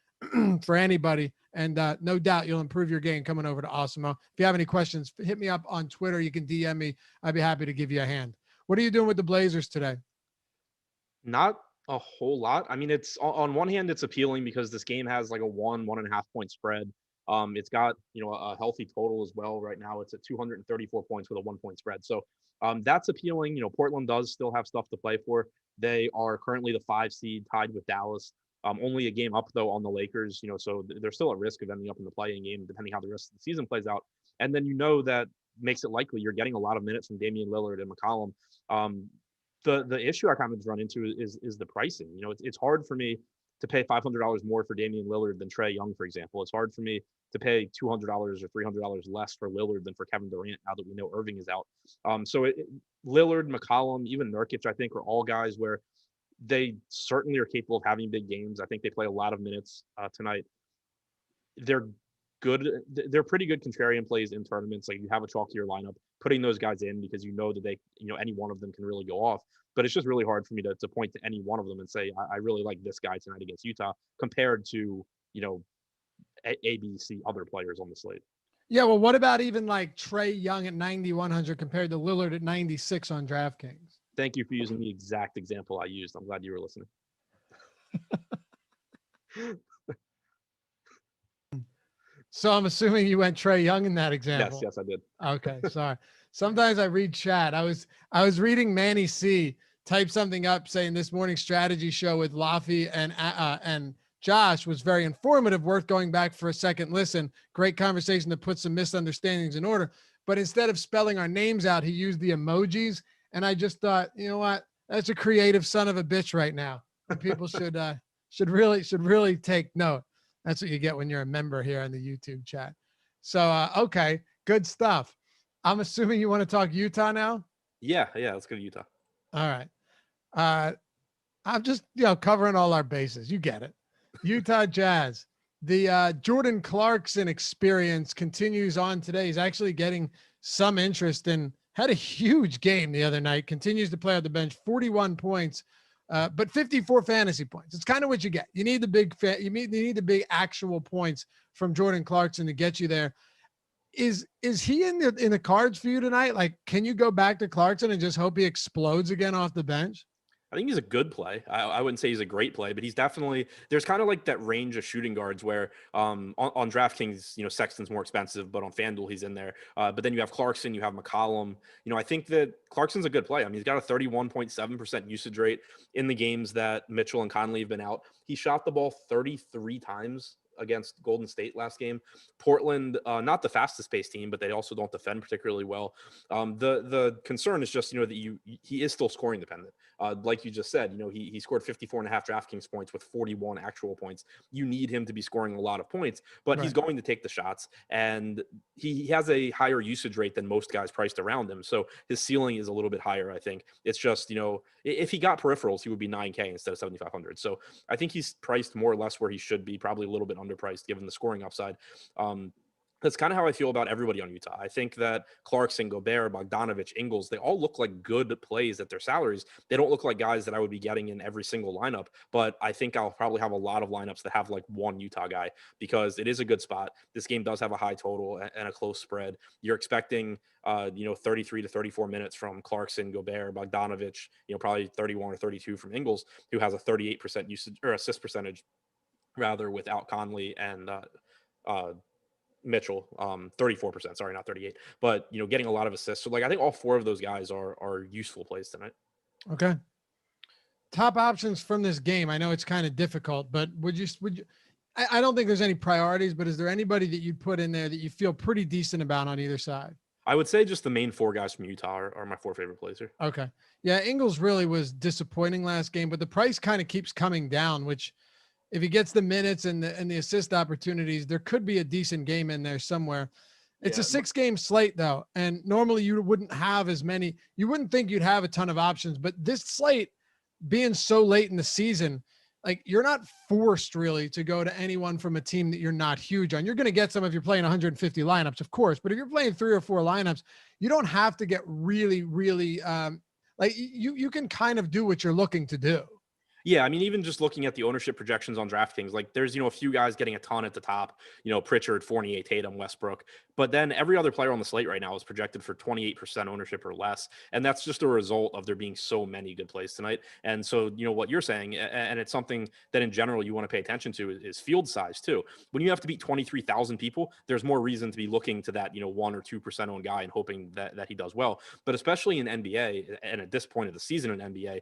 for anybody. And no doubt you'll improve your game coming over to Awesemo. If you have any questions, hit me up on Twitter. You can DM me. I'd be happy to give you a hand. What are you doing with the Blazers today? Not a whole lot. It's on one hand, it's appealing because this game has like a 1.5 point spread. It's got, a healthy total as well. Right now it's at 234 points with a 1 point spread. So that's appealing. Portland does still have stuff to play for. They are currently the 5 seed, tied with Dallas. Only a game up though on the Lakers, so they're still at risk of ending up in the play-in game depending how the rest of the season plays out. And then that makes it likely you're getting a lot of minutes from Damian Lillard and McCollum. The issue I kind of run into is the pricing. It's hard for me to pay $500 more for Damian Lillard than Trae Young, for example. It's hard for me to pay $200 or $300 less for Lillard than for Kevin Durant now that we know Irving is out. Lillard, McCollum, even Nurkic, I think, are all guys where they certainly are capable of having big games. I think they play a lot of minutes tonight. They're good. They're pretty good contrarian plays in tournaments. Like, you have a chalkier lineup, putting those guys in because that they, any one of them can really go off. But it's just really hard for me to point to any one of them and say, I really like this guy tonight against Utah compared to, A, B, C other players on the slate. Yeah. Well, what about even like Trae Young at 9,100 compared to Lillard at 96 on DraftKings? Thank you for using the exact example I used. I'm glad you were listening. So I'm assuming you went Trae Young in that example. Yes, I did. Okay, sorry. Sometimes I read chat. I was reading Manny C type something up saying this morning's strategy show with Laffy and Josh was very informative, worth going back for a second listen. Great conversation to put some misunderstandings in order. But instead of spelling our names out, he used the emojis. And I just thought, you know what? That's a creative son of a bitch right now. And people should really take note. That's what you get when you're a member here on the YouTube chat. So, okay, good stuff. I'm assuming you want to talk Utah now? Yeah, let's go to Utah. All right. I'm just, covering all our bases. You get it. Utah Jazz. The Jordan Clarkson experience continues on today. He's actually getting some interest and had a huge game the other night. Continues to play on the bench, 41 points But 54 fantasy points. It's kind of what you get. You need the big you need the big actual points from Jordan Clarkson to get you there. Is he in the cards for you tonight? Like, can you go back to Clarkson and just hope he explodes again off the bench? I think he's a good play. I wouldn't say he's a great play, but he's definitely, there's kind of like that range of shooting guards where on DraftKings, Sexton's more expensive, but on Fanduel, he's in there. But then you have Clarkson, you have McCollum. I think that Clarkson's a good play. I mean, he's got a 31.7% usage rate in the games that Mitchell and Conley have been out. He shot the ball 33 times against Golden State last game. Portland, not the fastest paced team, but they also don't defend particularly well. The concern is just, that he is still scoring dependent. Like you just said, he scored 54.5 DraftKings points with 41 actual points. You need him to be scoring a lot of points, but he's going to take the shots, and he has a higher usage rate than most guys priced around him. So his ceiling is a little bit higher, I think. It's just, if he got peripherals, he would be 9K instead of 7,500. So I think he's priced more or less where he should be, probably a little bit underpriced given the scoring upside. That's kind of how I feel about everybody on Utah. I think that Clarkson, Gobert, Bogdanovich, Ingles, they all look like good plays at their salaries. They don't look like guys that I would be getting in every single lineup, but I think I'll probably have a lot of lineups that have like one Utah guy because it is a good spot. This game does have a high total and a close spread. You're expecting 33 to 34 minutes from Clarkson, Gobert, Bogdanovich, probably 31 or 32 from Ingles, who has a 38% usage or assist percentage rather without Conley and Mitchell, 34%, sorry, not 38, but getting a lot of assists. So like, I think all four of those guys are useful plays tonight. Okay. Top options from this game. I know it's kind of difficult, but would you, I don't think there's any priorities, but is there anybody that you'd put in there that you feel pretty decent about on either side? I would say just the main four guys from Utah are my four favorite plays here. Okay. Yeah. Ingles really was disappointing last game, but the price kind of keeps coming down, which if he gets the minutes and the assist opportunities, there could be a decent game in there somewhere. It's a 6-game slate though. And normally you wouldn't have as many, you wouldn't think you'd have a ton of options, but this slate being so late in the season, like you're not forced really to go to anyone from a team that you're not huge on. You're going to get some if you're playing 150 lineups, of course, but if you're playing 3 or 4 lineups, you don't have to get really, really like you can kind of do what you're looking to do. Yeah, I mean, even just looking at the ownership projections on DraftKings, like there's, a few guys getting a ton at the top, Pritchard, Fournier, Tatum, Westbrook, but then every other player on the slate right now is projected for 28% ownership or less. And that's just a result of there being so many good plays tonight. And so, what you're saying, and it's something that in general you want to pay attention to is field size too. When you have to beat 23,000 people, there's more reason to be looking to that, 1 or 2% owned guy and hoping that he does well. But especially in NBA and at this point of the season in NBA,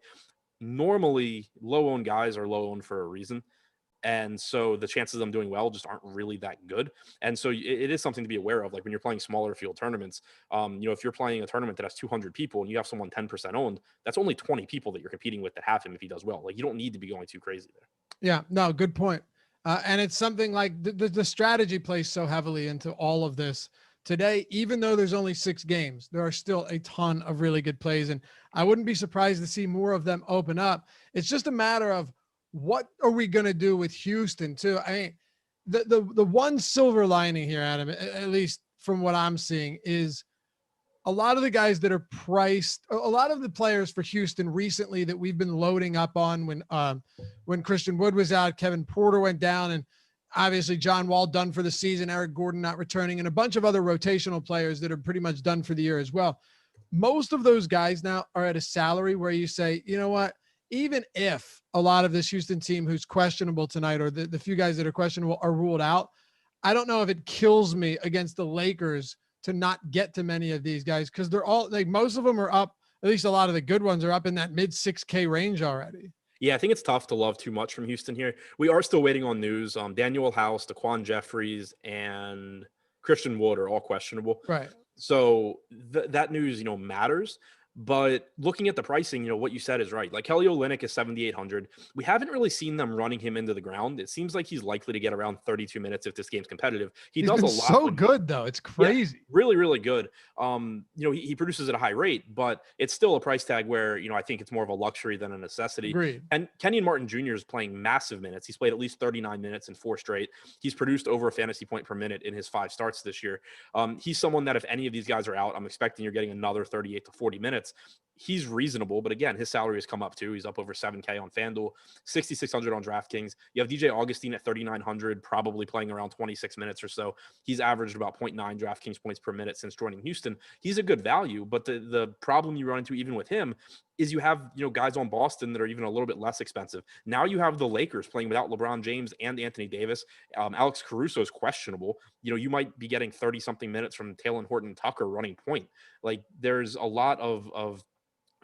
normally low-owned guys are low-owned for a reason. And so the chances of them doing well just aren't really that good. And so it is something to be aware of. Like when you're playing smaller field tournaments, if you're playing a tournament that has 200 people and you have someone 10% owned, that's only 20 people that you're competing with that have him if he does well. Like you don't need to be going too crazy there. Yeah, no, good point. And it's something like the strategy plays so heavily into all of this. Today, even though there's only 6 games, there are still a ton of really good plays, and I wouldn't be surprised to see more of them open up. It's just a matter of what are we going to do with Houston too? I mean, the one silver lining here, Adam, at least from what I'm seeing, is a lot of the guys that are priced, a lot of the players for Houston recently that we've been loading up on when Christian Wood was out, Kevin Porter went down, and obviously John Wall done for the season, Eric Gordon not returning, and a bunch of other rotational players that are pretty much done for the year as well. Most of those guys now are at a salary where you say, you know what, even if a lot of this Houston team who's questionable tonight, or the few guys that are questionable are ruled out, I don't know if it kills me against the Lakers to not get to many of these guys, because they're all like, most of them are up, at least a lot of the good ones are up in that mid 6K range already. Yeah, I think it's tough to love too much from Houston here. We are still waiting on news. Daniel House, Daquan Jeffries, and Christian Wood are all questionable. Right. So that news, matters. But looking at the pricing, what you said is right. Like Kelly Olynyk is 7,800. We haven't really seen them running him into the ground. It seems like he's likely to get around 32 minutes if this game's competitive. He's does a lot. So good though. It's crazy. Yeah, really, really good. He produces at a high rate, but it's still a price tag where, I think it's more of a luxury than a necessity. Agreed. And Kenyon Martin Jr. is playing massive minutes. He's played at least 39 minutes in 4 straight. He's produced over a fantasy point per minute in his 5 starts this year. He's someone that if any of these guys are out, I'm expecting you're getting another 38 to 40 minutes. he's reasonable, but again, his salary has come up too. He's up over 7K on Fanduel, 6,600 on DraftKings. You have DJ Augustine at 3,900, probably playing around 26 minutes or so. He's averaged about 0.9 DraftKings points per minute since joining Houston. He's a good value, but the problem you run into even with him is you have, guys on Boston that are even a little bit less expensive. Now you have the Lakers playing without LeBron James and Anthony Davis. Alex Caruso is questionable. You might be getting 30-something minutes from Talen Horton-Tucker running point. Like, there's a lot of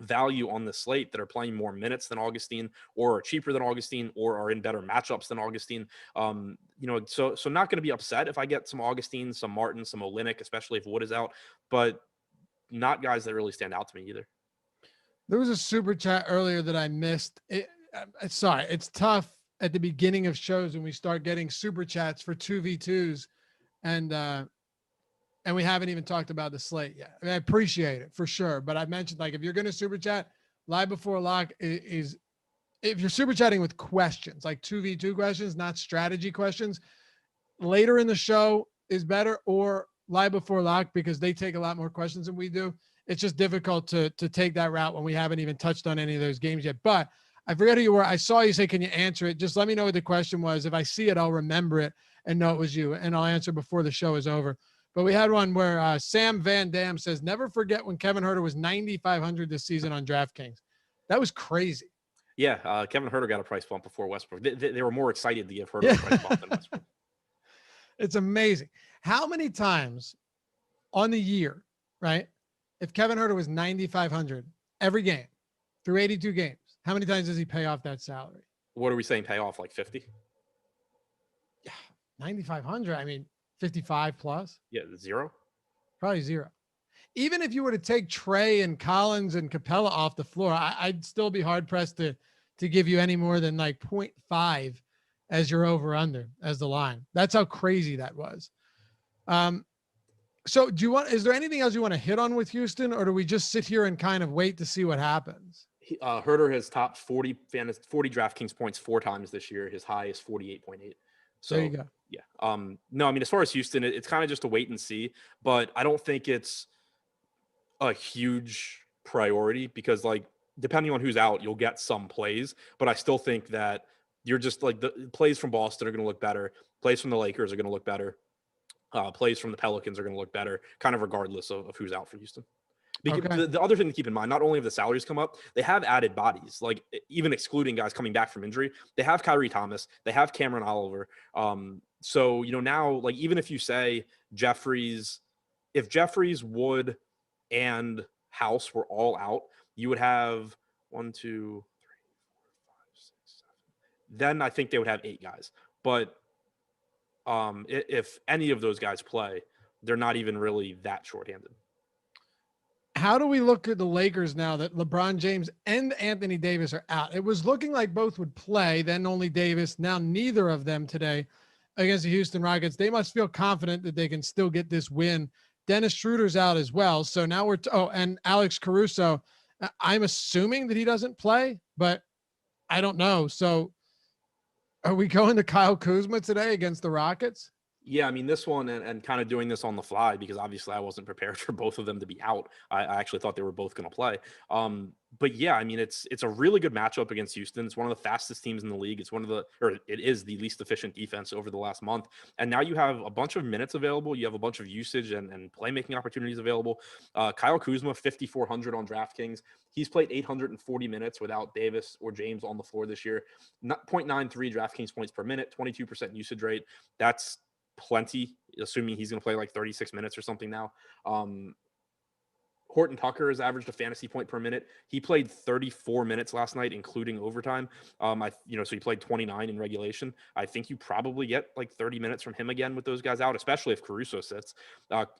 value on the slate that are playing more minutes than Augustine, or are cheaper than Augustine, or are in better matchups than Augustine. So not going to be upset if I get some Augustine, some Martin, some Olynyk, especially if Wood is out, but not guys that really stand out to me either. There was a super chat earlier that I missed. Sorry, it's tough at the beginning of shows when we start getting super chats for 2v2s, and we haven't even talked about the slate yet. I mean, I appreciate it for sure, but I mentioned, like, if you're going to super chat, live before lock is if you're super chatting with questions, like 2v2 questions, not strategy questions, later in the show is better, or live before lock, because they take a lot more questions than we do. It's just difficult to take that route when we haven't even touched on any of those games yet. But I forget who you were. I saw you say, can you answer it? Just let me know what the question was. If I see it, I'll remember it and know it was you, and I'll answer before the show is over. But we had one where Sam Van Dam says, never forget when Kevin Huerter was 9,500 this season on DraftKings. That was crazy. Yeah, Kevin Huerter got a price bump before Westbrook. They were more excited to give Huerter a price bump than Westbrook. It's amazing. How many times on the year, right, if Kevin Huerter was 9,500 every game through 82 games, how many times does he pay off that salary? What are we saying, pay off, like 50? Yeah, 9,500. I mean, 55 plus. Yeah, 0. Probably 0. Even if you were to take Trae and Collins and Capella off the floor, I'd still be hard pressed to give you any more than like 0.5 as your over under as the line. That's how crazy that was. So is there anything else you want to hit on with Houston, or do we just sit here and kind of wait to see what happens? Huerter has topped 40 DraftKings points 4 times this year. His high is 48.8. So there you go. Yeah. No, I mean, as far as Houston, it's kind of just a wait and see, but I don't think it's a huge priority because, like, depending on who's out, you'll get some plays, but I still think that you're just like the plays from Boston are going to look better. Plays from the Lakers are going to look better. Plays from the Pelicans are going to look better, kind of regardless of who's out for Houston. Because okay. The other thing to keep in mind, not only have the salaries come up, they have added bodies, like even excluding guys coming back from injury. They have Kyrie Thomas, they have Cameron Oliver. So, now, like, even if you say if Jeffries, Wood, and House were all out, you would have 1, 2, 3, 4, 5, 6, 7. Then I think they would have 8 guys. But if any of those guys play, they're not even really that shorthanded. How do we look at the Lakers now that LeBron James and Anthony Davis are out? It was looking like both would play, then only Davis. Now neither of them today against the Houston Rockets. They must feel confident that they can still get this win. Dennis Schroeder's out as well. So now and Alex Caruso, I'm assuming that he doesn't play, but I don't know. So are we going to Kyle Kuzma today against the Rockets? Yeah, I mean, this one and kind of doing this on the fly because obviously I wasn't prepared for both of them to be out. I actually thought they were both going to play. But yeah, I mean, it's a really good matchup against Houston. It's one of the fastest teams in the league. It is the least efficient defense over the last month. And now you have a bunch of minutes available. You have a bunch of usage and playmaking opportunities available. Kyle Kuzma, 5,400 on DraftKings. He's played 840 minutes without Davis or James on the floor this year. 0.93 DraftKings points per minute, 22% usage rate. That's plenty, assuming he's going to play like 36 minutes or something now. Horton-Tucker has averaged a fantasy point per minute. He played 34 minutes last night, including overtime. So he played 29 in regulation. I think you probably get like 30 minutes from him again with those guys out, especially if Caruso sits.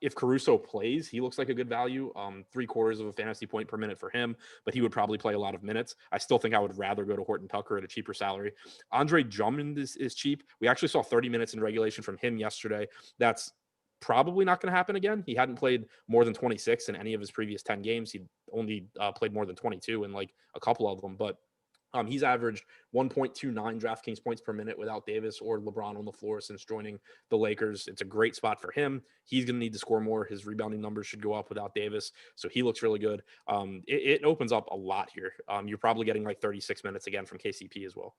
If Caruso plays, he looks like a good value. 3/4 of a fantasy point per minute for him, but he would probably play a lot of minutes. I still think I would rather go to Horton-Tucker at a cheaper salary. Andre Drummond is cheap. We actually saw 30 minutes in regulation from him yesterday. That's probably not going to happen again. He hadn't played more than 26 in any of his previous 10 games. He'd only played more than 22 in like a couple of them, but He's averaged 1.29 DraftKings points per minute without Davis or LeBron on the floor since joining the Lakers. It's a great spot for him. He's going to need to score more. His rebounding numbers should go up without Davis, so he looks really good. It opens up a lot here. You're probably getting like 36 minutes again from KCP as well.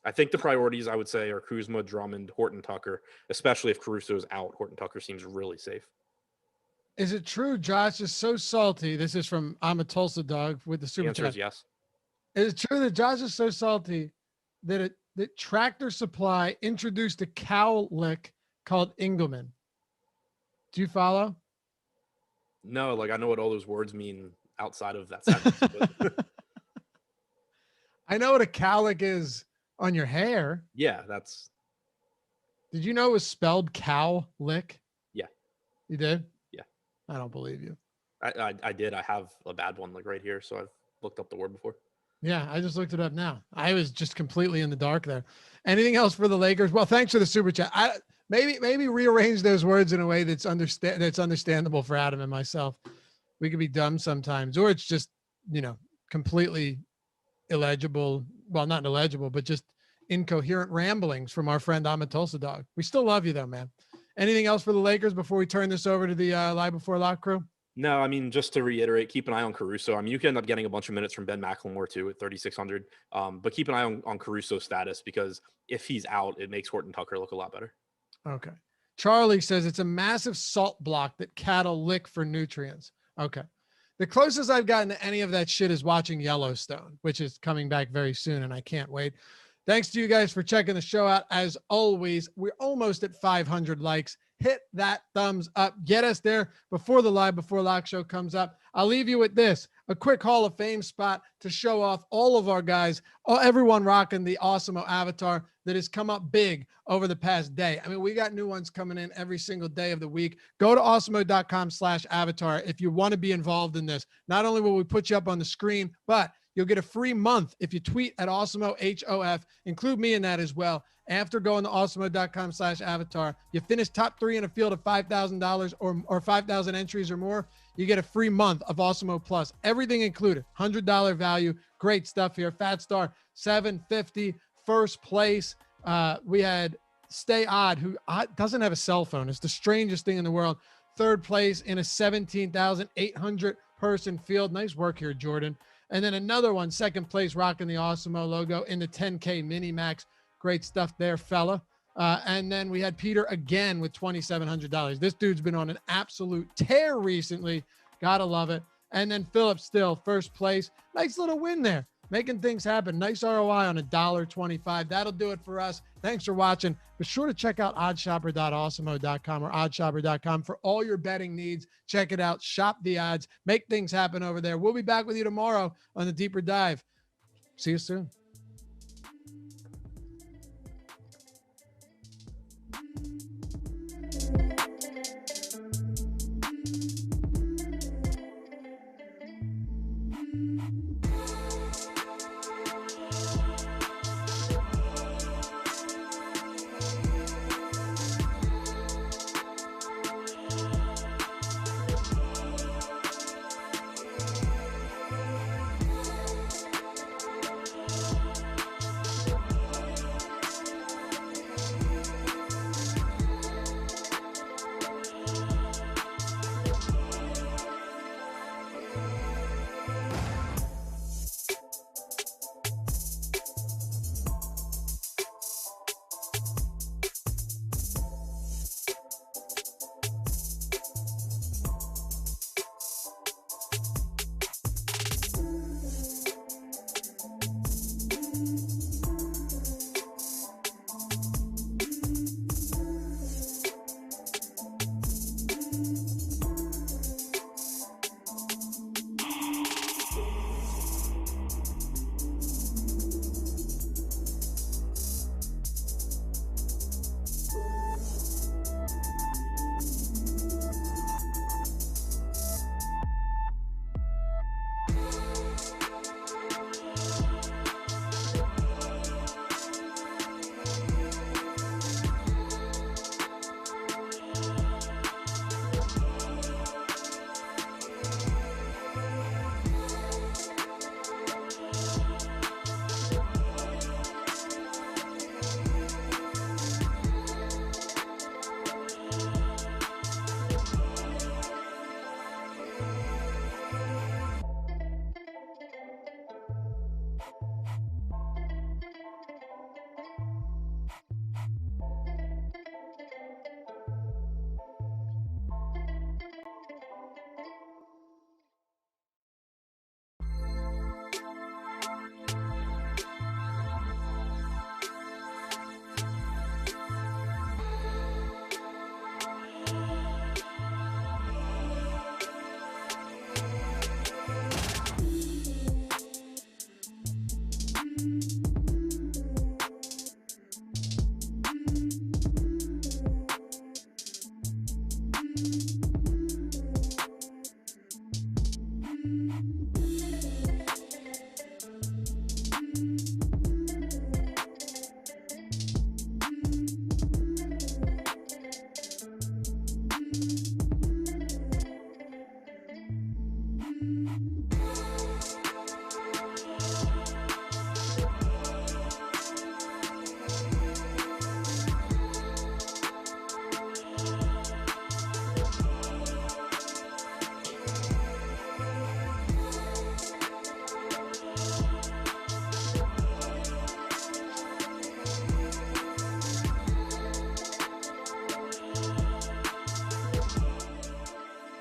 I think the priorities, I would say, are Kuzma, Drummond, Horton Tucker, especially if Caruso is out. Horton Tucker seems really safe. Is it true Josh is so salty? This is from I'm a Tulsa Dog with the super The answer chat. is yes. Is it true that Josh is so salty that Tractor Supply introduced a cow lick called Engleman? Do you follow? No, like I know what all those words mean outside of that sentence. But I know what a cowlick is on your hair. yeah, that's. Did you know it was spelled cow lick? Yeah. You did? Yeah. I don't believe you. I did. I have a bad one like right here, so I've looked up the word before. Yeah, I just looked it up now. I was just completely in the dark there. Anything else for the Lakers? Well, thanks for the super chat. Maybe rearrange those words in a way that's understandable for Adam and myself. We could be dumb sometimes, or it's just, completely illegible. Well, not illegible, but just incoherent ramblings from our friend I'm a Tulsa Dog. We still love you though, man. Anything else for the Lakers before we turn this over to the Live Before Lock crew? No, I mean, just to reiterate, keep an eye on Caruso. I mean, you can end up getting a bunch of minutes from Ben McLemore too at 3,600. But keep an eye on Caruso's status, because if he's out, it makes Horton Tucker look a lot better. Okay. Charlie says it's a massive salt block that cattle lick for nutrients. Okay. The closest I've gotten to any of that shit is watching Yellowstone, which is coming back very soon, and I can't wait. Thanks to you guys for checking the show out. As always, we're almost at 500 likes. Hit that thumbs up. Get us there before the Live Before Lock show comes up. I'll leave you with this, a quick Hall of Fame spot to show off all of our guys, everyone rocking the Awesemo avatar that has come up big over the past day. I mean, we got new ones coming in every single day of the week. Go to awesemo.com/avatar if you want to be involved in this. Not only will we put you up on the screen, but you'll get a free month if you tweet at Awesemo HOF. Include me in that as well. After going to awesemo.com/avatar, you finish top 3 in a field of $5,000 or 5,000 entries or more, you get a free month of Awesemo Plus. Everything included. $100 value. Great stuff here. Fat Star, $750. First place. We had Stay Odd, who doesn't have a cell phone. It's the strangest thing in the world. Third place in a 17,800 person field. Nice work here, Jordan. And then another one, second place, rocking the Awesemo logo in the 10K Mini Max. Great stuff there, fella. And then we had Peter again with $2,700. This dude's been on an absolute tear recently. Gotta love it. And then Philip still first place. Nice little win there. Making things happen. Nice ROI on $1.25. That'll do it for us. Thanks for watching. Be sure to check out oddshopper.awesemo.com or oddshopper.com for all your betting needs. Check it out. Shop the odds. Make things happen over there. We'll be back with you tomorrow on the Deeper Dive. See you soon.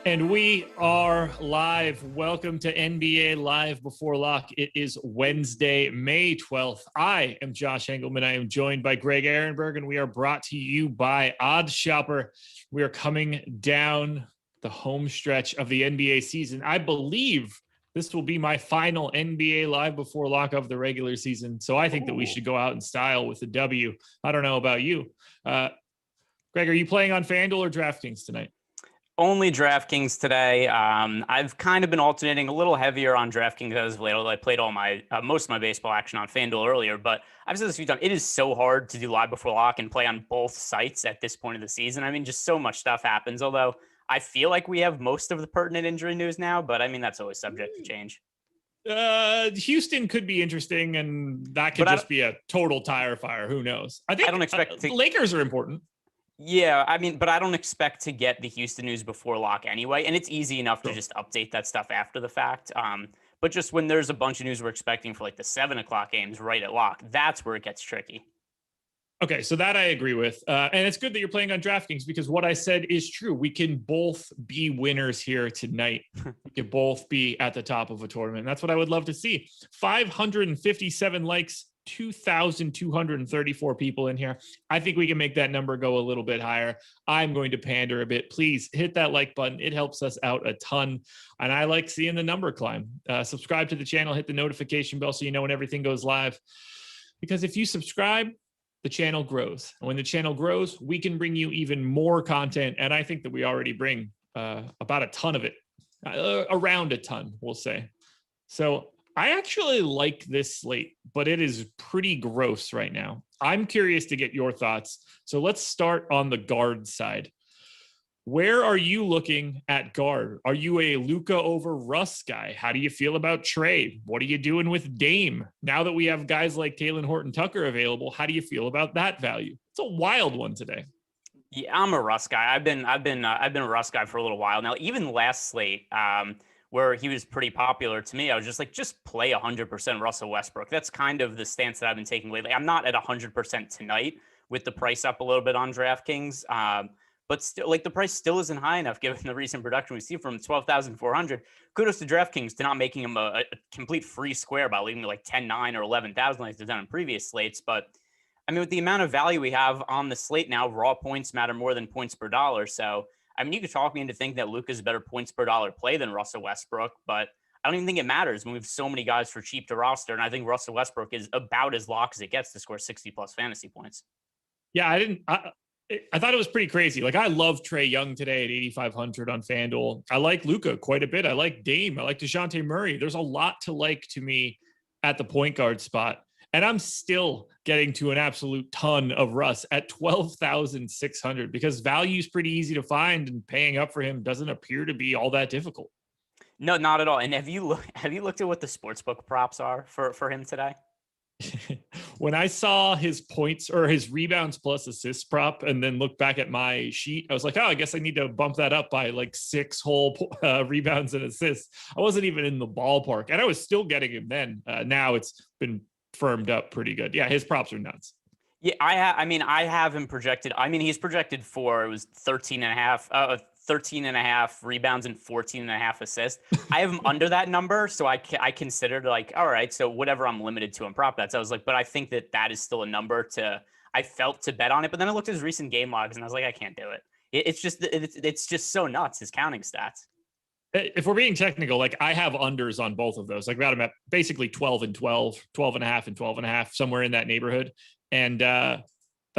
And we are live. Welcome to NBA Live Before Lock. It is Wednesday, May 12th. I am Josh Engleman. I am joined by Greg Ehrenberg, and we are brought to you by OddsShopper. We are coming down the home stretch of the NBA season. I believe this will be my final NBA Live Before Lock of the regular season. So I think that we should go out in style with a W. I don't know about you. Greg, are you playing on Fanduel or Draftkings tonight? Only DraftKings today. I've kind of been alternating a little heavier on DraftKings as of late, although I played all my most of my baseball action on FanDuel earlier. But I've said this a few times, it is so hard to do live before lock and play on both sites at this point of the season. I mean, just so much stuff happens, although I feel like we have most of the pertinent injury news now, but I mean, that's always subject to change. Houston could be interesting, and that could just be a total tire fire. Who knows? I don't expect Lakers are important. Yeah, I mean, but I don't expect to get the Houston news before lock anyway. And it's easy enough to just update that stuff after the fact. But just when there's a bunch of news we're expecting for like the 7 o'clock games right at lock, that's where it gets tricky. Okay, so that I agree with. And it's good that you're playing on DraftKings because what I said is true. We can both be winners here tonight. We can both be at the top of a tournament. And that's what I would love to see. 557 likes. 2,234 people in here. I think we can make that number go a little bit higher. I'm going to pander a bit. Please hit that like button. It helps us out a ton. And I like seeing the number climb. Subscribe to the channel, hit the notification bell so you know when everything goes live. Because if you subscribe, the channel grows. And when the channel grows, we can bring you even more content. And I think that we already bring about a ton of it. Around a ton, we'll say. So I actually like this slate, but it is pretty gross right now. I'm curious to get your thoughts. So let's start on the guard side. Where are you looking at guard? Are you a Luka over Russ guy? How do you feel about Trae? What are you doing with Dame? Now that we have guys like Talen Horton-Tucker available, how do you feel about that value? It's a wild one today. Yeah, I'm a Russ guy. I've been a Russ guy for a little while now. Even last slate, where he was pretty popular to me, I was just like, just play 100% Russell Westbrook. That's kind of the stance that I've been taking lately. I'm not at 100% tonight with the price up a little bit on DraftKings, but still, like the price still isn't high enough given the recent production we see from 12,400. Kudos to DraftKings to not making him a complete free square by leaving me like 10-9 or 11,000 like they've done in previous slates. But I mean, with the amount of value we have on the slate now, raw points matter more than points per dollar. So I mean, you could talk me into thinking that Luka's a better points per dollar play than Russell Westbrook, but I don't even think it matters when we have so many guys for cheap to roster. And I think Russell Westbrook is about as lock as it gets to score 60 plus fantasy points. Yeah, I thought it was pretty crazy. Like, I love Trae Young today at 8,500 on FanDuel. I like Luka quite a bit. I like Dame. I like DeJounte Murray. There's a lot to like to me at the point guard spot. And I'm still getting to an absolute ton of Russ at 12,600 because value is pretty easy to find and paying up for him doesn't appear to be all that difficult. No, not at all. And have you looked at what the sportsbook props are for him today? When I saw his points or his rebounds plus assists prop and then looked back at my sheet, I was like, oh, I guess I need to bump that up by like 6 whole rebounds and assists. I wasn't even in the ballpark and I was still getting him then. Now it's been firmed up pretty good. Yeah, his props are nuts. Yeah, I have him projected. I mean, he's projected for, it was 13 and a half rebounds and 14 and a half assists. I have him under that number. So I considered like, all right, so whatever I'm limited to in prop bets. I was like, but I think that is still a number I felt to bet on it. But then I looked at his recent game logs and I was like, I can't do it. It's just so nuts, his counting stats. If we're being technical, like I have unders on both of those. Like I got them at basically 12 and 12, 12 and a half and 12 and a half, somewhere in that neighborhood. And that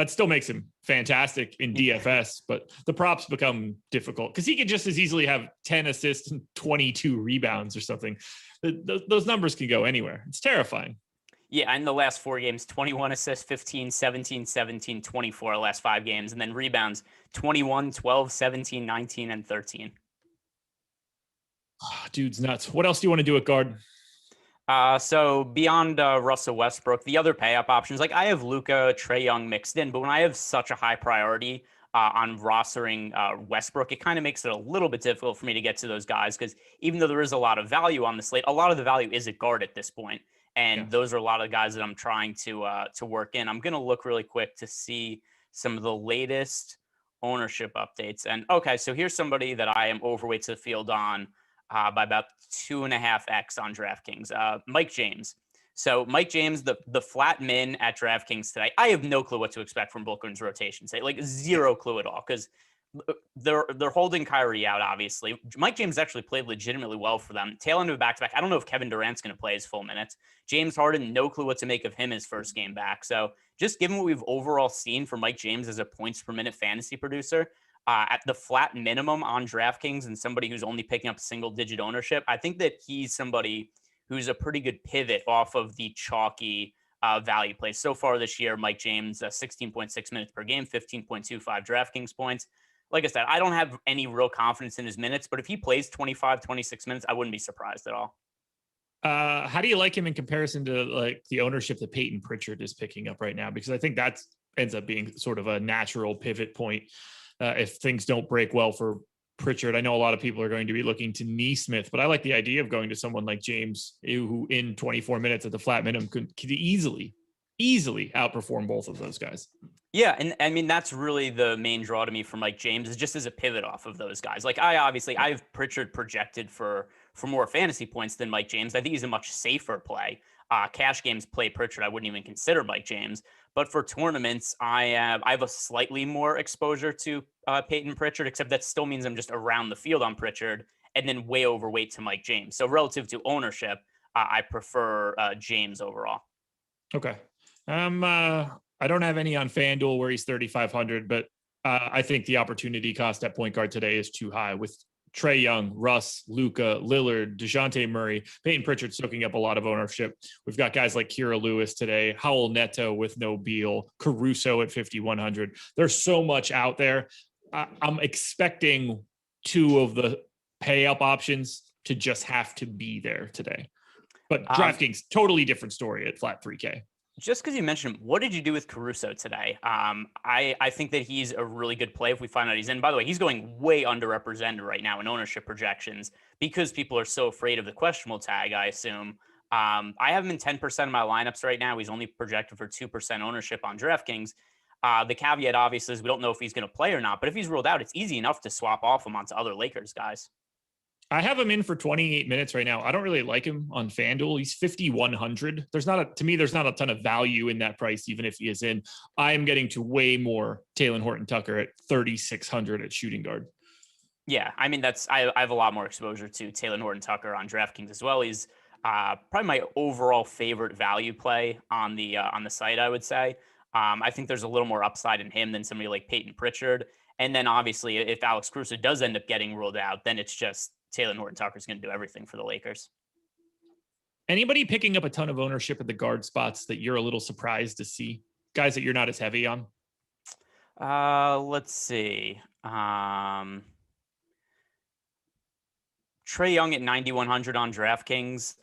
still makes him fantastic in DFS, but the props become difficult because he could just as easily have 10 assists and 22 rebounds or something. Those numbers can go anywhere. It's terrifying. Yeah, in the last 4 games, 21 assists, 15, 17, 17, 24 last 5 games, and then rebounds 21, 12, 17, 19, and 13. Oh, dude's nuts. What else do you want to do at guard? So beyond Russell Westbrook, the other pay up options, like I have Luka, Trae Young mixed in, but when I have such a high priority on rostering Westbrook, it kind of makes it a little bit difficult for me to get to those guys because even though there is a lot of value on the slate, a lot of the value is at guard at this point. And those are a lot of guys that I'm trying to work in. I'm going to look really quick to see some of the latest ownership updates. And okay, so here's somebody that I am overweight to the field on by about 2.5x on DraftKings. Mike James. So Mike James, the flat min at DraftKings today. I have no clue what to expect from Brooklyn's rotation today, like zero clue at all, because they're holding Kyrie out, obviously. Mike James actually played legitimately well for them. Tail end of a back-to-back. I don't know if Kevin Durant's going to play his full minutes. James Harden, no clue what to make of him his first game back. So just given what we've overall seen from Mike James as a points per minute fantasy producer, at the flat minimum on DraftKings and somebody who's only picking up single-digit ownership, I think that he's somebody who's a pretty good pivot off of the chalky value plays. So far this year, Mike James, 16.6 minutes per game, 15.25 DraftKings points. Like I said, I don't have any real confidence in his minutes, but if he plays 25, 26 minutes, I wouldn't be surprised at all. How do you like him in comparison to like the ownership that Peyton Pritchard is picking up right now? Because I think that ends up being sort of a natural pivot point if things don't break well for Pritchard. I know a lot of people are going to be looking to Neesmith, but I like the idea of going to someone like James, who in 24 minutes at the flat minimum could easily outperform both of those guys. Yeah, and I mean, that's really the main draw to me for Mike James, is just as a pivot off of those guys. Like I have Pritchard projected for more fantasy points than Mike James. I think he's a much safer play. Cash games play Pritchard, I wouldn't even consider Mike James. But for tournaments, I have a slightly more exposure to Peyton Pritchard, except that still means I'm just around the field on Pritchard and then way overweight to Mike James. So relative to ownership, I prefer James overall. Okay. I don't have any on FanDuel where he's 3,500, but I think the opportunity cost at point guard today is too high with Trae Young, Russ, Luka, Lillard, DeJounte Murray, Peyton Pritchard soaking up a lot of ownership. We've got guys like Kira Lewis today, Howell Neto with no Beal, Caruso at 5,100. There's so much out there. I'm expecting two of the pay up options to just have to be there today. But DraftKings, totally different story at flat 3K. Just because you mentioned him, what did you do with Caruso today? I think that he's a really good play if we find out he's in. By the way, he's going way underrepresented right now in ownership projections because people are so afraid of the questionable tag, I assume. I have him in 10% of my lineups right now. He's only projected for 2% ownership on DraftKings. The caveat, obviously, is we don't know if he's going to play or not. But if he's ruled out, it's easy enough to swap off him onto other Lakers guys. I have him in for 28 minutes right now. I don't really like him on FanDuel. He's 5,100. There's not a ton of value in that price, even if he is in. I am getting to way more Talen Horton-Tucker at 3,600 at shooting guard. Yeah, I mean, I have a lot more exposure to Talen Horton-Tucker on DraftKings as well. He's probably my overall favorite value play on the site, I would say. I think there's a little more upside in him than somebody like Peyton Pritchard. And then obviously, if Alex Caruso does end up getting ruled out, then it's just Talen Horton-Tucker is going to do everything for the Lakers. Anybody picking up a ton of ownership at the guard spots that you're a little surprised to see? Guys that you're not as heavy on? Let's see. Trae Young at 9,100 on DraftKings,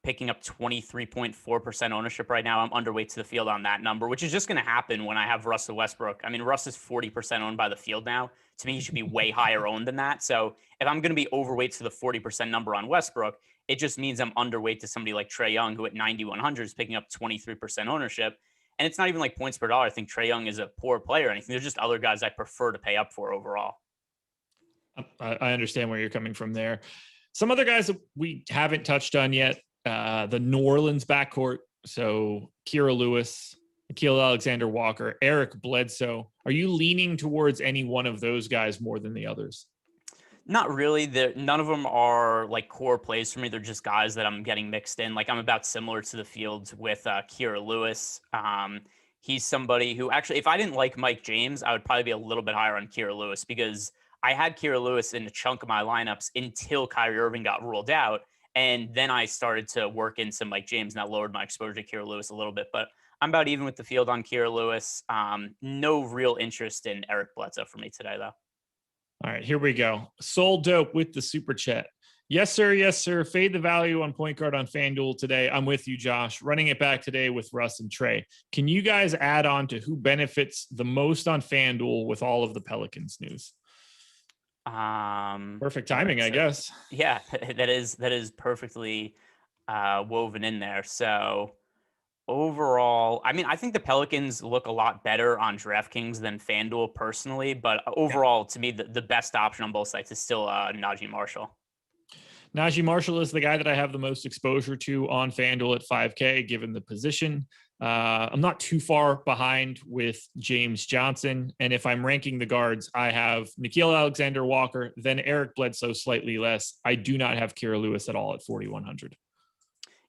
picking up 23.4% ownership right now. I'm underweight to the field on that number, which is just going to happen when I have Russell Westbrook. I mean, Russ is 40% owned by the field now. To me, he should be way higher owned than that. So if I'm going to be overweight to the 40% number on Westbrook, it just means I'm underweight to somebody like Trae Young, who at 9,100 is picking up 23% ownership. And it's not even like points per dollar. I think Trae Young is a poor player or anything. There's just other guys I prefer to pay up for overall. I understand where you're coming from there. Some other guys that we haven't touched on yet, the New Orleans backcourt. So Kira Lewis, Nickeil Alexander-Walker, Eric Bledsoe. Are you leaning towards any one of those guys more than the others? Not really. None of them are like core plays for me. They're just guys that I'm getting mixed in. Like I'm about similar to the field with Kira Lewis. He's somebody who actually, if I didn't like Mike James, I would probably be a little bit higher on Kira Lewis because I had Kira Lewis in a chunk of my lineups until Kyrie Irving got ruled out. And then I started to work in some Mike James and that lowered my exposure to Kira Lewis a little bit. But I'm about even with the field on Kira Lewis. No real interest in Eric Bledsoe for me today, though. All right, here we go. Soul Dope with the super chat. Yes, sir. Yes, sir. Fade the value on point guard on FanDuel today. I'm with you, Josh. Running it back today with Russ and Trae. Can you guys add on to who benefits the most on FanDuel with all of the Pelicans news? Perfect timing, I guess. Yeah, that is perfectly woven in there. So Overall, I mean, I think the Pelicans look a lot better on DraftKings than FanDuel personally, but overall, to me, the best option on both sites is still Najee Marshall. Najee Marshall is the guy that I have the most exposure to on FanDuel at 5K, given the position. I'm not too far behind with James Johnson. And if I'm ranking the guards, I have Nickeil Alexander-Walker, then Eric Bledsoe slightly less. I do not have Kira Lewis at all at 4,100.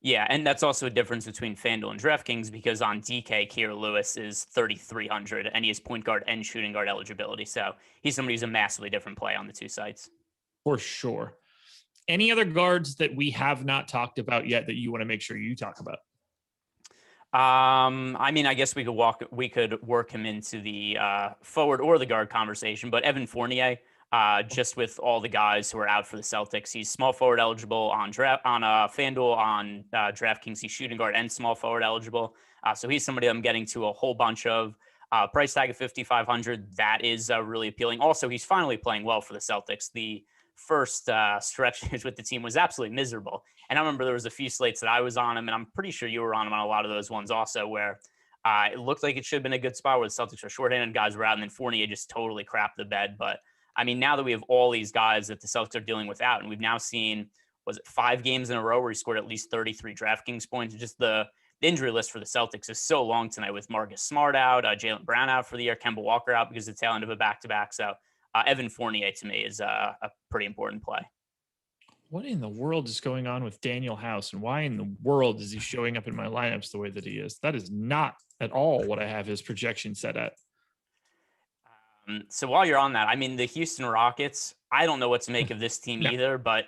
Yeah, and that's also a difference between FanDuel and DraftKings because on DK, Kira Lewis is 3,300 and he has point guard and shooting guard eligibility. So he's somebody who's a massively different play on the two sites. For sure. Any other guards that we have not talked about yet that you want to make sure you talk about? I mean, I guess we could work him into the forward or the guard conversation, but Evan Fournier, just with all the guys who are out for the Celtics, he's small forward eligible on FanDuel, on DraftKings, he's shooting guard and small forward eligible. So he's somebody I'm getting to a whole bunch of. Price tag of 5,500. That is really appealing. Also, he's finally playing well for the Celtics. The first stretch with the team was absolutely miserable. And I remember there was a few slates that I was on him, and I'm pretty sure you were on him on a lot of those ones also, where it looked like it should have been a good spot where the Celtics were shorthanded, guys were out, and then Fournier just totally crapped the bed. But I mean, now that we have all these guys that the Celtics are dealing with out, and we've now seen, was it 5 games in a row where he scored at least 33 DraftKings points? Just the injury list for the Celtics is so long tonight with Marcus Smart out, Jaylen Brown out for the year, Kemba Walker out because of the tail end of a back-to-back. So Evan Fournier to me is a pretty important play. What in the world is going on with Daniel House, and why in the world is he showing up in my lineups the way that he is? That is not at all what I have his projection set at. So while you're on that, I mean, the Houston Rockets, I don't know what to make of this team either, but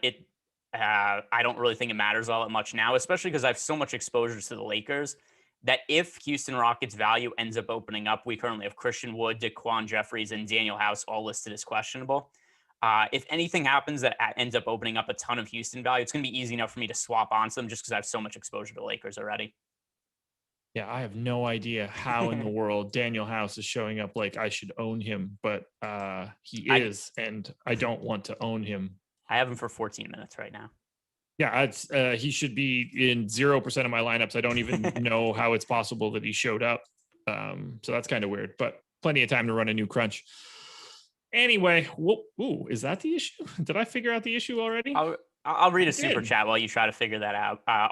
I don't really think it matters all that much now, especially because I have so much exposure to the Lakers that if Houston Rockets value ends up opening up, we currently have Christian Wood, DeQuan Jeffries, and Daniel House all listed as questionable. If anything happens that ends up opening up a ton of Houston value, it's going to be easy enough for me to swap onto them just because I have so much exposure to the Lakers already. Yeah, I have no idea how in the world Daniel House is showing up like I should own him, but he is, and I don't want to own him. I have him for 14 minutes right now. Yeah, he should be in 0% of my lineups. I don't even know how it's possible that he showed up. So that's kind of weird, but plenty of time to run a new crunch. Anyway, is that the issue? Did I figure out the issue already? I'll read a super chat while you try to figure that out. I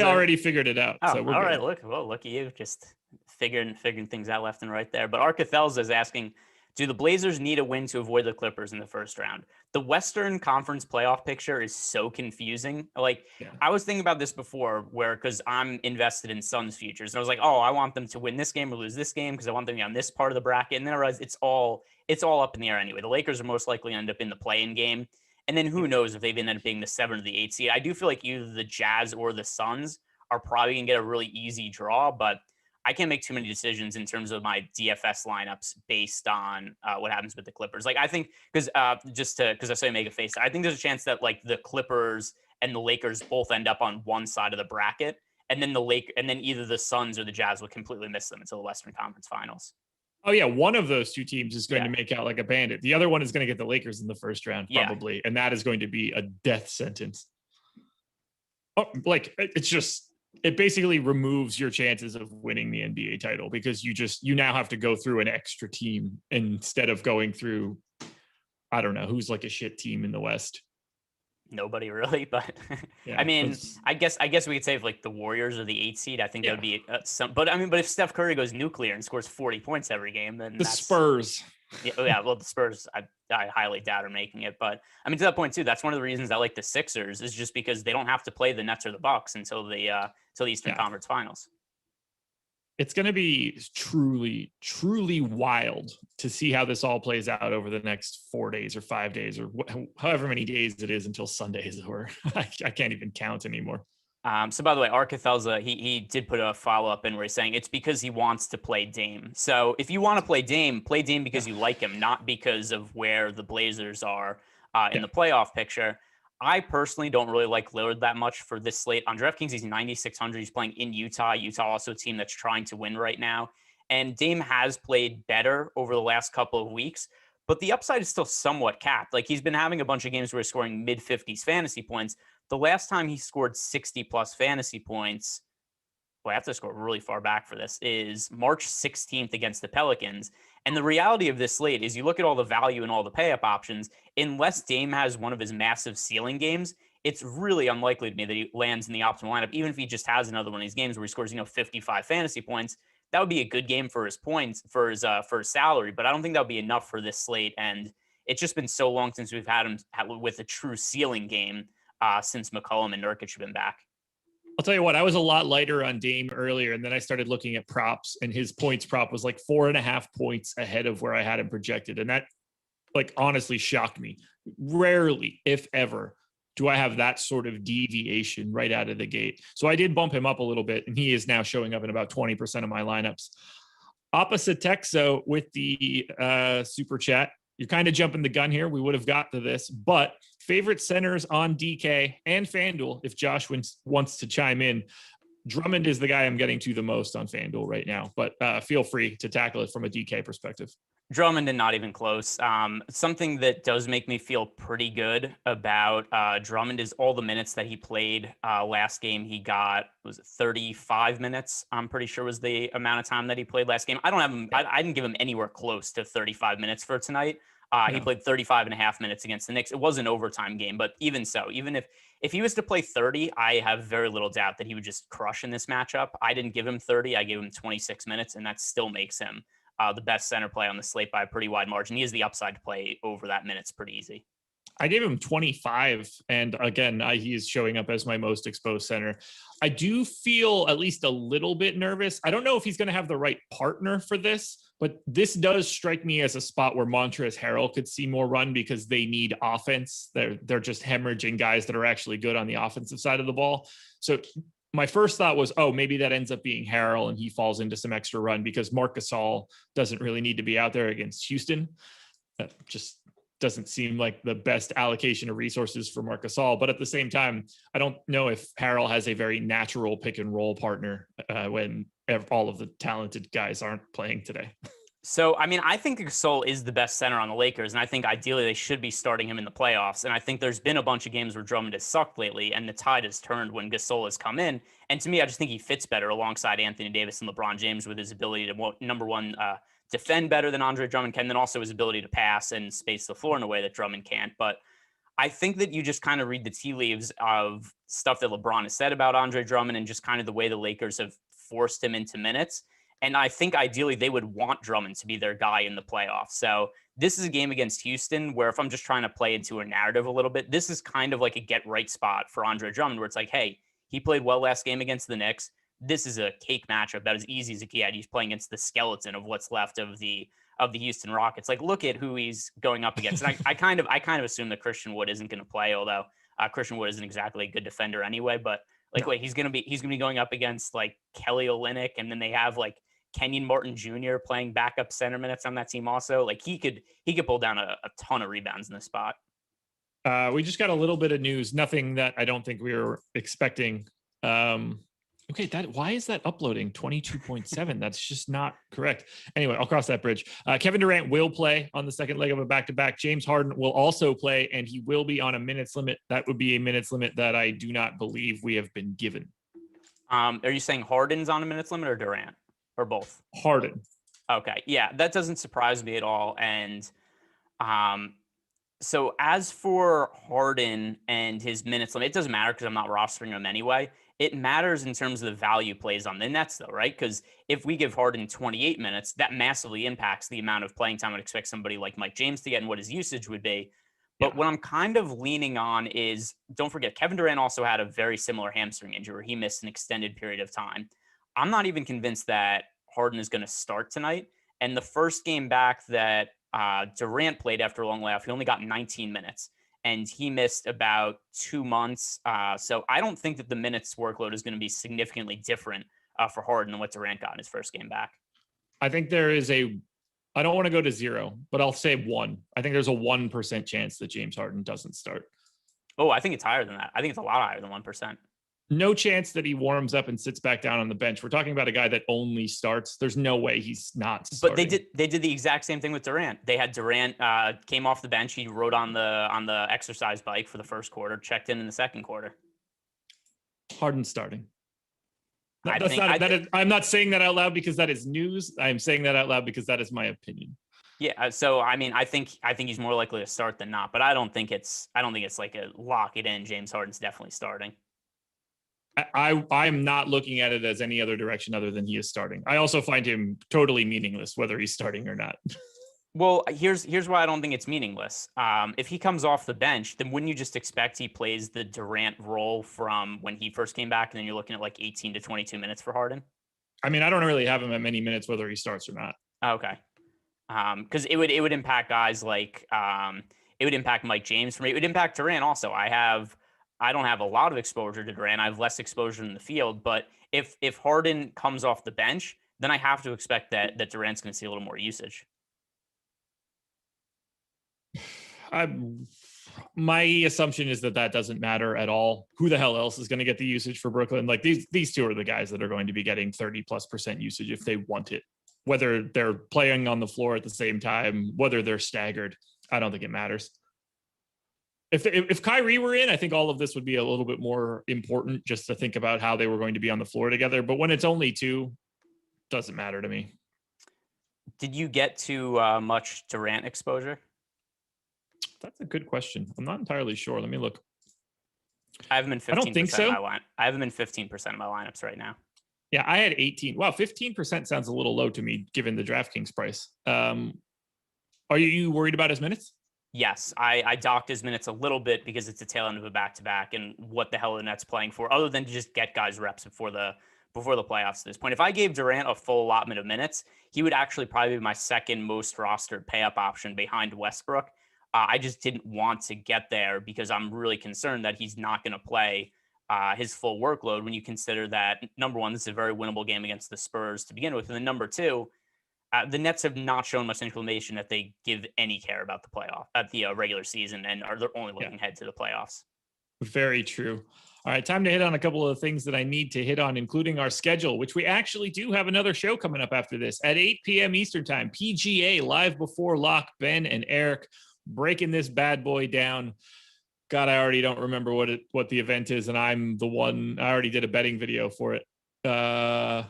already figured it out. Oh, so we're all good. right. Look at you, just figuring things out left and right there. But Arkathelza is asking, do the Blazers need a win to avoid the Clippers in the first round? The Western Conference playoff picture is so confusing. I was thinking about this before because I'm invested in Suns futures. And I was like, oh, I want them to win this game or lose this game because I want them to be on this part of the bracket. And then I realized it's all up in the air anyway. The Lakers are most likely to end up in the play-in game. And then who knows if they've ended up being the 7 or the 8 seed. I do feel like either the Jazz or the Suns are probably going to get a really easy draw, but I can't make too many decisions in terms of my DFS lineups based on what happens with the Clippers. I think because I saw you make a face, I think there's a chance that the Clippers and the Lakers both end up on one side of the bracket, and then either the Suns or the Jazz will completely miss them until the Western Conference Finals. Oh yeah, one of those two teams is going to make out like a bandit. The other one is going to get the Lakers in the first round, probably, and that is going to be a death sentence. Oh, it basically removes your chances of winning the NBA title because you now have to go through an extra team instead of going through, I don't know, who's like a shit team in the West. Nobody really, but yeah, I mean, I guess we could say if the Warriors are the 8 seed, I think that would be but if Steph Curry goes nuclear and scores 40 points every game, then Spurs. Well, the Spurs, I highly doubt are making it. But I mean, to that point too, that's one of the reasons I like the Sixers is just because they don't have to play the Nets or the Bucks until the Eastern Conference Finals. It's going to be truly, truly wild to see how this all plays out over the next 4 days or 5 days or however many days it is until Sunday is over. I can't even count anymore. So by the way, Arkathelza, he did put a follow-up in where he's saying it's because he wants to play Dame. So if you want to play Dame because you like him, not because of where the Blazers are in the playoff picture. I personally don't really like Lillard that much for this slate. On DraftKings, he's 9,600. He's playing in Utah. Utah also a team that's trying to win right now. And Dame has played better over the last couple of weeks, but the upside is still somewhat capped. He's been having a bunch of games where he's scoring mid-50s fantasy points. The last time he scored 60-plus fantasy points I have to scroll really far back for this, is March 16th against the Pelicans. And the reality of this slate is you look at all the value and all the pay up options, unless Dame has one of his massive ceiling games, it's really unlikely to me that he lands in the optimal lineup. Even if he just has another one of these games where he scores, 55 fantasy points, that would be a good game for his points, for his salary. But I don't think that would be enough for this slate. And it's just been so long since we've had him with a true ceiling game since McCollum and Nurkic have been back. I'll tell you what, I was a lot lighter on Dame earlier, and then I started looking at props, and his points prop was like 4.5 points ahead of where I had him projected. And that honestly shocked me. Rarely, if ever, do I have that sort of deviation right out of the gate. So I did bump him up a little bit, and he is now showing up in about 20% of my lineups. Opposite Texo with the super chat. You're kind of jumping the gun here. We would have got to this, but favorite centers on DK and Fanduel, if Josh wants to chime in. Drummond is the guy I'm getting to the most on Fanduel right now, but feel free to tackle it from a DK perspective. Drummond and not even close. Something that does make me feel pretty good about Drummond is all the minutes that he played last game. He got, was it 35 minutes? I'm pretty sure was the amount of time that he played last game. I don't have him. I didn't give him anywhere close to 35 minutes for tonight. He played 35 and a half minutes against the Knicks. It was an overtime game, but even so, even if he was to play 30, I have very little doubt that he would just crush in this matchup. I didn't give him 30. I gave him 26 minutes, and that still makes him the best center play on the slate by a pretty wide margin. He has the upside to play over that minutes pretty easy. I gave him 25, and again, he is showing up as my most exposed center. I do feel at least a little bit nervous. I don't know if he's going to have the right partner for this, but this does strike me as a spot where Montrezl Harrell could see more run because they need offense. They're just hemorrhaging guys that are actually good on the offensive side of the ball. So my first thought was, maybe that ends up being Harrell and he falls into some extra run because Marc Gasol doesn't really need to be out there against Houston. That just doesn't seem like the best allocation of resources for Marc Gasol. But at the same time, I don't know if Harrell has a very natural pick and roll partner when all of the talented guys aren't playing today. So, I mean, I think Gasol is the best center on the Lakers, and I think ideally they should be starting him in the playoffs. And I think there's been a bunch of games where Drummond has sucked lately, and the tide has turned when Gasol has come in. And to me, I just think he fits better alongside Anthony Davis and LeBron James with his ability to, number one, defend better than Andre Drummond can, then also his ability to pass and space the floor in a way that Drummond can't. But I think that you just kind of read the tea leaves of stuff that LeBron has said about Andre Drummond and just kind of the way the Lakers have forced him into minutes. And I think ideally they would want Drummond to be their guy in the playoffs. So this is a game against Houston where if I'm just trying to play into a narrative a little bit, this is kind of like a get right spot for Andre Drummond where it's like, hey, he played well last game against the Knicks. This is a cake matchup about as easy as it can. He's playing against the skeleton of what's left of the Houston Rockets. Like, look at who he's going up against. And I kind of assume that Christian Wood isn't going to play, although Christian Wood isn't exactly a good defender anyway. But wait, he's going to be going up against like Kelly Olynyk, and then they have like Kenyon Martin Jr. playing backup center minutes on that team also. Like he could pull down a ton of rebounds in this spot. We just got a little bit of news, nothing that I don't think we were expecting. Okay, why is that uploading 22.7? That's just not correct. Anyway, I'll cross that bridge. Kevin Durant will play on the second leg of a back-to-back. James Harden will also play, and he will be on a minutes limit. That would be a minutes limit that I do not believe we have been given. Are you saying Harden's on a minutes limit or Durant? Or both? Harden. Okay. Yeah, that doesn't surprise me at all. And so as for Harden and his minutes limit, it doesn't matter because I'm not rostering him anyway. It matters in terms of the value plays on the Nets, though, right? Because if we give Harden 28 minutes, that massively impacts the amount of playing time I'd expect somebody like Mike James to get and what his usage would be. But what I'm kind of leaning on is, don't forget, Kevin Durant also had a very similar hamstring injury where he missed an extended period of time. I'm not even convinced that Harden is going to start tonight. And the first game back that Durant played after a long layoff, he only got 19 minutes. And he missed about 2 months. So I don't think that the minutes workload is going to be significantly different for Harden than what Durant got in his first game back. I think there is I don't want to go to 0, but I'll say 1. I think there's a 1% chance that James Harden doesn't start. Oh, I think it's higher than that. I think it's a lot higher than 1%. No chance that he warms up and sits back down on the bench. We're talking about a guy that only starts. There's no way he's not starting. But they did the exact same thing with Durant. They had Durant came off the bench. He rode on the exercise bike for the first quarter, checked in the second quarter. Harden starting. I'm not saying that out loud because that is news. I'm saying that out loud because that is my opinion. Yeah. So, I mean, I think he's more likely to start than not, but I don't think it's like a lock it in. James Harden's definitely starting. I'm not looking at it as any other direction other than he is starting. I also find him totally meaningless, whether he's starting or not. Well, here's why I don't think it's meaningless. If he comes off the bench, then wouldn't you just expect he plays the Durant role from when he first came back, and then you're looking at like 18 to 22 minutes for Harden? I mean, I don't really have him at many minutes, whether he starts or not. Okay. Because it would impact guys like it would impact Mike James for me. It would impact Durant also. I don't have a lot of exposure to Durant. I have less exposure in the field, but if Harden comes off the bench, then I have to expect that Durant's going to see a little more usage. My assumption is that doesn't matter at all. Who the hell else is going to get the usage for Brooklyn? Like these two are the guys that are going to be getting 30+% usage if they want it, whether they're playing on the floor at the same time, whether they're staggered. I don't think it matters. If Kyrie were in, I think all of this would be a little bit more important just to think about how they were going to be on the floor together. But when it's only two, doesn't matter to me. Did you get to much Durant exposure? That's a good question. I'm not entirely sure. Let me look. I have him in 15%. I don't think so. I have him in 15% of my lineups right now. Yeah, I had 18. Wow, 15% sounds a little low to me given the DraftKings price. Are you worried about his minutes? Yes, I docked his minutes a little bit because it's a tail end of a back-to-back, and what the hell are the Nets playing for other than to just get guys reps before the playoffs at this point. If I gave Durant a full allotment of minutes, he would actually probably be my second most rostered pay-up option behind Westbrook. I just didn't want to get there because I'm really concerned that he's not going to play his full workload when you consider that, number one, this is a very winnable game against the Spurs to begin with, and then number two, the Nets have not shown much inclination that they give any care about the playoff at the regular season, and they're only looking ahead to the playoffs. Very true. All right, time to hit on a couple of things that I need to hit on, including our schedule, which we actually do have another show coming up after this at 8 p.m. Eastern time. PGA live before lock. Ben and Eric breaking this bad boy down. God, I already don't remember what the event is, and I'm the one. I already did a betting video for it. Byron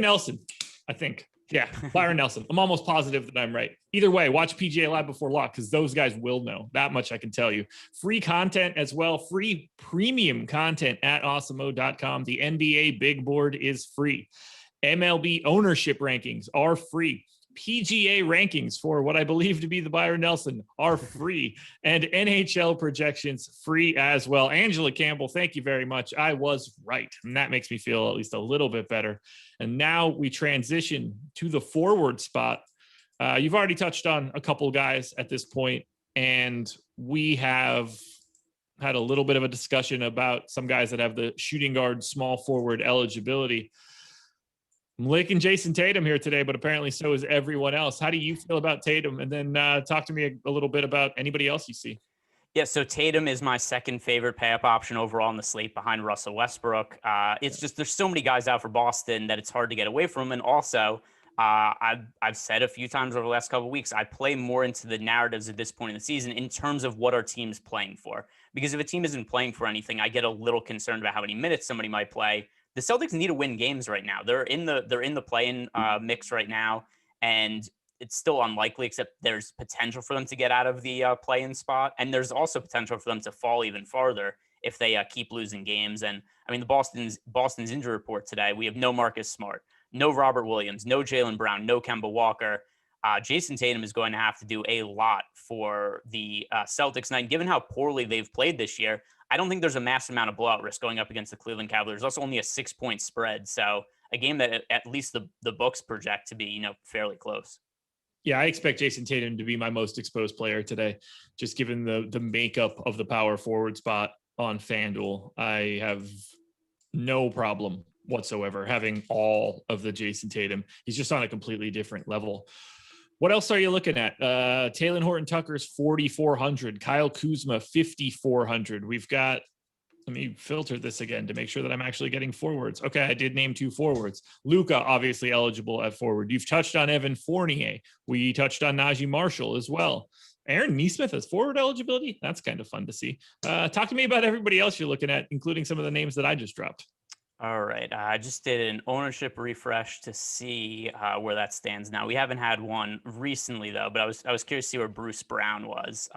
Nelson, I think. Yeah, Byron Nelson. I'm almost positive that I'm right. Either way, watch PGA Live before lock because those guys will know. That much I can tell you. Free content as well. Free premium content at Awesemo.com. The NBA Big Board is free. MLB ownership rankings are free. PGA rankings for what I believe to be the Byron Nelson are free, and NHL projections free as well. Angela Campbell, thank you very much. I was right, and that makes me feel at least a little bit better. And now we transition to the forward spot. You've already touched on a couple guys at this point, and we have had a little bit of a discussion about some guys that have the shooting guard, small forward eligibility. I'm liking Jason Tatum here today, but apparently so is everyone else. How do you feel about Tatum? And then talk to me a little bit about anybody else you see. Yeah, so Tatum is my second favorite pay-up option overall on the slate behind Russell Westbrook. It's just there's so many guys out for Boston that it's hard to get away from. And also, I've said a few times over the last couple of weeks, I play more into the narratives at this point in the season in terms of what our team's playing for. Because if a team isn't playing for anything, I get a little concerned about how many minutes somebody might play. The Celtics need to win games right now. They're in the play-in mix right now, and it's still unlikely, except there's potential for them to get out of the play-in spot, and there's also potential for them to fall even farther if they keep losing games. And I mean, the Boston's injury report today, we have no Marcus Smart, no Robert Williams, no Jaylen Brown, no Kemba Walker. Jason Tatum is going to have to do a lot for the Celtics. And given how poorly they've played this year, I don't think there's a massive amount of blowout risk going up against the Cleveland Cavaliers. Also only a 6-point spread. So a game that at least the books project to be, fairly close. Yeah, I expect Jason Tatum to be my most exposed player today, just given the makeup of the power forward spot on FanDuel. I have no problem whatsoever having all of the Jason Tatum. He's just on a completely different level. What else are you looking at? Talen Horton-Tucker's 4,400. Kyle Kuzma, 5,400. We've got, let me filter this again to make sure that I'm actually getting forwards. Okay, I did name 2 forwards. Luka, obviously eligible at forward. You've touched on Evan Fournier. We touched on Najee Marshall as well. Aaron Nesmith has forward eligibility. That's kind of fun to see. Talk to me about everybody else you're looking at, including some of the names that I just dropped. All right. I just did an ownership refresh to see where that stands now. We haven't had one recently though, but I was curious to see where Bruce Brown was.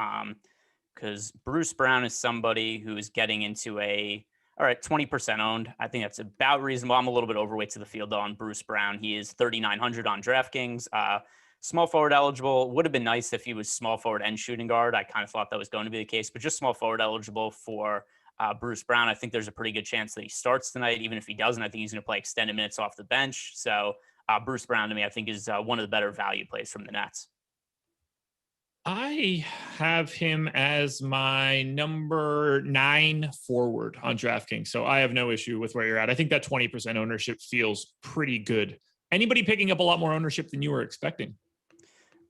Because Bruce Brown is somebody who is getting into all right, 20% owned. I think that's about reasonable. I'm a little bit overweight to the field though on Bruce Brown. He is 3,900 on DraftKings. Small forward eligible. Would have been nice if he was small forward and shooting guard. I kind of thought that was going to be the case, but just small forward eligible for Bruce Brown. I think there's a pretty good chance that he starts tonight. Even if he doesn't, I think he's going to play extended minutes off the bench. So Bruce Brown to me, I think is one of the better value plays from the Nets. I have him as my number 9 forward on DraftKings. So I have no issue with where you're at. I think that 20% ownership feels pretty good. Anybody picking up a lot more ownership than you were expecting?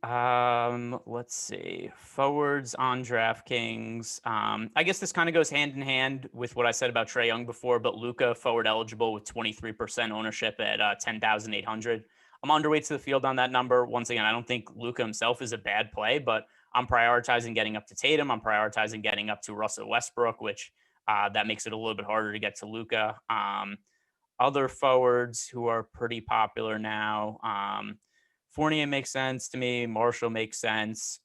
Let's see. Forwards on DraftKings. I guess this kind of goes hand in hand with what I said about Trae Young before, but Luka forward eligible with 23% ownership at 10,800. I'm underweight to the field on that number. Once again, I don't think Luka himself is a bad play, but I'm prioritizing getting up to Tatum. I'm prioritizing getting up to Russell Westbrook, which that makes it a little bit harder to get to Luka. Other forwards who are pretty popular now. Fournier makes sense to me. Marshall makes sense.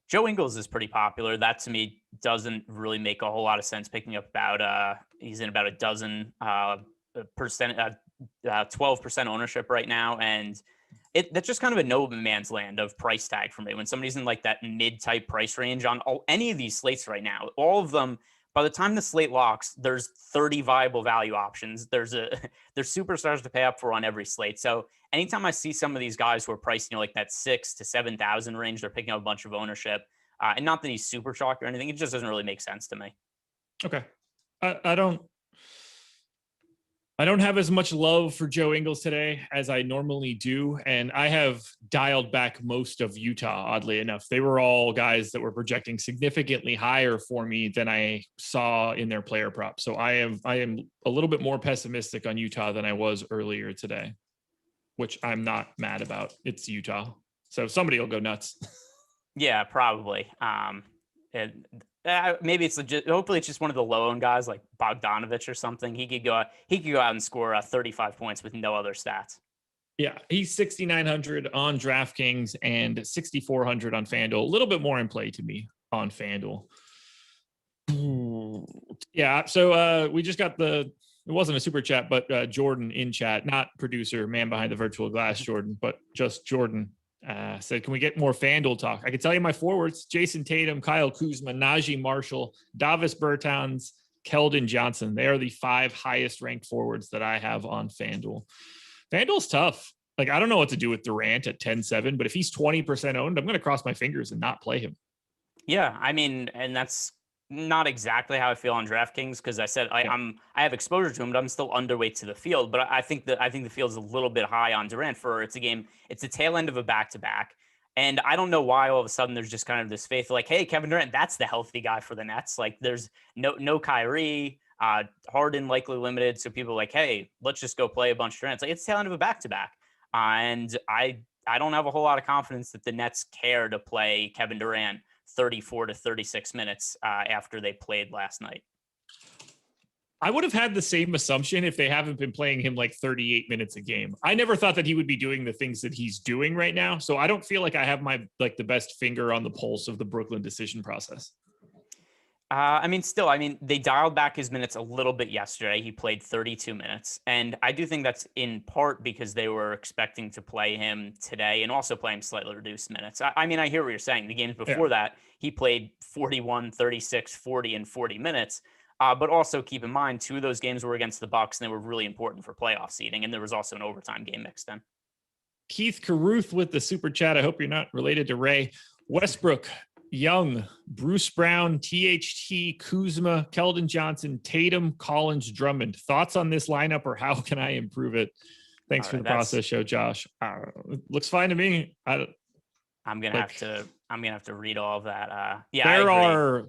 Joe Ingles is pretty popular. That to me doesn't really make a whole lot of sense. Picking up about he's in about a dozen percent, 12% ownership right now, and that's just kind of a no man's land of price tag for me. When somebody's in like that mid type price range on any of these slates right now, all of them. By the time the slate locks, there's 30 viable value options. There's superstars to pay up for on every slate. So anytime I see some of these guys who are priced, like that 6,000 to 7,000 range, they're picking up a bunch of ownership. And not that he's super chalk or anything. It just doesn't really make sense to me. Okay. I don't have as much love for Joe Ingles today as I normally do. And I have dialed back most of Utah, oddly enough. They were all guys that were projecting significantly higher for me than I saw in their player prop. So I am a little bit more pessimistic on Utah than I was earlier today, which I'm not mad about. It's Utah. So somebody will go nuts. Yeah, probably. Maybe it's legit. Hopefully it's just one of the low-owned guys like Bogdanovich or something. He could go out and score 35 points with no other stats. Yeah, he's 6,900 on DraftKings and 6,400 on Fanduel. A little bit more in play to me on Fanduel. Yeah, so we just got it wasn't a super chat, but Jordan in chat, not producer, man behind the virtual glass, Jordan, but just Jordan. Said, can we get more Fanduel talk? I can tell you my forwards: Jason Tatum, Kyle Kuzma, Najee Marshall, Davis Bertans, Keldon Johnson. They are the 5 highest ranked forwards that I have on Fanduel. Fanduel's tough. Like, I don't know what to do with Durant at 10-7, but if he's 20% owned, I'm going to cross my fingers and not play him. Yeah, I mean, and that's not exactly how I feel on DraftKings, because I said I have exposure to him, but I'm still underweight to the field. But I think the field's a little bit high on Durant for it's a tail end of a back-to-back. And I don't know why all of a sudden there's just kind of this faith like, hey, Kevin Durant, that's the healthy guy for the Nets. Like there's no Kyrie, Harden likely limited. So people are like, hey, let's just go play a bunch of Durant. It's like it's tail end of a back-to-back. And I don't have a whole lot of confidence that the Nets care to play Kevin Durant 34 to 36 minutes after they played last night. I would have had the same assumption if they haven't been playing him like 38 minutes a game. I never thought that he would be doing the things that he's doing right now. So I don't feel like I have the best finger on the pulse of the Brooklyn decision process. They dialed back his minutes a little bit yesterday. He played 32 minutes. And I do think that's in part because they were expecting to play him today and also play him slightly reduced minutes. I hear what you're saying. The games before that, he played 41, 36, 40, and 40 minutes. But also keep in mind, 2 of those games were against the Bucks, and they were really important for playoff seeding. And there was also an overtime game mixed in. Keith Caruth with the super chat. I hope you're not related to Ray. Westbrook, Young, Bruce Brown, THT, Kuzma, Keldon Johnson, Tatum, Collins, Drummond. Thoughts on this lineup, or how can I improve it? Thanks for the process show, Josh. Looks fine to me. I'm gonna have to read all of that. There are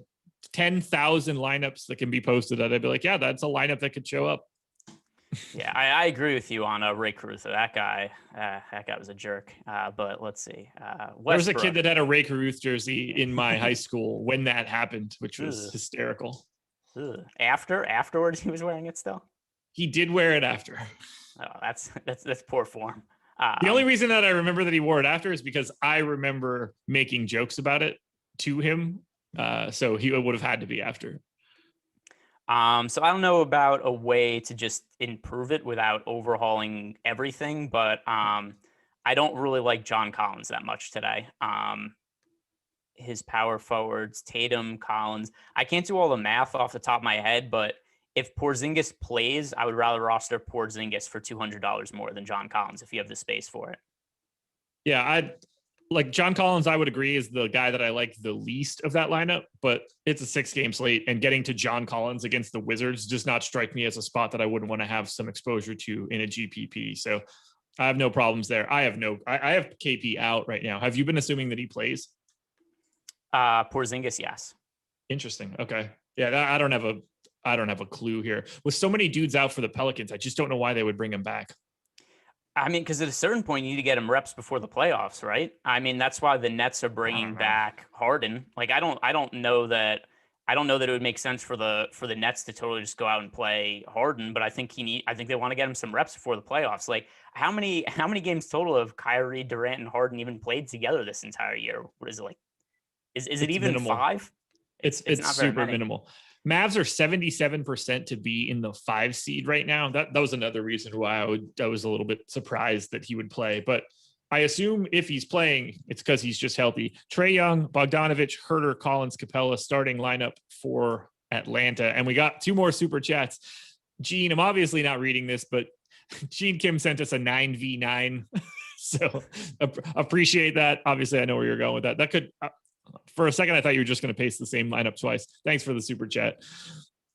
10,000 lineups that can be posted that I'd be like, yeah, that's a lineup that could show up. Yeah, I agree with you on Ray Caruso. That guy was a jerk. But let's see. There was a kid that had a Ray Caruso jersey in my high school when that happened, which was hysterical. Afterwards, he was wearing it still. He did wear it after. Oh, that's poor form. The only reason that I remember that he wore it after is because I remember making jokes about it to him. So he would have had to be after. So I don't know about a way to just improve it without overhauling everything, but I don't really like John Collins that much today. His power forwards, Tatum, Collins. I can't do all the math off the top of my head, but if Porzingis plays, I would rather roster Porzingis for $200 more than John Collins if you have the space for it. Yeah, I like John Collins. I would agree is the guy that I like the least of that lineup, but it's a 6-game slate, and getting to John Collins against the Wizards does not strike me as a spot that I wouldn't want to have some exposure to in a GPP. So I have no problems there. I have KP out right now. Have you been assuming that he plays? Porzingis, yes. Interesting. Okay. Yeah, I don't have a clue here. With so many dudes out for the Pelicans, I just don't know why they would bring him back. I mean, because at a certain point, you need to get him reps before the playoffs, right? I mean, that's why the Nets are bringing back Harden. Like, I don't know that it would make sense for the Nets to totally just go out and play Harden, but I think they want to get him some reps before the playoffs. Like, how many games total have Kyrie, Durant, and Harden even played together this entire year? What is it like? Is it even minimal. 5? It's super minimal. Mavs are 77% to be in the 5 seed right now. That was another reason why I was a little bit surprised that he would play. But I assume if he's playing, it's because he's just healthy. Trae Young, Bogdanovich, Herter, Collins, Capella starting lineup for Atlanta. And we got 2 more super chats. Gene, I'm obviously not reading this, but Gene Kim sent us a 9v9. So appreciate that. Obviously, I know where you're going with that. That could... for a second, I thought you were just going to paste the same lineup twice. Thanks for the super chat.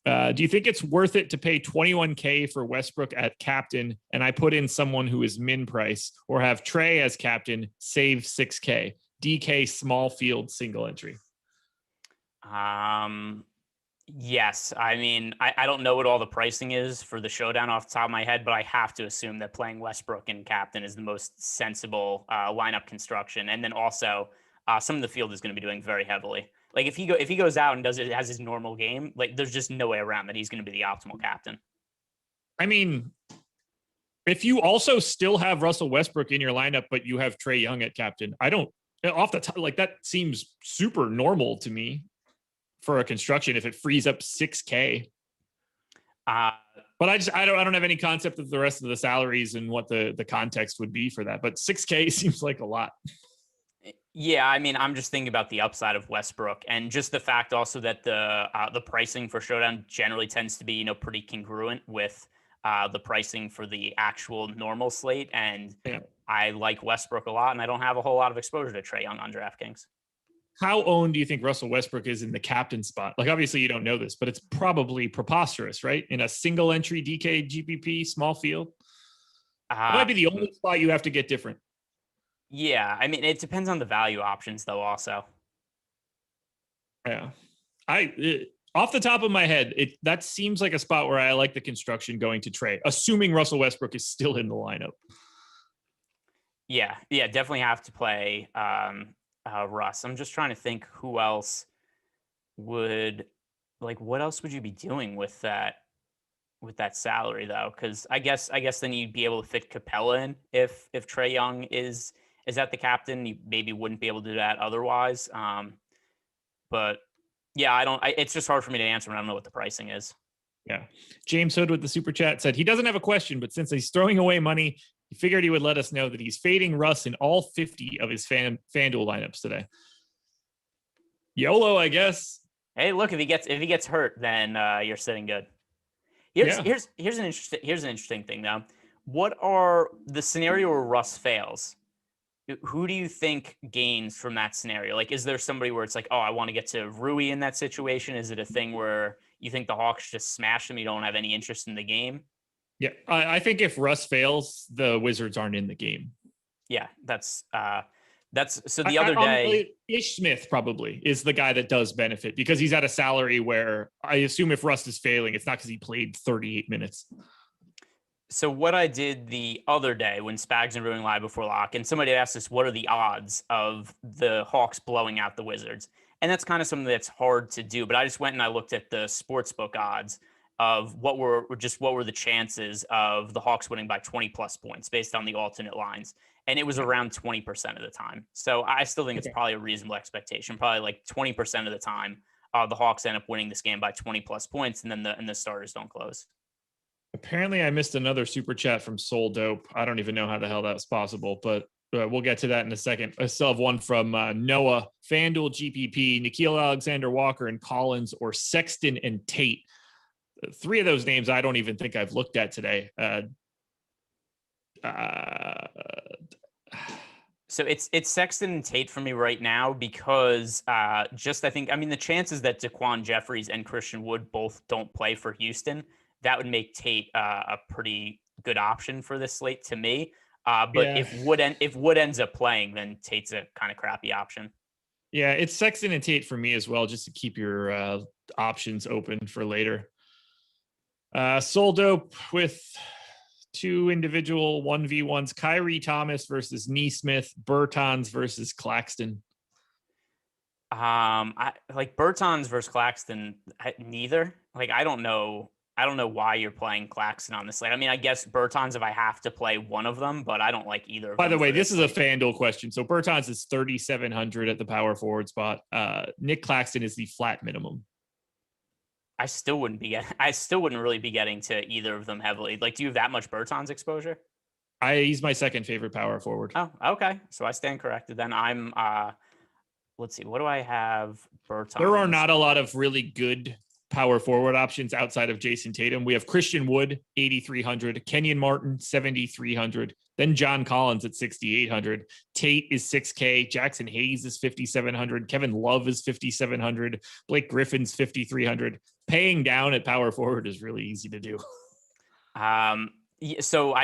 Do you think it's worth it to pay $21K for Westbrook at captain, and I put in someone who is min price, or have Trae as captain, save $6K? DK small field single entry. Yes. I mean, I don't know what all the pricing is for the showdown off the top of my head, but I have to assume that playing Westbrook and captain is the most sensible lineup construction. And then also, some of the field is going to be doing very heavily. Like if he goes out and has his normal game, like there's just no way around that he's going to be the optimal captain. I mean, if you also still have Russell Westbrook in your lineup, but you have Trae Young at captain, I don't off the top, like that seems super normal to me for a construction if it frees up $6K. But I don't have any concept of the rest of the salaries and what the context would be for that. But $6K seems like a lot. Yeah, I mean, I'm just thinking about the upside of Westbrook, and just the fact also that the pricing for Showdown generally tends to be, pretty congruent with the pricing for the actual normal slate. And yeah. I like Westbrook a lot, and I don't have a whole lot of exposure to Trae Young on DraftKings. How owned do you think Russell Westbrook is in the captain spot? Like, obviously you don't know this, but it's probably preposterous, right? In a single entry DK GPP small field, that might be the only spot you have to get different. Yeah, I mean, it depends on the value options, though, also. Yeah. Off the top of my head, that seems like a spot where I like the construction going to Trae, assuming Russell Westbrook is still in the lineup. Yeah, definitely have to play Russ. I'm just trying to think who else what else would you be doing with that salary, though? Because I guess then you'd be able to fit Capella in if Trae Young is that the captain. You maybe wouldn't be able to do that otherwise. But yeah, it's just hard for me to answer when I don't know what the pricing is. Yeah. James Hood with the super chat said he doesn't have a question, but since he's throwing away money, he figured he would let us know that he's fading Russ in all 50 of his FanDuel lineups today. YOLO, I guess. Hey, look, if he gets hurt, then you're sitting good. Here's an interesting thing though. What are the scenario where Russ fails? Who do you think gains from that scenario? Like, is there somebody where it's like, oh, I want to get to Rui in that situation? Is it a thing where you think the Hawks just smash them? You don't have any interest in the game? Yeah, I think if Russ fails, the Wizards aren't in the game. Yeah, that's so the other day. Ish Smith probably is the guy that does benefit because he's at a salary where I assume if Russ is failing, it's not because he played 38 minutes. So what I did the other day when Spags and Brewing live before lock, and somebody asked us, what are the odds of the Hawks blowing out the Wizards? And that's kind of something that's hard to do. But I just went and I looked at the sportsbook odds of what were the chances of the Hawks winning by 20 plus points based on the alternate lines. And it was around 20% of the time. So I still think it's probably a reasonable expectation. Probably like 20% of the time, the Hawks end up winning this game by 20 plus points, and then the starters don't close. Apparently, I missed another super chat from Soul Dope. I don't even know how the hell that's possible, but we'll get to that in a second. I still have one from Noah, Fanduel GPP, Nickeil Alexander-Walker and Collins, or Sexton and Tate. Three of those names I don't even think I've looked at today. So it's Sexton and Tate for me right now because I mean, the chances that Daquan Jeffries and Christian Wood both don't play for Houston, that would make Tate a pretty good option for this slate to me. If Wood ends up playing, then Tate's a kind of crappy option. Yeah, it's Sexton and Tate for me as well, just to keep your options open for later. Soul Dope with two individual 1v1s, Kyrie Thomas versus Nesmith, Bertans versus Claxton. I like Bertans versus Claxton. Neither. Like, I don't know why you're playing Claxton on this slate. I mean, I guess Bertans if I have to play one of them, but I don't like either of them. By the way, this is a FanDuel question. So Bertans is 3,700 at the power forward spot. Nick Claxton is the flat minimum. I still wouldn't really be getting to either of them heavily. Like, do you have that much Bertans exposure? He's my second favorite power forward. Oh, okay. So I stand corrected. Then I'm let's see, what do I have? Bertans. There are not a lot of really good power forward options outside of Jason Tatum. We have Christian Wood, 8,300, Kenyon Martin, 7,300, then John Collins at 6,800. Tate is 6K, Jackson Hayes is 5,700, Kevin Love is 5,700, Blake Griffin's 5,300. Paying down at power forward is really easy to do. So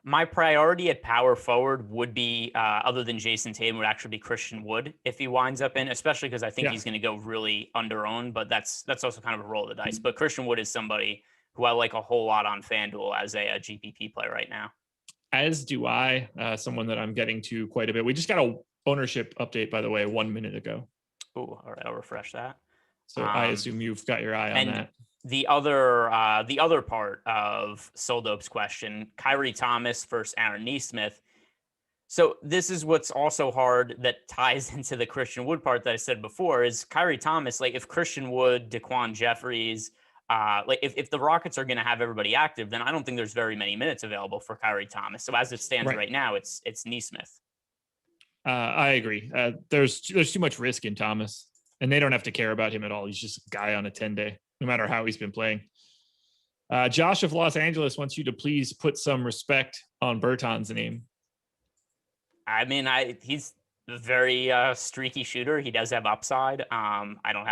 my priority at power forward would be, other than Jason Tatum, would actually be Christian Wood if he winds up in, especially because I think he's going to go really under-owned, but that's also kind of a roll of the dice. But Christian Wood is somebody who I like a whole lot on FanDuel as a GPP play right now. As do I, someone that I'm getting to quite a bit. We just got a ownership update, by the way, 1 minute ago. Oh, all right. I'll refresh that. So I assume you've got your eye on that. The other part of Soldope's question, Kyrie Thomas versus Aaron Nesmith. So this is what's also hard that ties into the Christian Wood part that I said before is Kyrie Thomas. Like, if Christian Wood, Daquan Jeffries, like if the Rockets are going to have everybody active, then I don't think there's very many minutes available for Kyrie Thomas. So as it stands right now, it's Nesmith. I agree. There's too much risk in Thomas, and they don't have to care about him at all. He's just a guy on a 10-day, no matter how he's been playing. Josh of Los Angeles wants you to please put some respect on Bertans' name. I mean, he's a very streaky shooter. He does have upside. I don't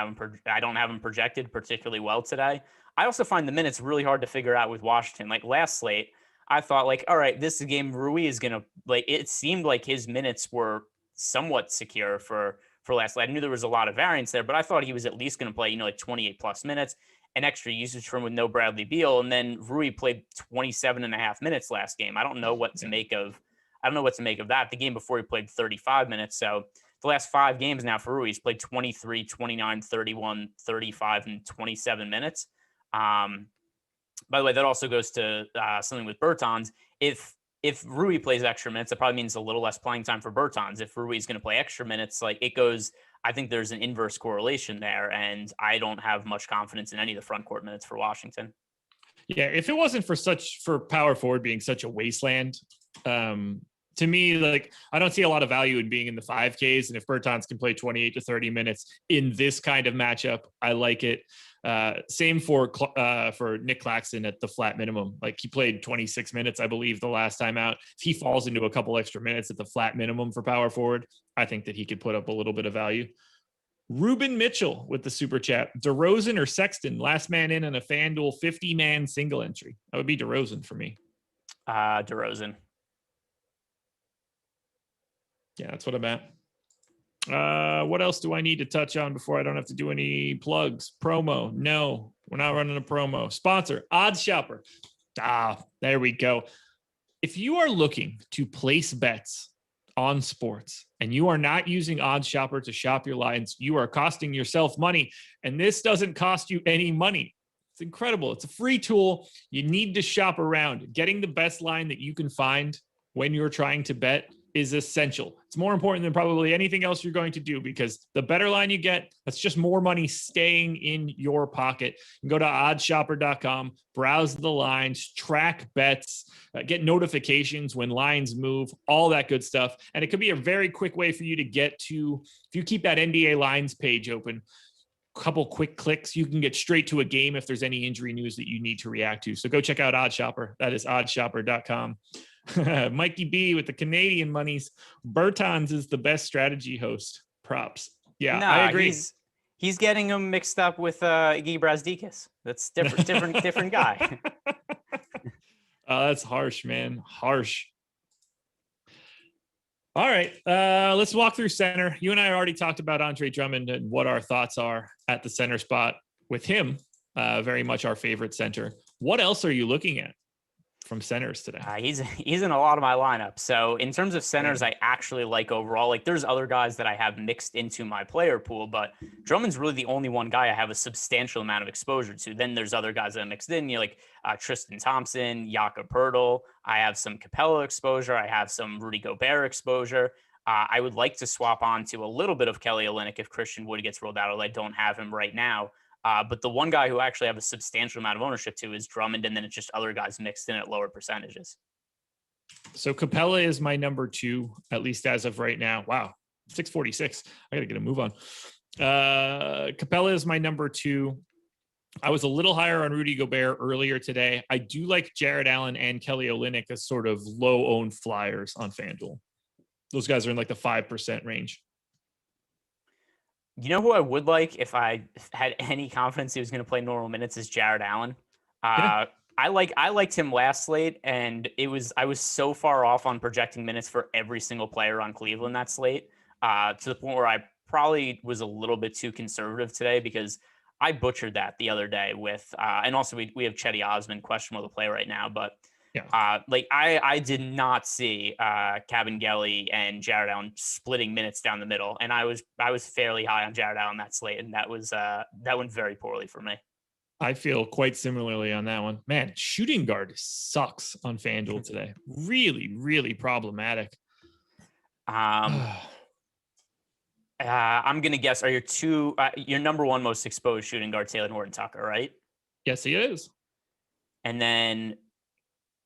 have him projected particularly well today. I also find the minutes really hard to figure out with Washington. Like last slate, I thought like, all right, this game Rui is gonna like. It seemed like his minutes were somewhat secure for last slate. I knew there was a lot of variance there, but I thought he was at least gonna play, like 28 plus minutes, an extra usage from with no Bradley Beal, and then Rui played 27.5 minutes last game. I don't know what to make of that. The game before he played 35 minutes. So the last 5 games now for Rui, he's played 23, 29, 31, 35, and 27 minutes. By the way, that also goes to something with Bertans. If Rui plays extra minutes, that probably means a little less playing time for Bertans. If Rui is going to play extra minutes, like it goes, I think there's an inverse correlation there, and I don't have much confidence in any of the front court minutes for Washington. Yeah, if it wasn't for power forward being such a wasteland, to me, like I don't see a lot of value in being in the 5Ks. And if Bertans can play 28 to 30 minutes in this kind of matchup, I like it. Same for Nick Claxton at the flat minimum. Like he played 26 minutes, I believe, the last time out. If he falls into a couple extra minutes at the flat minimum for power forward, I think that he could put up a little bit of value. Ruben Mitchell with the super chat. DeRozan or Sexton, last man in a FanDuel 50-man single entry. That would be DeRozan for me. DeRozan. Yeah, that's what I'm at. What else do I need to touch on before I don't have to do any plugs? Promo? No, we're not running a promo. Sponsor, OddsShopper. There we go. If you are looking to place bets on sports and you are not using OddsShopper to shop your lines, you are costing yourself money. And this doesn't cost you any money. It's incredible. It's a free tool. You need to shop around. Getting the best line that you can find when you're trying to bet is essential. It's more important than probably anything else you're going to do, because the better line you get, that's just more money staying in your pocket. You can go to oddshopper.com, browse the lines, track bets, get notifications when lines move, all that good stuff. And it could be a very quick way for you to get to, if you keep that NBA lines page open, couple quick clicks, you can get straight to a game if there's any injury news that you need to react to. So go check out OddsShopper. That is oddshopper.com. Mikey B with the Canadian monies. Bertans is the best strategy host. Props. Yeah, I agree. He's getting him mixed up with Iggy Brazdeikis. That's different guy. That's harsh, man. Harsh. All right, let's walk through center. You and I already talked about Andre Drummond and what our thoughts are at the center spot with him. Very much our favorite center. What else are you looking at from centers today? He's in a lot of my lineups. So in terms of centers, I actually like overall. Like there's other guys that I have mixed into my player pool, but Drummond's really the only one guy I have a substantial amount of exposure to. Then there's other guys that I mixed in, like Tristan Thompson, Jakob Poeltl. I have some Capella exposure. I have some Rudy Gobert exposure. I would like to swap on to a little bit of Kelly Olynyk if Christian Wood gets rolled out, although I don't have him right now. But the one guy who I actually have a substantial amount of ownership to is Drummond, and then it's just other guys mixed in at lower percentages. So Capella is my number 2, at least as of right now. Wow, 646. I got to get a move on. Capella is my number 2. I was a little higher on Rudy Gobert earlier today. I do like Jared Allen and Kelly Olynyk as sort of low-owned flyers on FanDuel. Those guys are in like the 5% range. You know who I would like if I had any confidence he was going to play normal minutes is Jared Allen. Yeah. I liked him last slate, and I was so far off on projecting minutes for every single player on Cleveland that slate to the point where I probably was a little bit too conservative today, because I butchered that the other day with and also we have Chetty Osman questionable to play right now, but yeah. I did not see Kabengele and Jared Allen splitting minutes down the middle, and I was fairly high on Jared Allen that slate, and that went very poorly for me. I feel quite similarly on that one. Man, shooting guard sucks on FanDuel today. Really, really problematic. I'm gonna guess, are your number 1 most exposed shooting guard Taylor Horton Tucker, right? Yes, he is. And then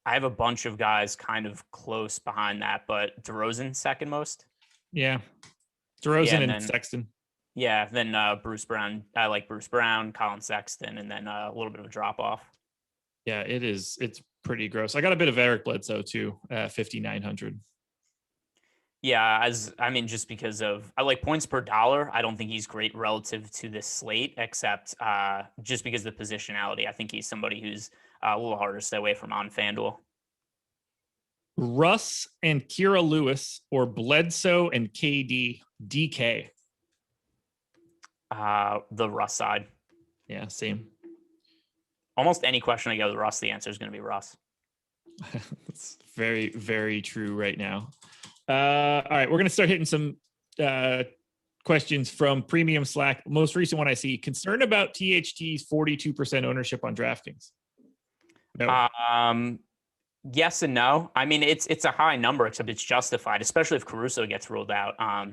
I have a bunch of guys kind of close behind that, but DeRozan second most. Yeah. DeRozan and Sexton. Yeah. Then Bruce Brown. I like Bruce Brown, Colin Sexton, and then a little bit of a drop off. Yeah, it's pretty gross. I got a bit of Eric Bledsoe too, 5,900. Yeah. Just because I like points per dollar. I don't think he's great relative to this slate, except just because of the positionality. I think he's somebody who's a little harder to stay away from on FanDuel. Russ and Kira Lewis or Bledsoe and KD DK? The Russ side. Yeah, same. Almost any question I get with Russ, the answer is going to be Russ. That's very, very true right now. All right, we're going to start hitting some questions from Premium Slack. Most recent one I see, concerned about THT's 42% ownership on DraftKings. No. Yes and no. I mean, it's a high number, except it's justified, especially if Caruso gets ruled out. I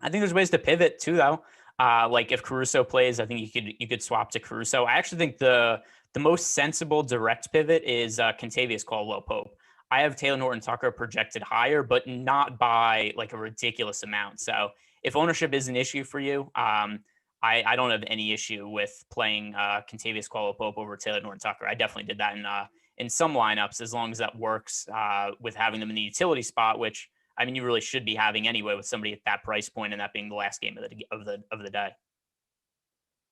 think there's ways to pivot too, though. Like if Caruso plays, I think you could swap to Caruso. I actually think the most sensible direct pivot is Kentavious Caldwell-Pope. I have Taylor Horton Tucker projected higher, but not by like a ridiculous amount. So if ownership is an issue for you, I don't have any issue with playing Kentavious Caldwell-Pope over Taylor Horton Tucker. I definitely did that in some lineups, as long as that works with having them in the utility spot, which I mean you really should be having anyway with somebody at that price point, and that being the last game of the day.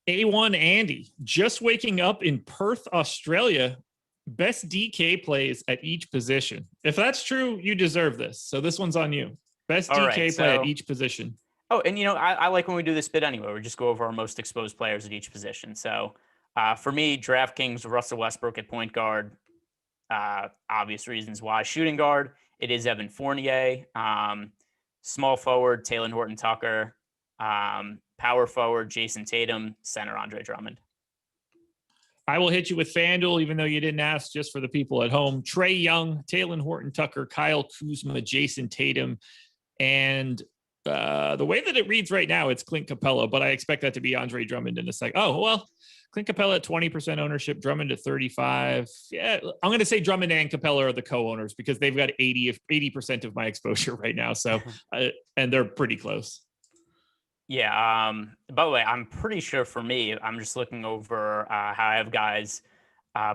A1 Andy, just waking up in Perth, Australia. Best DK plays at each position. If that's true, you deserve this. So this one's on you. Best DK play at each position. Oh, and I like when we do this bit anyway. We just go over our most exposed players at each position. So for me, DraftKings, Russell Westbrook at point guard. Obvious reasons why. Shooting guard, it is Evan Fournier. Small forward, Talen Horton-Tucker. Power forward, Jason Tatum. Center, Andre Drummond. I will hit you with FanDuel, even though you didn't ask, just for the people at home. Trae Young, Talen Horton-Tucker, Kyle Kuzma, Jason Tatum. And the way that it reads right now, it's Clint Capella, but I expect that to be Andre Drummond in a second. Oh, well, Clint Capella at 20% ownership, Drummond at 35. Yeah, I'm going to say Drummond and Capella are the co-owners because they've got 80% of my exposure right now. So, and they're pretty close. Yeah. By the way, I'm pretty sure for me, I'm just looking over how I have guys